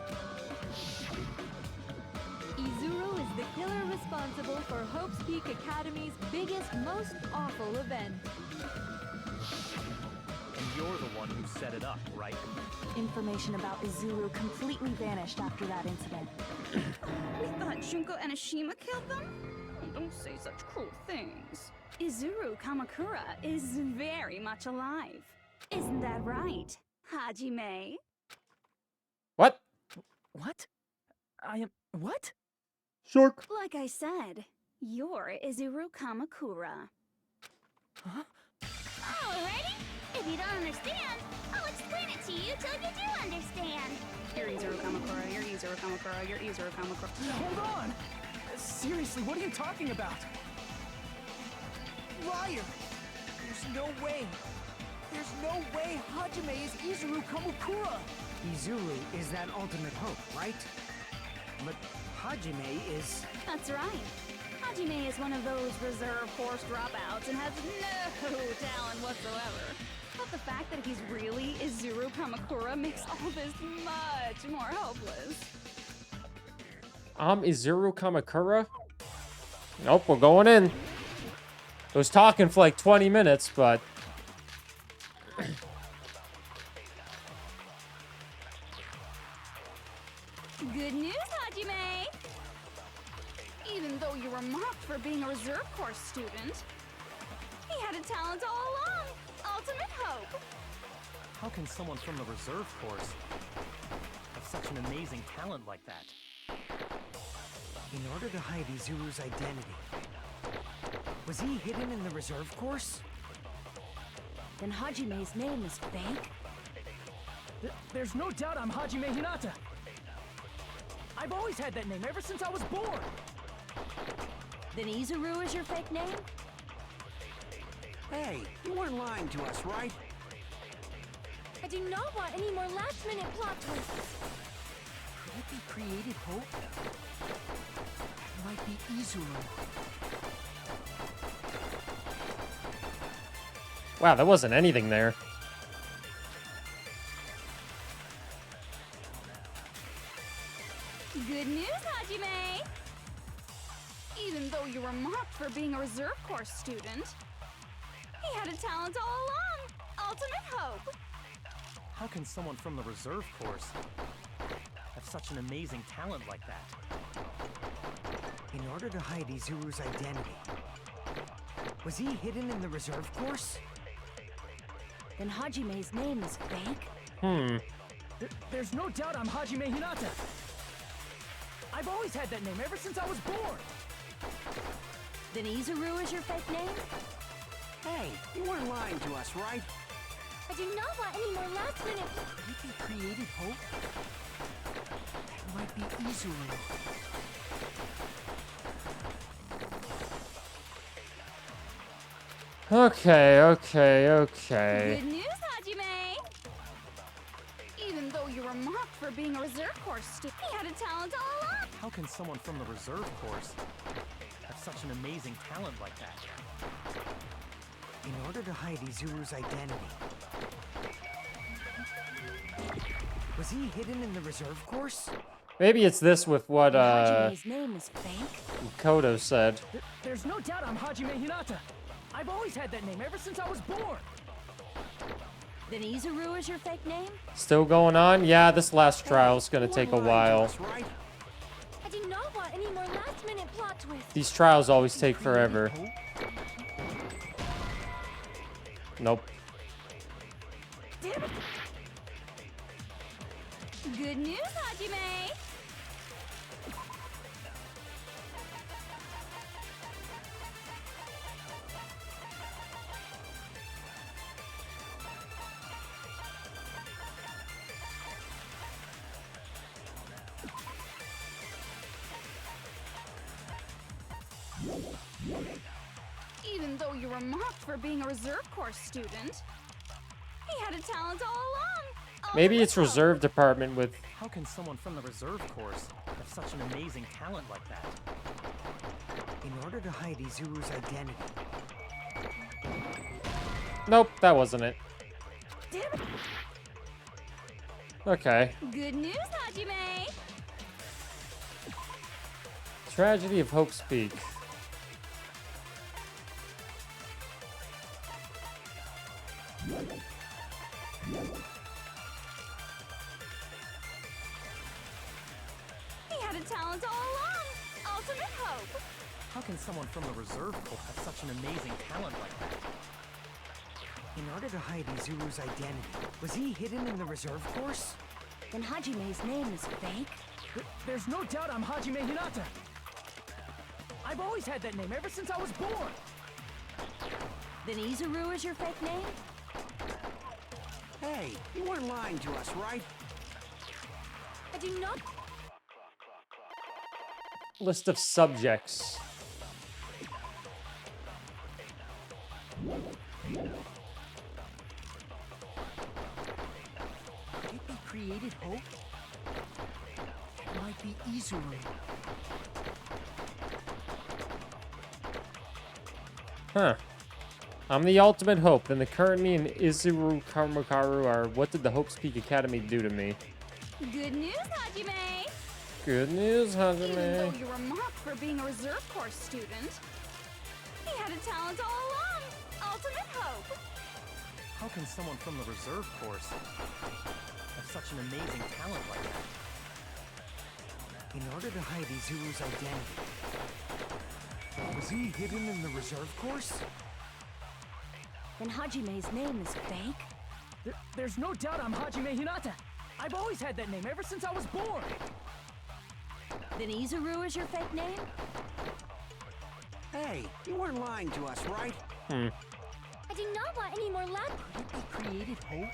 Izuru is the killer responsible for Hope's Peak Academy's biggest, most awful event. And you're the one who set it up, right? Information about Izuru completely vanished after that incident. We thought Junko Enoshima killed them? Don't say such cruel things. Izuru Kamakura is very much alive. Isn't that right, Hajime? What? What? I am... What? Shark. Like I said, you're Izuru Kamakura. Huh? Alrighty. If you don't understand, I'll explain it to you till you do understand. You're Izuru Kamakura, you're Izuru Kamakura, you're Izuru Kamakura. Hold on! Seriously, what are you talking about? Liar! There's no way. There's no way Hajime is Izuru Kamukura! Izuru is that ultimate hope, right? But Hajime is... That's right. Hajime is one of those reserve course dropouts and has no talent whatsoever. But the fact that he's really Izuru Kamakura makes all this much more hopeless. Izuru Kamakura? Nope, we're going in. It was talking for like 20 minutes, but... Good news, Hajime! Even though you were mocked for being a reserve course student, he had a talent all along. Ultimate hope. How can someone from the reserve course have such an amazing talent like that? In order to hide Izuru's identity, was he hidden in the reserve course? Then Hajime's name is fake? There's no doubt I'm Hajime Hinata. I've always had that name ever since I was born. Then Izuru is your fake name? Hey, you weren't lying to us, right? I do not want any more last-minute plot twists. Could it be created hope? It might be Izuru. Wow, there wasn't anything there. Good news, Hajime! Even though you were mocked for being a reserve course student, he had a talent all along. Ultimate hope. How can someone from the reserve course have such an amazing talent like that? In order to hide Izuru's identity, was he hidden in the reserve course? Then Hajime's name is fake? There's no doubt I'm Hajime Hinata. I've always had that name ever since I was born. Then Izuru is your fake name? Hey, you weren't lying to us, right? I do not want any more last-minute... Could it be created hope? It might be Izuru. Okay. Good news, Hajime! Even though you were mocked for being a reserve course student, he had a talent all along. How can someone from the reserve course have such an amazing talent like that? In order to hide Izuru's identity, was he hidden in the reserve course? Maybe it's this with what, Hajime's name is fake? Kodo said. There's no doubt I'm Hajime Hinata. I've always had that name ever since I was born. Then Izuru is your fake name? Still going on? Yeah, this last trial's gonna take a while. I do not want any more last-minute plot twists. These trials always take forever. Nope. Damn it. Good news, Hajime! Even though you were mocked for being a reserve course student, he had a talent all along. Maybe it's reserve department with... How can someone from the reserve course have such an amazing talent like that? In order to hide Izuru's identity. Nope, that wasn't it. Damn it. Okay. Good news, Hajime! Tragedy of Hope's Peak. How can someone from the reserve corps have such an amazing talent like that? In order to hide Izuru's identity, was he hidden in the reserve course? Then Hajime's name is fake? There's no doubt I'm Hajime Hinata. I've always had that name ever since I was born. Then Izuru is your fake name? Hey, you weren't lying to us, right? I do not. List of subjects. Could it be created hope? It might be Izuru. Huh. I'm the ultimate hope, then the current me and Izuru Karamakaru are what did the Hope's Peak Academy do to me? Good news, Hajime! Good news, Even though Hajime. you were mocked for being a reserve course student, he had a talent all along. Ultimate hope. How can someone from the reserve course have such an amazing talent like that? In order to hide Izuru's identity, was he hidden in the reserve course? Then Hajime's name is fake? There's no doubt I'm Hajime Hinata. I've always had that name ever since I was born. Then Izuru is your fake name? Hey, you weren't lying to us, right? I do not want any more lab. Could it be created hope?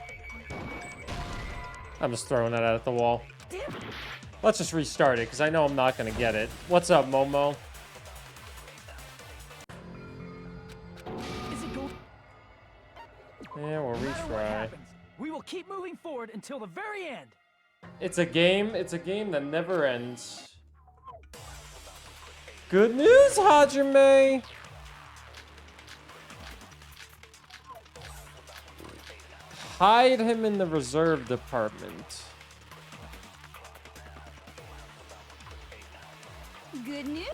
I'm just throwing that out at the wall. Let's just restart it, because I know I'm not going to get it. What's up, Momo? Is it gold? Yeah, we'll No matter what retry. happens, we will keep moving forward until the very end. It's a game that never ends. Good news, Hajime! Hide him in the reserve department. Good news.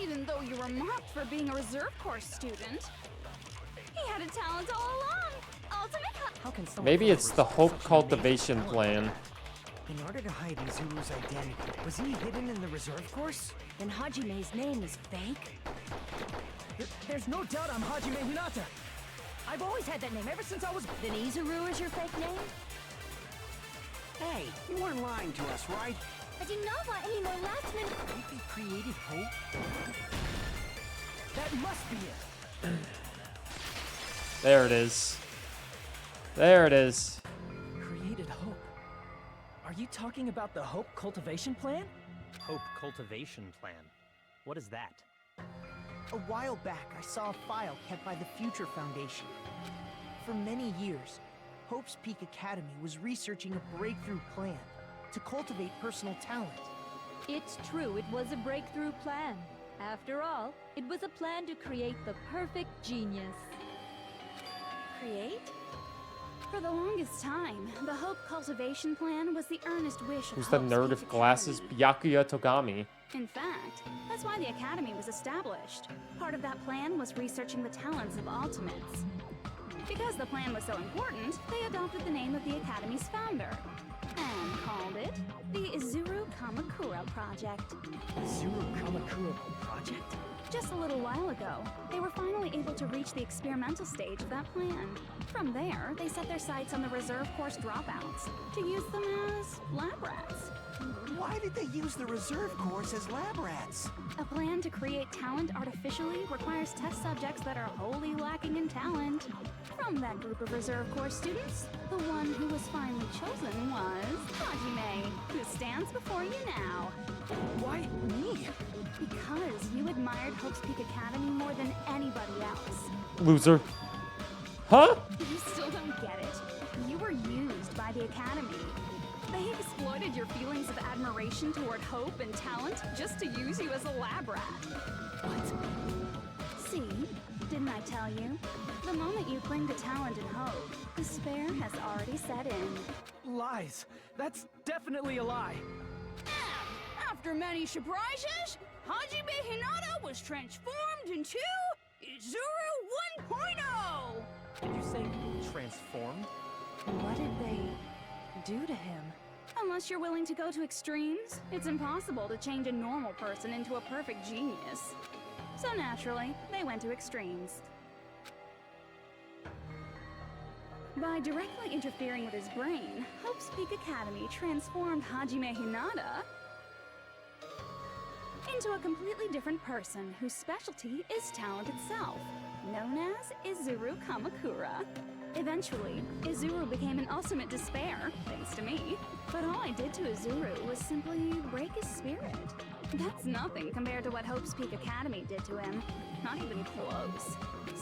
Even though you were mocked for being a reserve course student, he had a talent all along. Ultimate How can someone Maybe from it's the the reserve Hope have such an cultivation amazing talent? plan. In order to hide Izuru's identity, was he hidden in the reserve course? Then Hajime's name is fake? There's no doubt I'm Hajime Hinata. I've always had that name ever since I was. Then Izuru is your fake name? Hey, you weren't lying to us, right? I do not want any more last minute. Could it be created hope? That must be it. There it is. There it is. Created hope. Are you talking about the Hope cultivation plan? Hope cultivation plan. What is that? A while back, I saw a file kept by the Future Foundation. For many years, Hope's Peak Academy was researching a breakthrough plan to cultivate personal talent. It's true, it was a breakthrough plan. After all, it was a plan to create the perfect genius. Create? For the longest time, the Hope Cultivation Plan was the earnest wish of Who's the Hope's nerd Peak with glasses? Academy. Byakuya Togami. In fact, that's why the Academy was established. Part of that plan was researching the talents of Ultimates. Because the plan was so important, they adopted the name of the Academy's founder and called it the Izuru Kamakura Project. Izuru Kamakura Project? Just a little while ago, they were finally able to reach the experimental stage of that plan. From there, they set their sights on the reserve course dropouts to use them as lab rats. Why did they use the reserve course as lab rats? A plan to create talent artificially requires test subjects that are wholly lacking in talent. From that group of reserve course students, the one who was finally chosen was Hajime, who stands before you now. Why me? Because you admired Hope's Peak Academy more than anybody else. Loser. Huh? You still don't get it. You were used by the Academy. They exploited your feelings of admiration toward hope and talent just to use you as a lab rat. What? See? Didn't I tell you? The moment you cling to talent and hope, despair has already set in. Lies. That's definitely a lie. After many surprises, Hajime Hinata was transformed into Izuru 1.0! Did you say transformed? What did they do to him? Unless you're willing to go to extremes, it's impossible to change a normal person into a perfect genius. So naturally, they went to extremes. By directly interfering with his brain, Hope's Peak Academy transformed Hajime Hinata into a completely different person whose specialty is talent itself, known as Izuru Kamakura. Eventually, Izuru became an ultimate despair, thanks to me. But all I did to Izuru was simply break his spirit. That's nothing compared to what Hope's Peak Academy did to him. Not even close.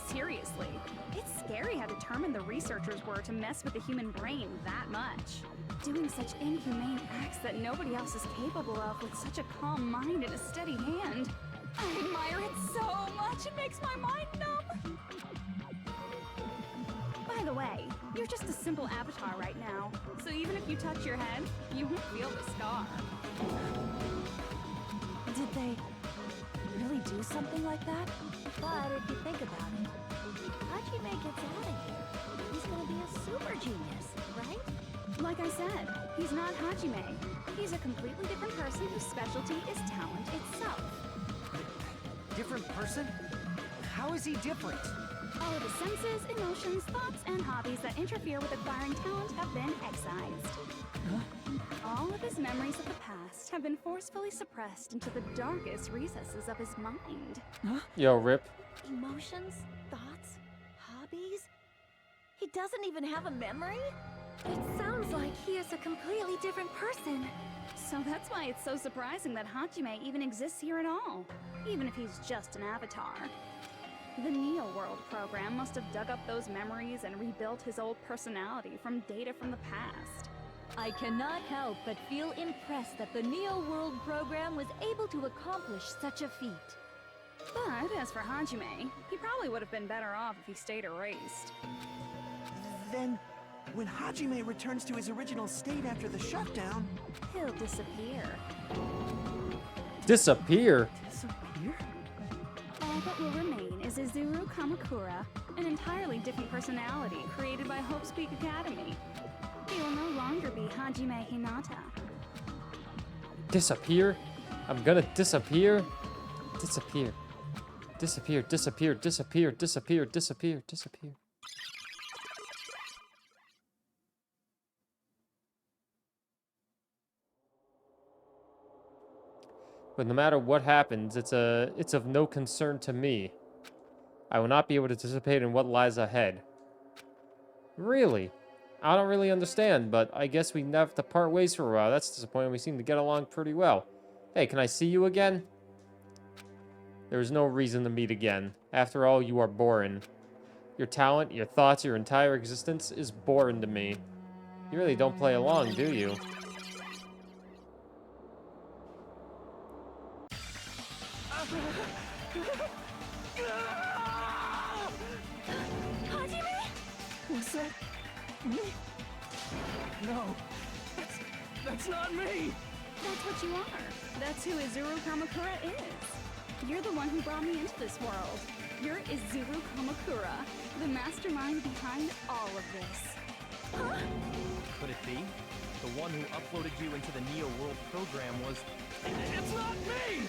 Seriously, it's scary how determined the researchers were to mess with the human brain that much. Doing such inhumane acts that nobody else is capable of with such a calm mind and a steady hand. I admire it so much, it makes my mind numb. By the way, you're just a simple avatar right now, so even if you touch your head, you won't feel the scar. Did they really do something like that? But if you think about it, Hajime gets out of here. He's gonna be a super genius, right? Like I said, he's not Hajime. He's a completely different person whose specialty is talent itself. Different person? How is he different? All of his senses, emotions, thoughts, and hobbies that interfere with acquiring talent have been excised. All of his memories of the past have been forcefully suppressed into the darkest recesses of his mind. Yo, Rip. Emotions, thoughts, hobbies? He doesn't even have a memory? It sounds like he is a completely different person. So that's why it's so surprising that Hajime even exists here at all, even if he's just an avatar. The Neo World program must have dug up those memories and rebuilt his old personality from data from the past. I cannot help but feel impressed that the Neo World program was able to accomplish such a feat. But as for Hajime, he probably would have been better off if he stayed erased. Then, when Hajime returns to his original state after the shutdown, he'll disappear. Disappear? Disappear? All that will remain is Izuru Kamakura, an entirely different personality created by Hope's Peak Academy. He will no longer be Hajime Hinata. Disappear? I'm gonna disappear? Disappear. Disappear, disappear, disappear, disappear, disappear, disappear. But no matter what happens, it's of no concern to me. I will not be able to participate in what lies ahead. Really? I don't really understand, but I guess we have to part ways for a while. That's disappointing. We seem to get along pretty well. Hey, can I see you again? There is no reason to meet again. After all, you are boring. Your talent, your thoughts, your entire existence is boring to me. You really don't play along, do you? Hajime? Was that me? No, that's not me. That's what you are. That's who Izuru Kamakura is. You're the one who brought me into this world. You're Izuru Kamakura, the mastermind behind all of this. Huh? Could it be? The one who uploaded you into the Neo World program was... It's not me!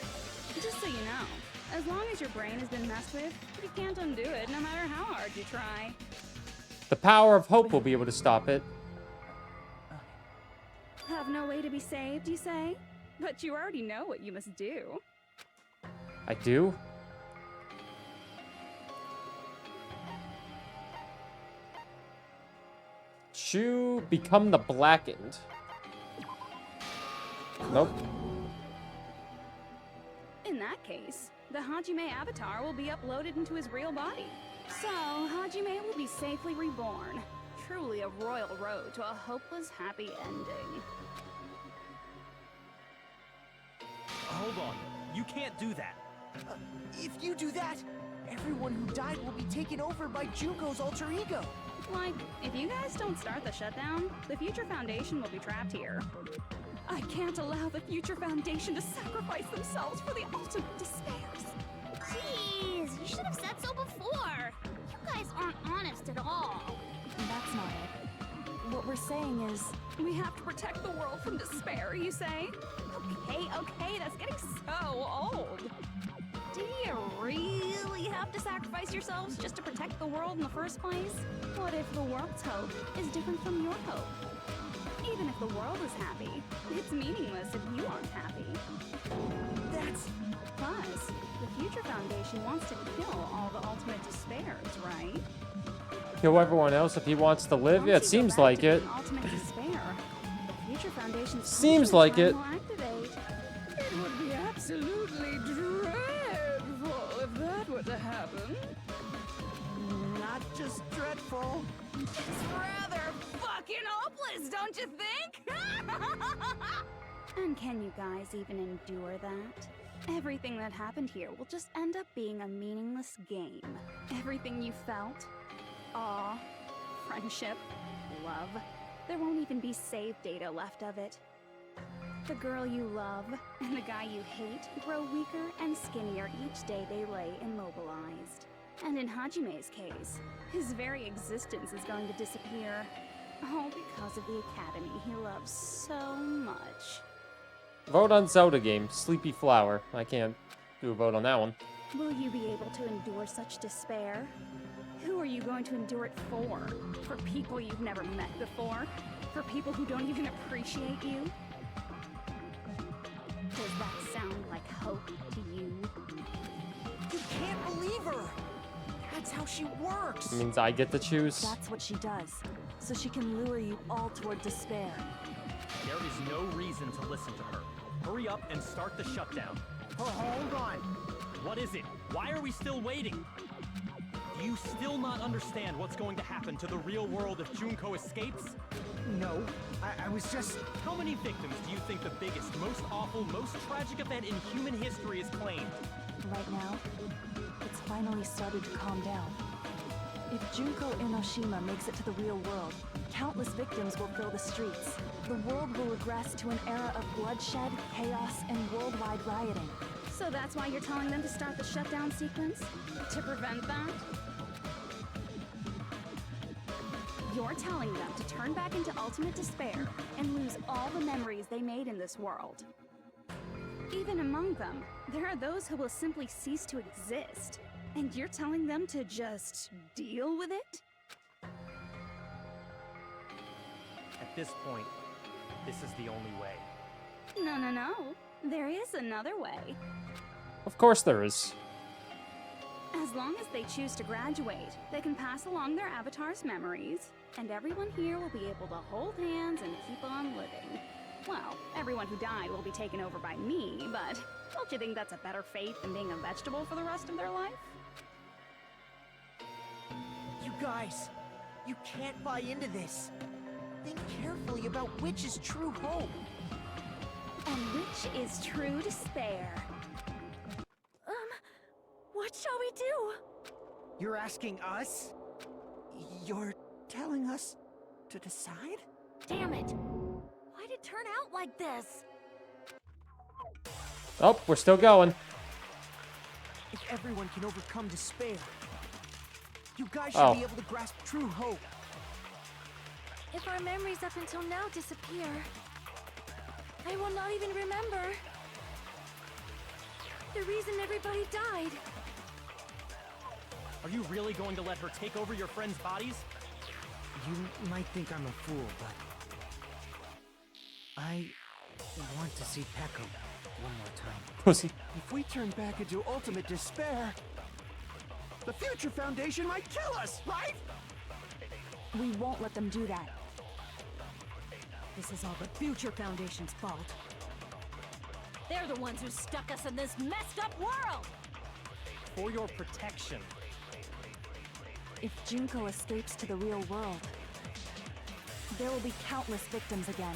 Just so you know, as long as your brain has been messed with, you can't undo it no matter how hard you try. The power of hope will be able to stop it. Have no way to be saved, you say? But you already know what you must do. I do? To become the blackened. Nope. In that case, the Hajime avatar will be uploaded into his real body. So, Hajime will be safely reborn. Truly a royal road to a hopeless, happy ending. Hold on. You can't do that. If you do that, everyone who died will be taken over by Junko's alter ego. Like, if you guys don't start the shutdown, the Future Foundation will be trapped here. I can't allow the Future Foundation to sacrifice themselves for the ultimate despairs. Jeez, you should have said so before. You guys aren't honest at all. That's not it. What we're saying is... We have to protect the world from despair, you say? Okay, that's getting so old. Do you really have to sacrifice yourselves just to protect the world in the first place? What if the world's hope is different from your hope? Even if the world is happy, it's meaningless if you aren't happy. That's... Plus, the Future Foundation wants to kill all the ultimate despairs, right? Kill everyone else if he wants to live? Yeah, it seems like it. Ultimate despair. The Future Foundation's Seems like it. will activate. It would be absolutely dreadful if that were to happen. Not just dreadful. It's rather fucking hopeless, don't you think? And can you guys even endure that? Everything that happened here will just end up being a meaningless game. Everything you felt, awe, friendship, love, there won't even be save data left of it. The girl you love and the guy you hate grow weaker and skinnier each day they lay immobilized. And in Hajime's case, his very existence is going to disappear. All because of the academy he loves so much. Vote on Zelda game. Sleepy Flower. I can't do a vote on that one. Will you be able to endure such despair? Who are you going to endure it for? For people you've never met before? For people who don't even appreciate you? Does that sound like hope to you? You can't believe her! That's how she works! It means I get to choose. That's what she does, so she can lure you all toward despair. There is no reason to listen to her. Hurry up and start the shutdown. Oh, hold on. What is it? Why are we still waiting? Do you still not understand what's going to happen to the real world if Junko escapes? No, I was just... How many victims do you think the biggest, most awful, most tragic event in human history has claimed? Right now, it's finally started to calm down. If Junko Enoshima makes it to the real world, countless victims will fill the streets. The world will regress to an era of bloodshed, chaos, and worldwide rioting. So that's why you're telling them to start the shutdown sequence? To prevent that? You're telling them to turn back into ultimate despair and lose all the memories they made in this world. Even among them, there are those who will simply cease to exist. And you're telling them to just deal with it? At this point, this is the only way. No. There is another way. Of course there is. As long as they choose to graduate, they can pass along their avatar's memories, and everyone here will be able to hold hands and keep on living. Well, everyone who died will be taken over by me, but don't you think that's a better fate than being a vegetable for the rest of their life? You guys, you can't buy into this. Think carefully about which is true hope. And which is true despair. What shall we do? You're asking us? You're telling us to decide? Damn it! Why'd it turn out like this? Oh, we're still going. If everyone can overcome despair, you guys should be able to grasp true hope. If our memories up until now disappear, I will not even remember the reason everybody died. Are you really going to let her take over your friends' bodies? You might think I'm a fool, but I want to see Peko one more time. Pussy. If we turn back into ultimate despair, the Future Foundation might kill us, right? We won't let them do that. This is all the Future Foundation's fault. They're the ones who stuck us in this messed up world! For your protection. If Junko escapes to the real world, there will be countless victims again.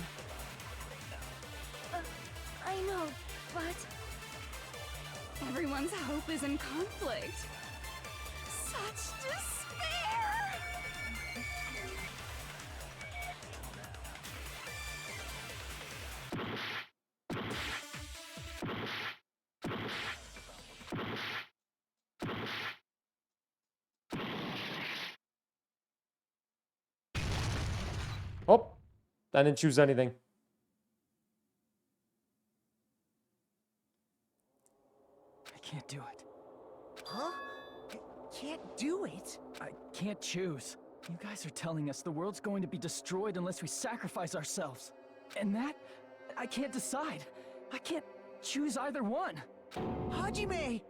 I know, but... Everyone's hope is in conflict. such despair! Oh, I didn't choose anything. I can't do it. Huh? Can't do it? I can't choose. You guys are telling us the world's going to be destroyed unless we sacrifice ourselves. And that, I can't decide. I can't choose either one. Hajime!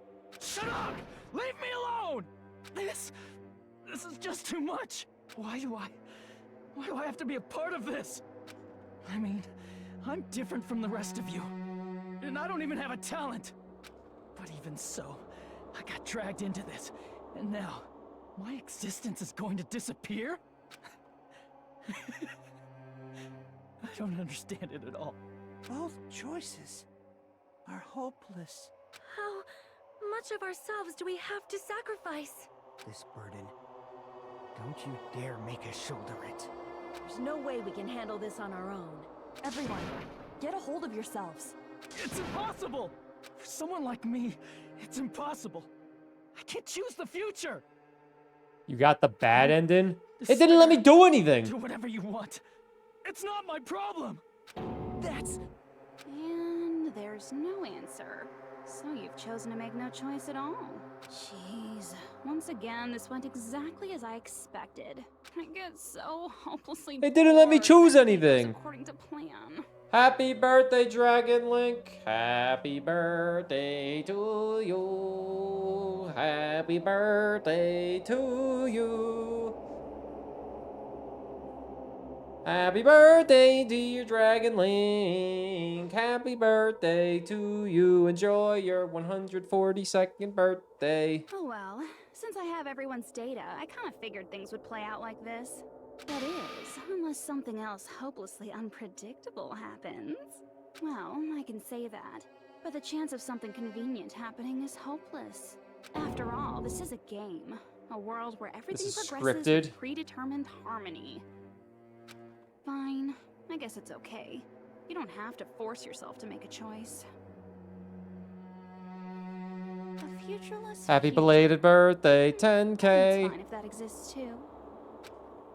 Shut up! Leave me alone! This is just too much. Why do I have to be a part of this? I mean, I'm different from the rest of you. And I don't even have a talent. But even so, I got dragged into this. And now, my existence is going to disappear? I don't understand it at all. Both choices are hopeless. How much of ourselves do we have to sacrifice? This burden. Don't you dare make us shoulder it. There's no way we can handle this on our own. Everyone, get a hold of yourselves. It's impossible! For someone like me, it's impossible. I can't choose the future! You got the bad ending? It didn't let me do anything. Do whatever you want. It's not my problem. That's... And there's no answer. So you've chosen to make no choice at all. Jeez. Once again, this went exactly as I expected. I get so hopelessly It didn't let me bored choose when it goes anything. according to plan. Happy birthday, Dragon Link. Happy birthday to you. Happy birthday to you. Happy birthday, dear Dragon Link. Happy birthday to you. Enjoy your 142nd birthday. Oh well, since I have everyone's data, I kind of figured things would play out like this. That is, unless something else hopelessly unpredictable happens. Well, I can say that, but the chance of something convenient happening is hopeless. After all, this is a game. A world where everything is progresses scripted. with predetermined harmony. Fine, I guess it's okay. You don't have to force yourself to make a choice. A futureless Happy future. belated birthday, It's 10K. fine if that exists too.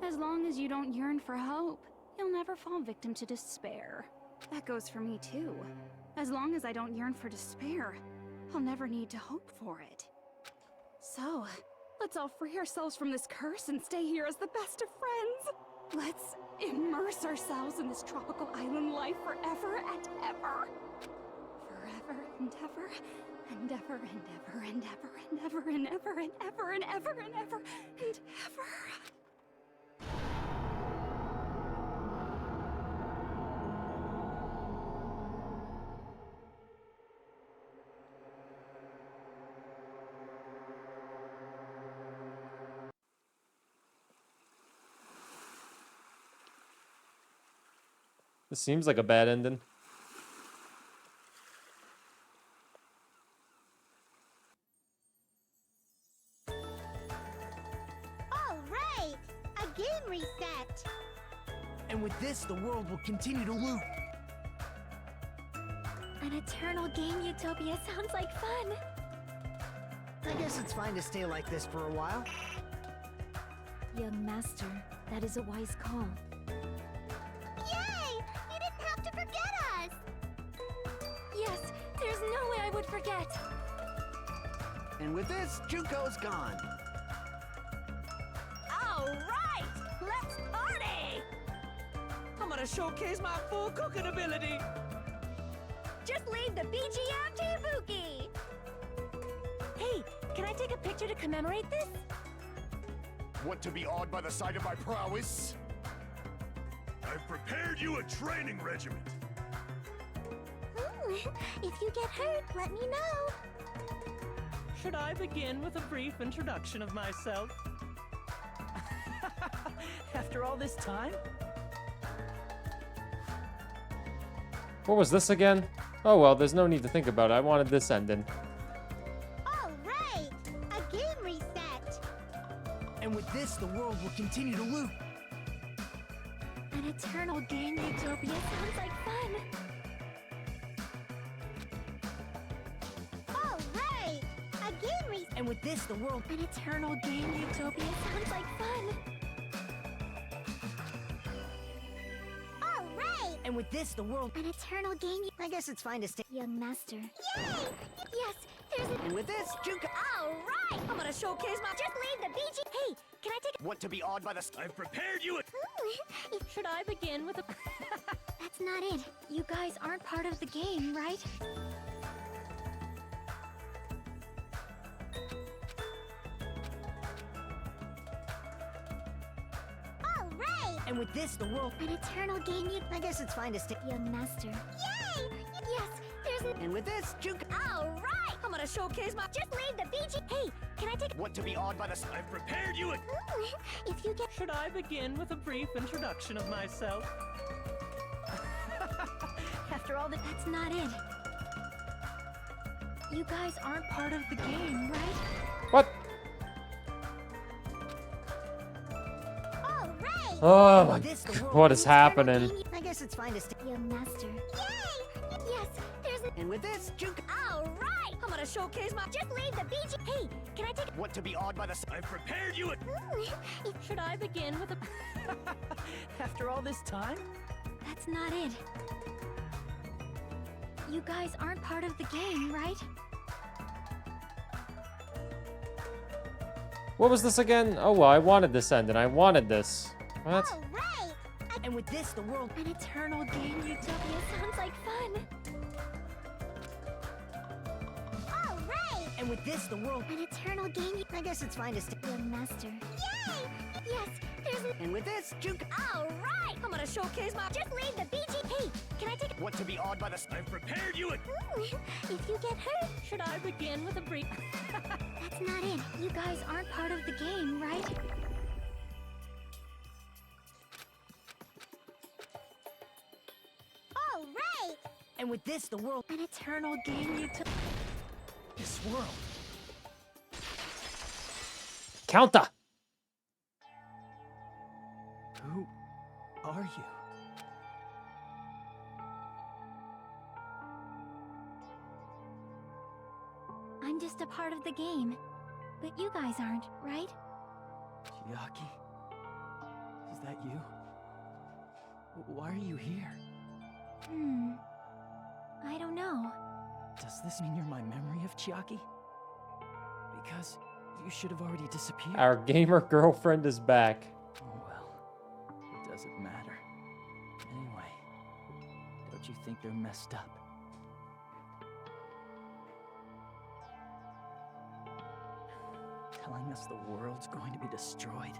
As long as you don't yearn for hope, you'll never fall victim to despair. That goes for me too. As long as I don't yearn for despair, I'll never need to hope for it. So, let's all free ourselves from this curse and stay here as the best of friends. Let's immerse ourselves in this tropical island life forever and ever. Forever and ever, and ever and ever and ever and ever and ever and ever and ever and ever and ever. This seems like a bad ending. All right, a game reset. And with this, the world will continue to loop. An eternal game utopia sounds like fun. I guess it's fine to stay like this for a while. Young master, that is a wise call. Yay! You didn't have to forget us. Yes, there's no way I would forget. And with this, Junko's gone. All right, let's party! I'm gonna showcase my full cooking ability. Just leave the BGM to Ibuki. Hey, can I take a picture to commemorate this? Want to be awed by the sight of my prowess? I've prepared you a training regiment. If you get hurt, let me know. Should I begin with a brief introduction of myself? After all this time? What was this again? Oh well, there's no need to think about it. I wanted this ending. All right, a game reset. this, the world will continue to loop. An eternal game utopia sounds like fun. All right! A game And with this, the world... An eternal game utopia sounds like fun. All right! And with this, the world... An eternal game. I guess it's fine to stay. Young master. Yay! Yes, there's an. And with this, Juka... All right! I'm gonna showcase my... Just leave the BG... Hey, can I take a. Want to be awed by the... I've prepared you a... Should I begin with a... That's not it. You guys aren't part of the game, right? All right! And with this, the world... An eternal game. I guess it's fine to stay. Young master. Yay! Yes, there's an. And with this, Juka... All right! I'm gonna showcase my... Just leave the BG... Hey, can I take. Want to be awed by the... I've prepared you a... If you get. Should I begin with a brief introduction of myself? After all that. That's not it. You guys aren't part of the game, right? What? All right! Oh my god, what is happening? I guess it's fine to stay. Young master. Yay! Yes, there's an. And with this, Juka... All right! I'm gonna showcase my... Just leave the BG... Hey, can I take. Want to be awed by the... I've prepared you a... Should I begin with a... After all this time? That's not it. You guys aren't part of the game, right? What was this again? Oh well, I wanted this ending. I wanted this. What? All right! And with this, the world... An eternal game utopia sounds like fun. All right! And with this, the world... An eternal game. I guess it's fine to stay. Young master. Yay! Yes, there's an. And with this, Juka... All right! I'm gonna showcase my... Just leave the BG... Hey, can I take. Want to be awed by the... I've prepared you a... If you get hurt. Should I begin with a brief... That's not it. You guys aren't part of the game, right? All right! And with this, the world... An eternal game utopia. This world... Counter! Who are you? I'm just a part of the game. But you guys aren't, right? Chiaki? Is that you? Why are you here? I don't know. Does this mean you're my memory of Chiaki? Because you should have already disappeared. Our gamer girlfriend is back. Oh well, it doesn't matter. Anyway, don't you think they're messed up? Telling us the world's going to be destroyed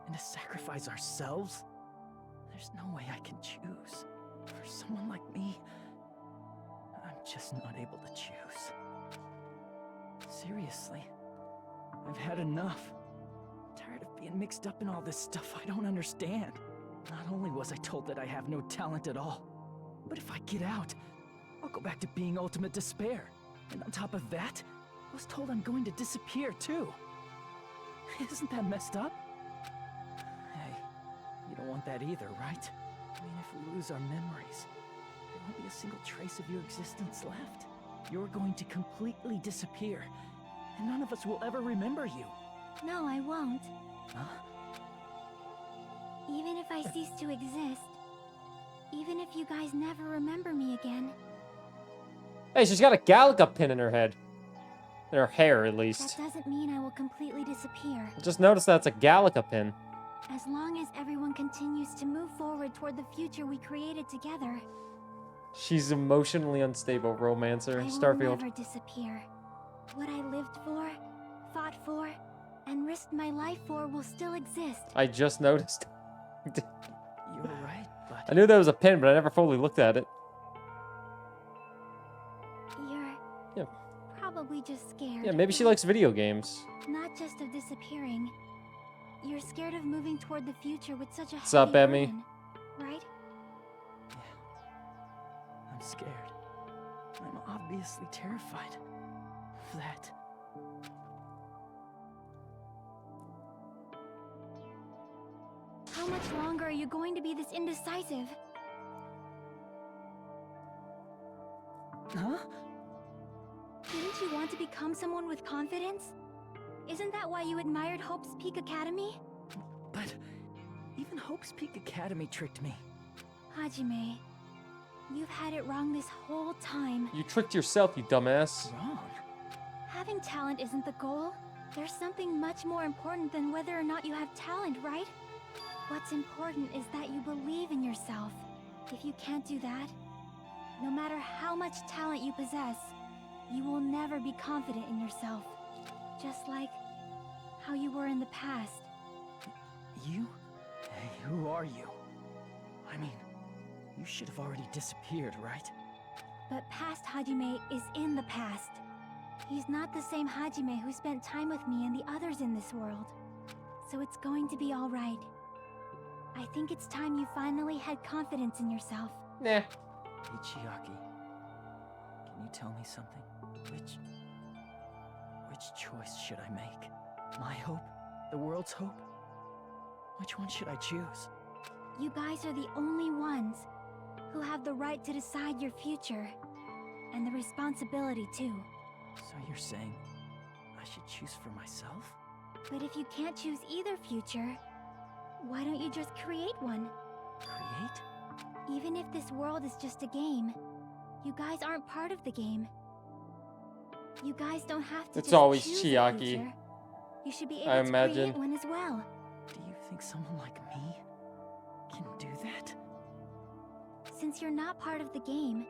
and to sacrifice ourselves? There's no way I can choose. For someone like me, I'm just not able to choose. Seriously, I've had enough. Tired of being mixed up in all this stuff I don't understand. Not only was I told that I have no talent at all, but if I get out, I'll go back to being ultimate despair. And on top of that, I was told I'm going to disappear too. Isn't that messed up? Hey, you don't want that either, right? I mean, if we lose our memories, there won't be a single trace of your existence left. You're going to completely disappear, and none of us will ever remember you. No, I won't. Huh? Even if I cease to exist. Even if you guys never remember me again. Hey, she's got a Galaga pin in her head. In her hair, at least. That doesn't mean I will completely disappear. Just notice that's a Galaga pin. As long as everyone continues to move forward toward the future we created together. She's emotionally unstable, romancer. I will Starfield. never disappear. What I lived for, fought for, and risked my life for will still exist. I just noticed. You're right, but... I knew there was a pin, but I never fully looked at it. You're probably just scared. Yeah, maybe she likes video games. Not just of disappearing. You're scared of moving toward the future with such a What's up, heavy Emmy? burden, right? I'm scared. I'm obviously terrified of that. much longer are you going to be this indecisive? Huh? Didn't you want to become someone with confidence? Isn't that why you admired Hope's Peak Academy? But even Hope's Peak Academy tricked me. Hajime, you've had it wrong this whole time. You tricked yourself, you dumbass. Wrong? Having talent isn't the goal. There's something much more important than whether or not you have talent, right? What's important is that you believe in yourself. If you can't do that, no matter how much talent you possess, you will never be confident in yourself. Just like how you were in the past. You? Hey, who are you? I mean, you should have already disappeared, right? But past Hajime is in the past. He's not the same Hajime who spent time with me and the others in this world. So it's going to be all right. I think it's time you finally had confidence in yourself. Nah. Hey, Chiaki. Can you tell me something? Which choice should I make? My hope? The world's hope? Which one should I choose? You guys are the only ones who have the right to decide your future. And the responsibility, too. So you're saying I should choose for myself? But if you can't choose either future, why don't you just create one? Create? Even if this world is just a game, you guys aren't part of the game. You guys don't have to It's just always choose a Chiaki. future. You should be able I to imagine. create one as well. Do you think someone like me can do that? Since you're not part of the game,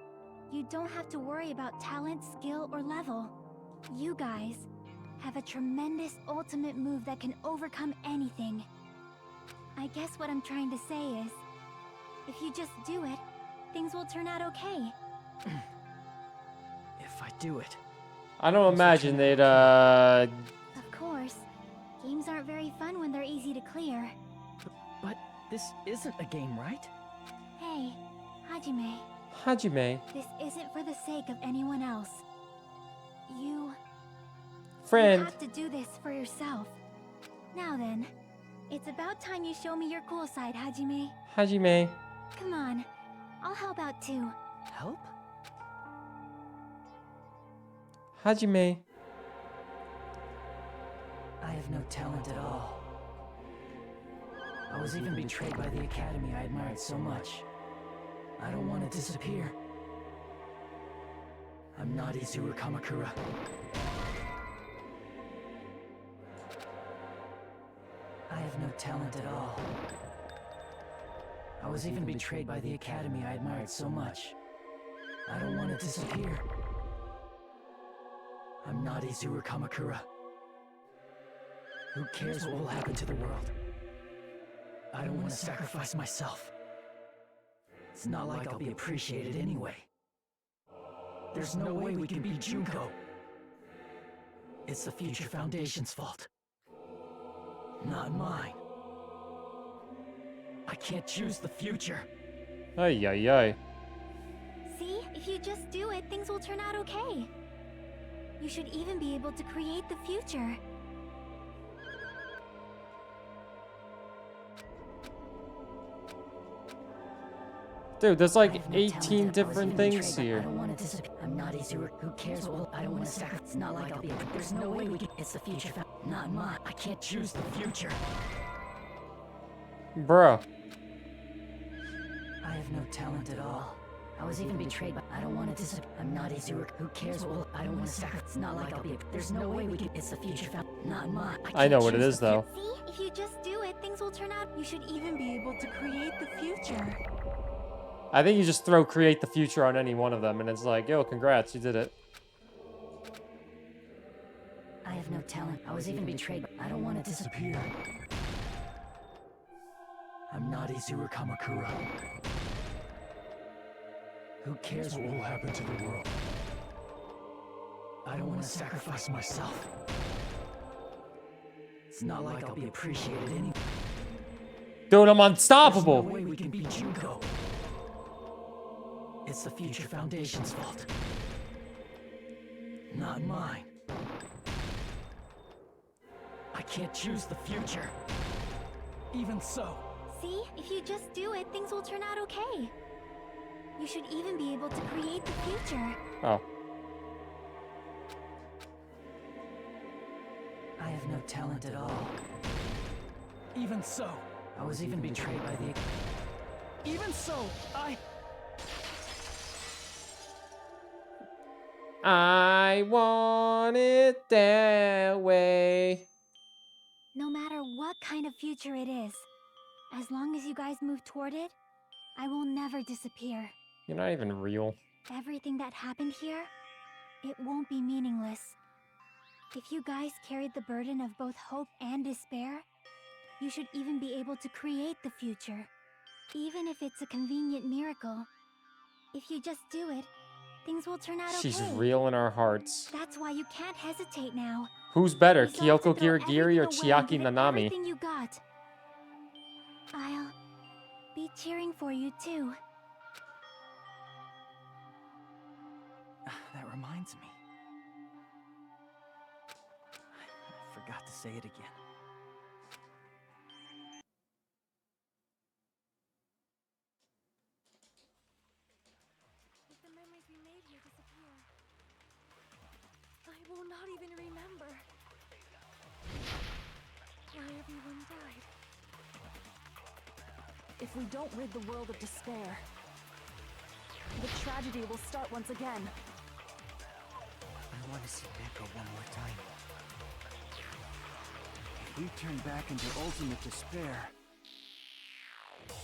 you don't have to worry about talent, skill, or level. You guys have a tremendous ultimate move that can overcome anything. I guess what I'm trying to say is, if you just do it, things will turn out okay. If I do it. I don't imagine they'd, Of course, games aren't very fun when they're easy to clear. But this isn't a game, right? Hey, Hajime. Hajime. This isn't for the sake of anyone else. You Friend. have to do this for yourself. Now then, it's about time you show me your cool side, Hajime. Hajime. Come on, I'll help out too. Help? Hajime. I have no talent at all. I was even betrayed by the academy I admired so much. I don't want to disappear. I'm not Izuru Kamakura. I have no talent at all. I was even betrayed by the academy I admired so much. I don't want to disappear. I'm not Izuru Kamakura. Who cares what will happen to the world? I don't want to sacrifice myself. It's not like I'll be appreciated anyway. There's no way we can beat Junko. It's the Future Foundation's fault. Not mine. I can't choose the future. Ay, ay, ay. See, if you just do it, things will turn out okay. You should even be able to create the future. Dude, there's like 18 different things here. I don't want to disappear. I'm not Izuru. Who cares? Well, I don't want to sacrifice. It's not like I'll be. There's no way we can. It's the future. Not mine. I can't choose the future. Bruh. I have no talent at all. I was even betrayed, but I don't want to disappear. I'm not Izuru. Who cares? Well, I don't want to sacrifice. It's not like I'll be. There's no way we can. It's the future. Not mine. I know what it is though. See, if you just do it, things will turn out. You should even be able to create the future. I think you just throw create the future on any one of them and it's like, yo, congrats, you did it. I have no talent. I was even betrayed, but I don't want to disappear. I'm not Izuru Kamakura. Who cares what will happen to the world? I don't want to sacrifice myself. It's not like I'll be appreciated anyway. Dude, I'm unstoppable. There's no way we can beat Junko. It's the Future Foundation's fault. Not mine. I can't choose the future. Even so. See? If you just do it, things will turn out okay. You should even be able to create the future. Oh. I have no talent at all. Even so, I was even betrayed by the... Even so, I want it that way. No matter what kind of future it is, as long as you guys move toward it, I will never disappear. You're not even real. Everything that happened here, it won't be meaningless. If you guys carried the burden of both hope and despair, you should even be able to create the future. Even if it's a convenient miracle. If you just do it, things will turn out okay. She's real in our hearts. That's why you can't hesitate now. Who's better, Resolve to Kyoko throw Kirigiri or everything away and Chiaki give it Nanami? Everything you got. I'll be cheering for you too. That reminds me. I forgot to say it again. If the memories we made here disappear, I will not even remember why everyone died. If we don't rid the world of despair, the tragedy will start once again. I want to see Neko one more time. If we turn back into ultimate despair,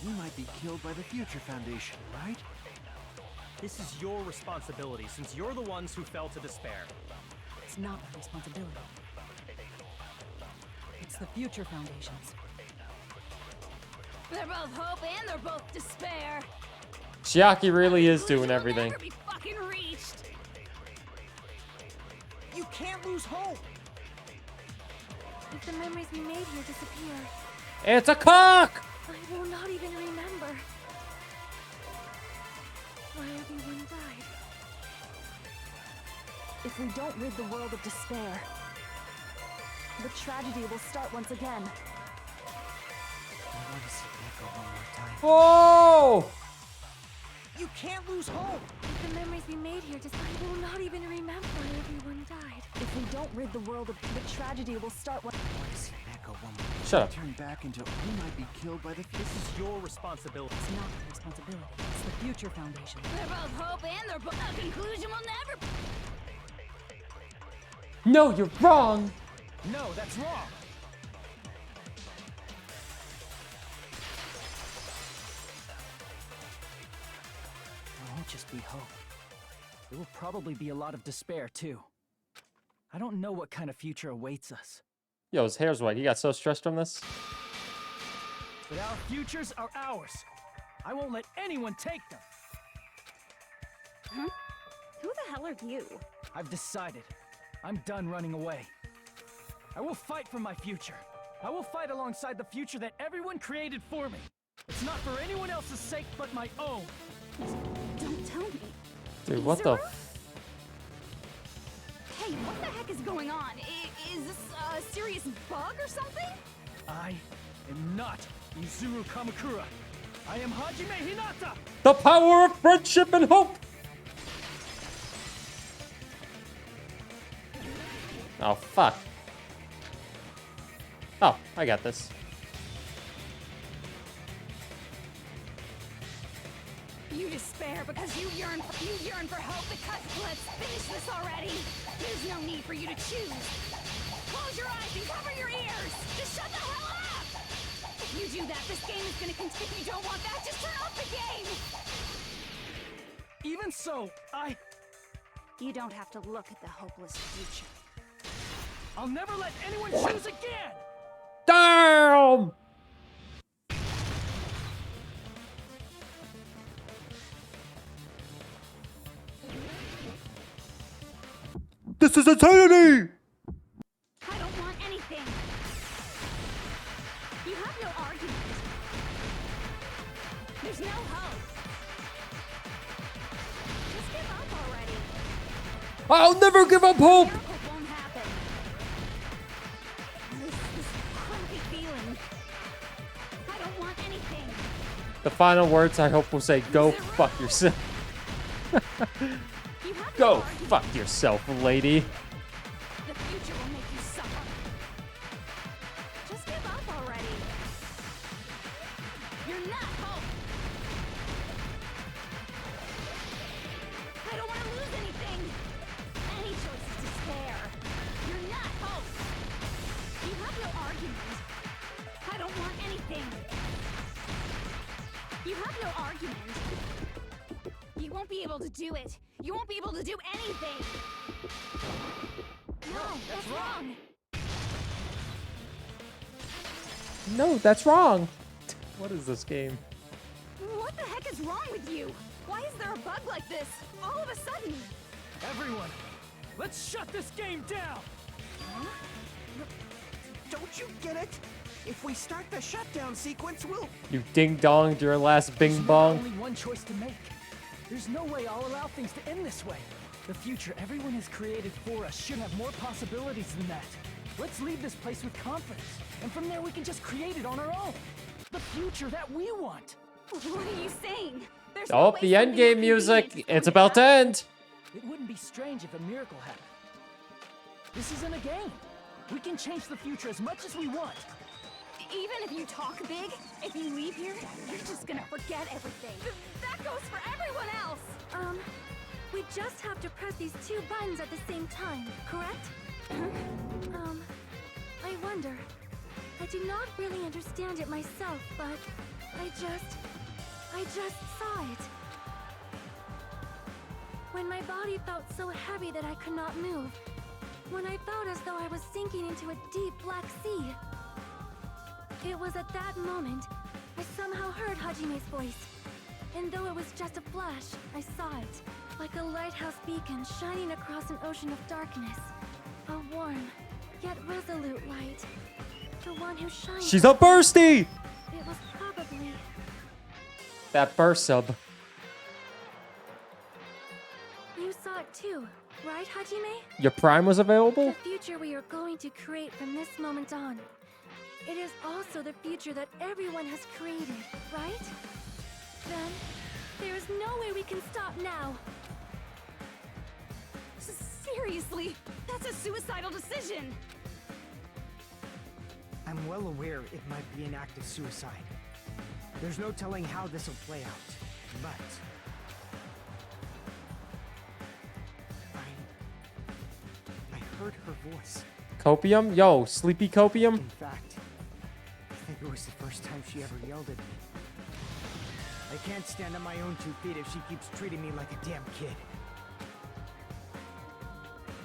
we might be killed by the Future Foundation, right? This is your responsibility, since you're the ones who fell to despair. It's not my responsibility. It's the Future Foundation's. They're both hope and they're both despair. Chiaki really is doing everything. Never be fucking reached. You can't lose hope. If the memories we made here disappear, It's a cock! I will not even remember why everyone died. If we don't rid the world of despair, the tragedy will start once again. I want to see Neko one more time. Whoa! You can't lose hope. If the memories we made here I will not even remember why everyone died. If we don't rid the world of the tragedy will start once. I want to see Neko one more time. Shut up. Turn back into we might be killed by the This is your responsibility. It's not my responsibility. It's the Future Foundation. They're both hope and they're both... A conclusion will never... No, you're wrong! No, that's wrong. It won't just be hope. There will probably be a lot of despair, too. I don't know what kind of future awaits us. Yo, his hair's white. He got so stressed from this. But our futures are ours. I won't let anyone take them. Huh? Who the hell are you? I've decided. I'm done running away. I will fight for my future. I will fight alongside the future that everyone created for me. It's not for anyone else's sake but my own. Don't tell me. Dude, what the Hey, what the heck is going on? Is this a serious bug or something? I am not Izuru Kamakura. I am Hajime Hinata! The power of friendship and hope! Oh, fuck. Oh, I got this. You despair because you yearn for hope because let's finish this already. There's no need for you to choose. Close your eyes and cover your ears. Just shut the hell up. If you do that, this game is gonna continue. You don't want that, just turn off the game. Even so, You don't have to look at the hopeless future. I'll never let anyone choose again! Damn! This is insanity! I don't want anything. You have no argument. There's no hope. Just give up already. I'll never give up hope! Miracle won't happen. This crappy feeling. I don't want anything. The final words I hope will say, go fuck yourself. Go fuck yourself, lady. The future will make you suffer. Just give up already. You're not hope. I don't want to lose anything. Any choice is despair. You're not hope. You have no argument. I don't want anything. You have no argument. You won't be able to do it. You won't be able to do anything. No, that's wrong. No, that's wrong. What is this game? What the heck is wrong with you? Why is there a bug like this all of a sudden? Everyone, let's shut this game down! Don't you get it? If we start the shutdown sequence, we'll... You ding-donged your last There's bing-bong. only one choice to make. There's no way I'll allow things to end this way. The future everyone has created for us should have more possibilities than that. Let's leave this place with confidence, and from there we can just create it on our own. The future that we want. What are you saying? There's Oh, the end game music. It's about to end. It wouldn't be strange if a miracle happened. This isn't a game. We can change the future as much as we want. Even if you talk big, if you leave here, you're just gonna forget everything. That goes for everyone else. We just have to press these two buttons at the same time, correct? I wonder. I do not really understand it myself, but I just saw it. When my body felt so heavy that I could not move. When I felt as though I was sinking into a deep black sea. It was at that moment I somehow heard Hajime's voice. And though it was just a flash, I saw it. Like a lighthouse beacon shining across an ocean of darkness. A warm, yet resolute light. The one who shines... She's a bursty! It was probably... That burst sub. You saw it too, right, Hajime? Your Prime was available? The future we are going to create from this moment on. It is also the future that everyone has created, right? Then, there is no way we can stop now. Seriously, that's a suicidal decision. I'm well aware it might be an act of suicide. There's no telling how this will play out, but... I heard her voice. Copium? Yo, Sleepy Copium? In fact, I think it was the first time she ever yelled at me. I can't stand on my own 2 feet if she keeps treating me like a damn kid.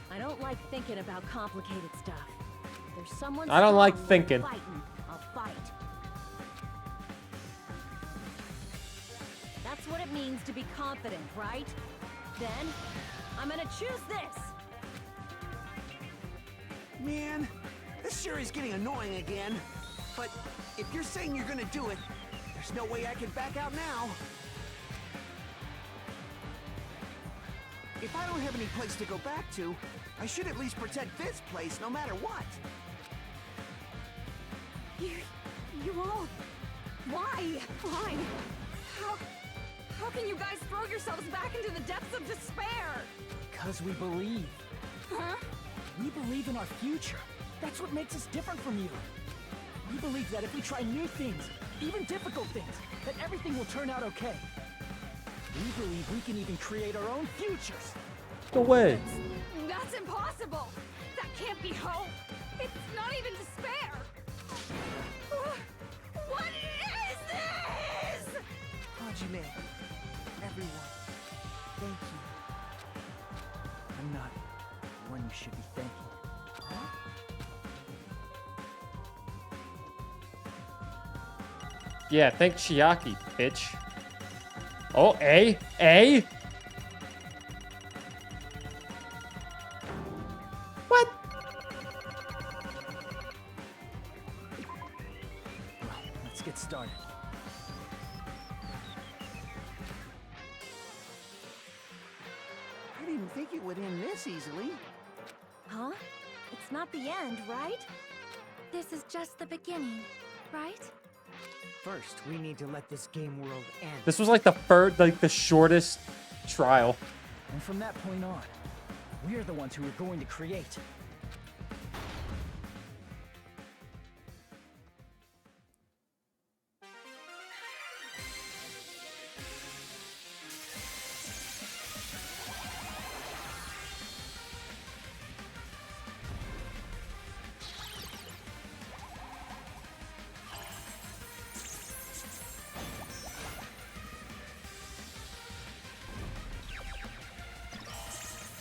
I don't like thinking about complicated stuff. There's someone I don't like strong thinking. fighting. I'll fight. That's what it means to be confident, right? Then, I'm gonna choose this. Man, this sure is getting annoying again. But if you're saying you're gonna do it, there's no way I can back out now. If I don't have any place to go back to, I should at least protect this place no matter what. You won't. Why? Why? How can you guys throw yourselves back into the depths of despair? Because we believe. Huh? We believe in our future. That's what makes us different from you. We believe that if we try new things, even difficult things, that everything will turn out okay. We believe we can even create our own futures. No way. That's impossible. That can't be hope. It's not even despair. What is this? Hajime, everyone, thank you. I'm not the one you should be thanking. Yeah, thank Chiaki, bitch. Oh, A? A? What? Well, let's get started. I didn't think it would end this easily. Huh? It's not the end, right? This is just the beginning, right? First, we need to let this game world end. This was like the shortest trial. And from that point on, we're the ones who are going to create.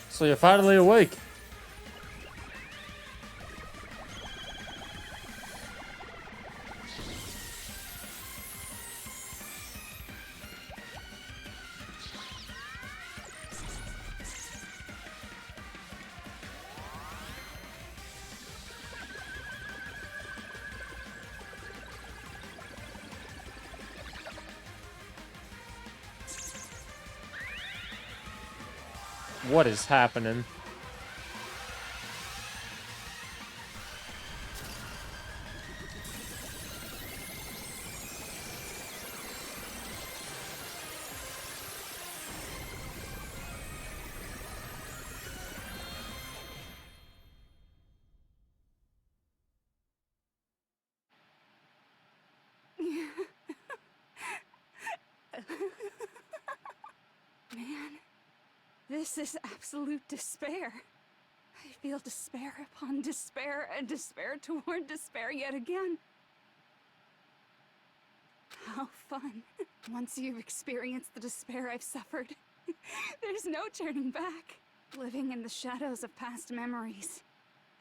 So you're finally awake. What is happening? Man, this is absolute despair. I feel despair upon despair and despair toward despair yet again. How fun. Once you've experienced the despair I've suffered, there's no turning back. Living in the shadows of past memories.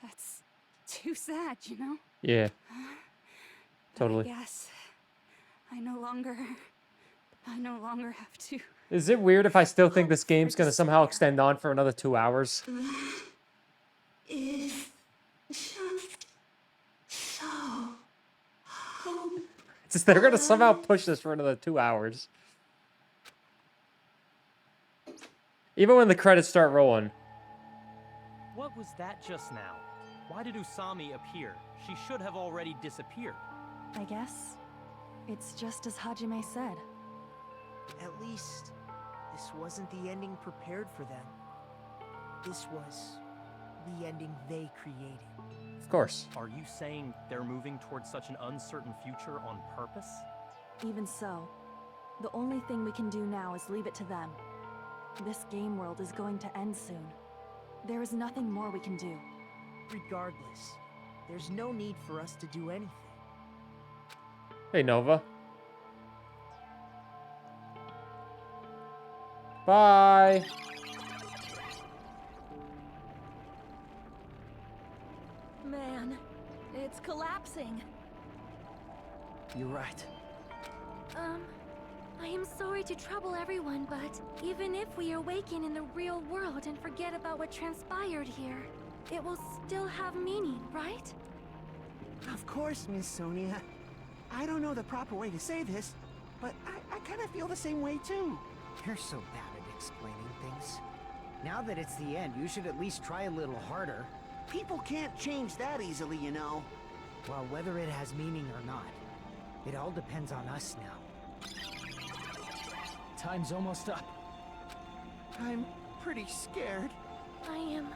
That's too sad, you know? Yeah. But Totally. yes, I no longer have to. Is it weird if I still think this game's gonna somehow extend on for another 2 hours? It's just so It's just they're gonna somehow push this for another 2 hours. Even when the credits start rolling. What was that just now? Why did Usami appear? She should have already disappeared. I guess it's just as Hajime said. At least, this wasn't the ending prepared for them. This was the ending they created. Of course. Are you saying they're moving towards such an uncertain future on purpose? Even so, the only thing we can do now is leave it to them. This game world is going to end soon. There is nothing more we can do. Regardless, there's no need for us to do anything. Hey, Nova. Bye. Man, it's collapsing. You're right. I am sorry to trouble everyone, but even if we awaken in the real world and forget about what transpired here, it will still have meaning, right? Of course, Miss Sonia. I don't know the proper way to say this, but I kind of feel the same way too. You're so bad at explaining things. Now that it's the end, you should at least try a little harder. People can't change that easily, you know. Well, whether it has meaning or not, it all depends on us now. Time's almost up. I'm pretty scared. I am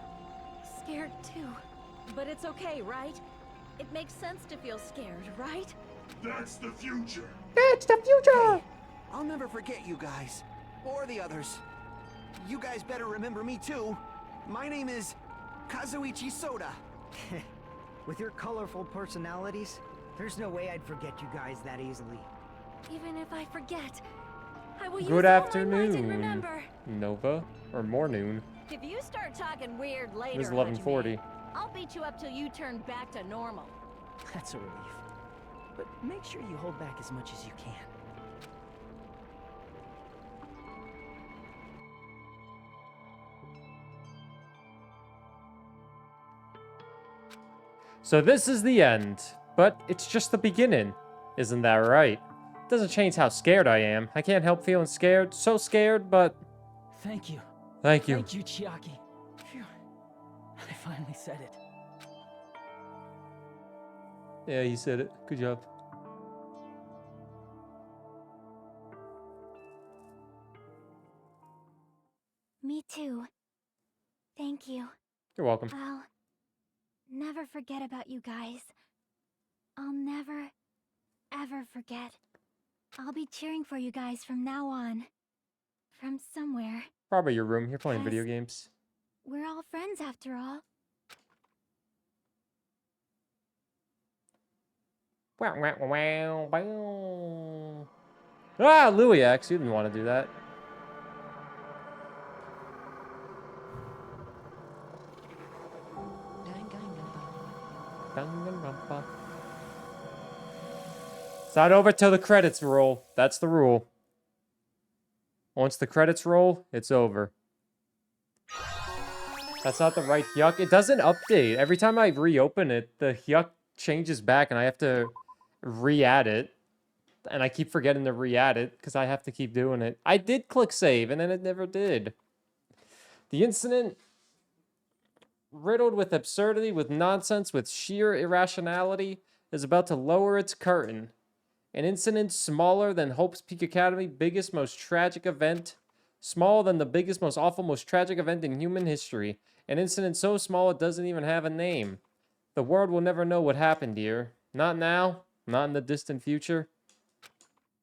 scared too. But it's okay, right? It makes sense to feel scared, right? That's the future. It's the future! I'll never forget you guys. Or the others. You guys better remember me too. My name is Kazuichi Soda. With your colorful personalities, there's no way I'd forget you guys that easily. Even if I forget, I will use Good all my might and afternoon, remember. Nova. Or morning. If you start talking weird later, It was 11:40. Hajime, I'll beat you up till you turn back to normal. That's a relief. But make sure you hold back as much as you can. So this is the end, but it's just the beginning. Isn't that right? Doesn't change how scared I am. I can't help feeling scared. So scared, but... Thank you. Thank you. Thank you, Chiaki. Phew. I finally said it. Yeah, you said it. Good job. Me too. Thank you. You're welcome. I'll never forget about you guys. I'll never, ever forget. I'll be cheering for you guys from now on. From somewhere. Probably your room. You're playing video games. We're all friends after all. Wow, wow, wow, wow. Ah, Louis X. You didn't want to do that. Danganronpa. It's not over till the credits roll. That's the rule. Once the credits roll, it's over. That's not the right Hyuk. It doesn't update. Every time I reopen it, the Hyuk changes back and I have to re-add it. And I keep forgetting to re-add it because I have to keep doing it. I did click save and then it never did. The incident, riddled with absurdity, with nonsense, with sheer irrationality, is about to lower its curtain. An incident smaller than Hope's Peak Academy, biggest, most tragic event. Smaller than the biggest, most awful, most tragic event in human history. An incident so small it doesn't even have a name. The world will never know what happened here. Not now, not in the distant future.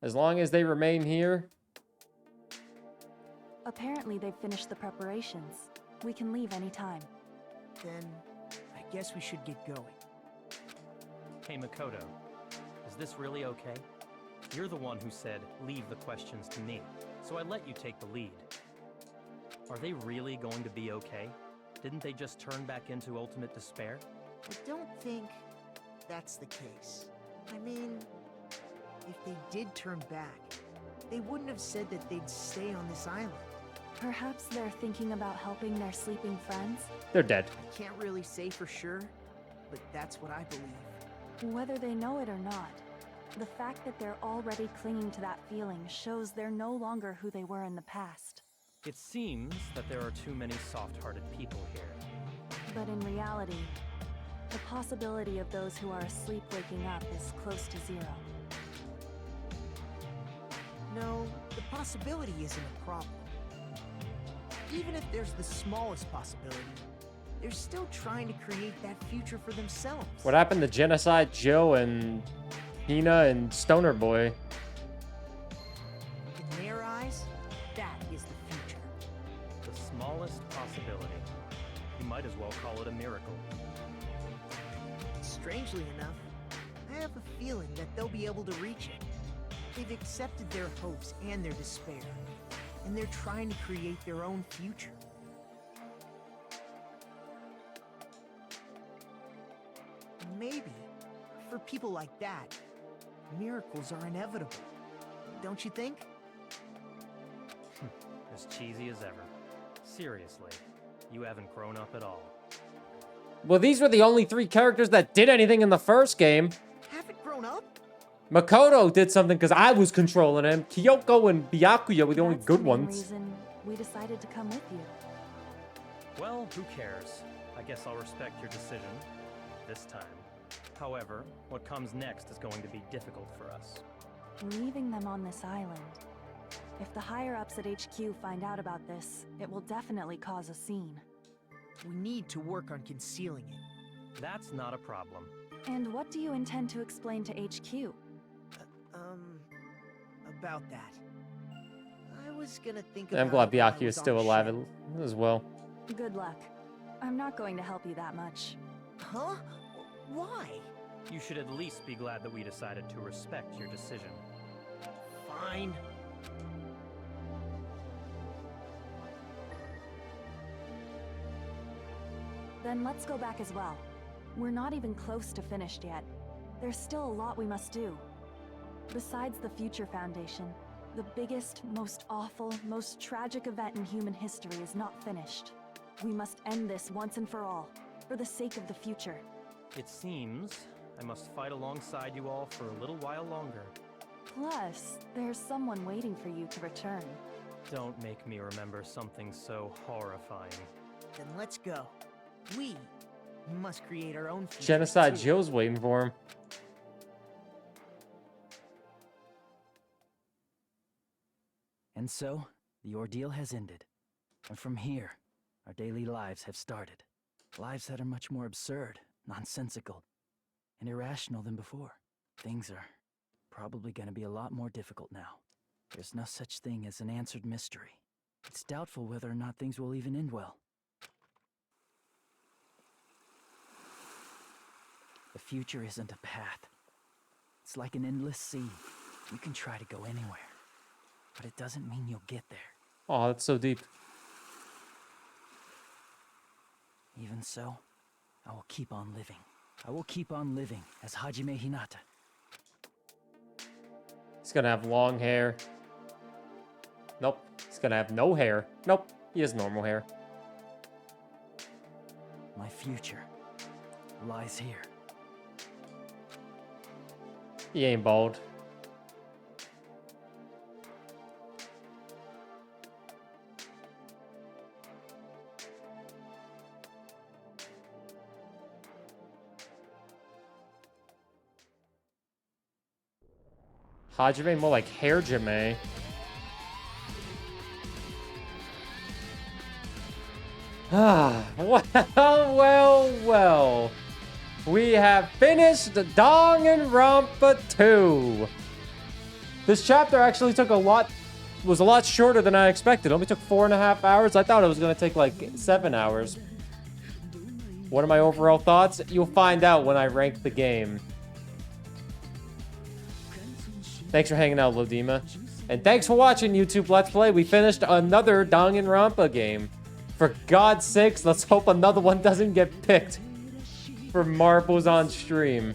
As long as they remain here. Apparently they've finished the preparations. We can leave anytime. Then, I guess we should get going. Hey, Makoto. Is this really okay? You're the one who said, leave the questions to me. So I let you take the lead. Are they really going to be okay? Didn't they just turn back into ultimate despair? I don't think that's the case. I mean, if they did turn back, they wouldn't have said that they'd stay on this island. Perhaps they're thinking about helping their sleeping friends? They're dead. I can't really say for sure, but that's what I believe. Whether they know it or not, the fact that they're already clinging to that feeling shows they're no longer who they were in the past. It seems that there are too many soft-hearted people here. But in reality, the possibility of those who are asleep waking up is close to zero. No, the possibility isn't a problem. Even if there's the smallest possibility, they're still trying to create that future for themselves. What happened to Genocide Joe and Hina and Stoner Boy? In their eyes, that is the future. The smallest possibility. You might as well call it a miracle. Strangely enough, I have a feeling that they'll be able to reach it. They've accepted their hopes and their despair, and they're trying to create their own future. Maybe, for people like that, miracles are inevitable. Don't you think? As cheesy as ever. Seriously, you haven't grown up at all. Well, these were the only 3 characters that did anything in the first game. Haven't grown up? Makoto did something because I was controlling him. Kyoko and Byakuya were the only good ones. Reason we decided to come with you. Well, who cares? I guess I'll respect your decision. This time. However, what comes next is going to be difficult for us. Leaving them on this island. If the higher-ups at HQ find out about this, it will definitely cause a scene. We need to work on concealing it. That's not a problem. And what do you intend to explain to HQ? About that. I was gonna think I'm about glad it while I Byakuya was is still on alive ship. as well. Good luck. I'm not going to help you that much. Huh? Why? You should at least be glad that we decided to respect your decision. Fine. Then let's go back as well. We're not even close to finished yet. There's still a lot we must do. Besides the Future Foundation, the biggest, most awful, most tragic event in human history is not finished. We must end this once and for all, for the sake of the future. It seems I must fight alongside you all for a little while longer. Plus, there's someone waiting for you to return. Don't make me remember something so horrifying. Then let's go. We must create our own future. Genocide too. Joe's waiting for him. And so, the ordeal has ended. And from here, our daily lives have started. Lives that are much more absurd, nonsensical, and irrational than before. Things are probably going to be a lot more difficult now. There's no such thing as an answered mystery. It's doubtful whether or not things will even end well. The future isn't a path. It's like an endless sea. You can try to go anywhere, but it doesn't mean you'll get there. Oh, that's so deep. Even so, I will keep on living. I will keep on living as Hajime Hinata. He's gonna have long hair. Nope. He's gonna have no hair. Nope. He has normal hair. My future lies here. He ain't bald. Hajime, more like hair Jame. Ah, well. We have finished Danganronpa 2. This chapter actually was a lot shorter than I expected. It only took 4.5 hours. I thought it was going to take like 7 hours. What are my overall thoughts? You'll find out when I rank the game. Thanks for hanging out, Lodima. And thanks for watching, YouTube Let's Play. We finished another Danganronpa game. For God's sakes, let's hope another one doesn't get picked for marbles on stream.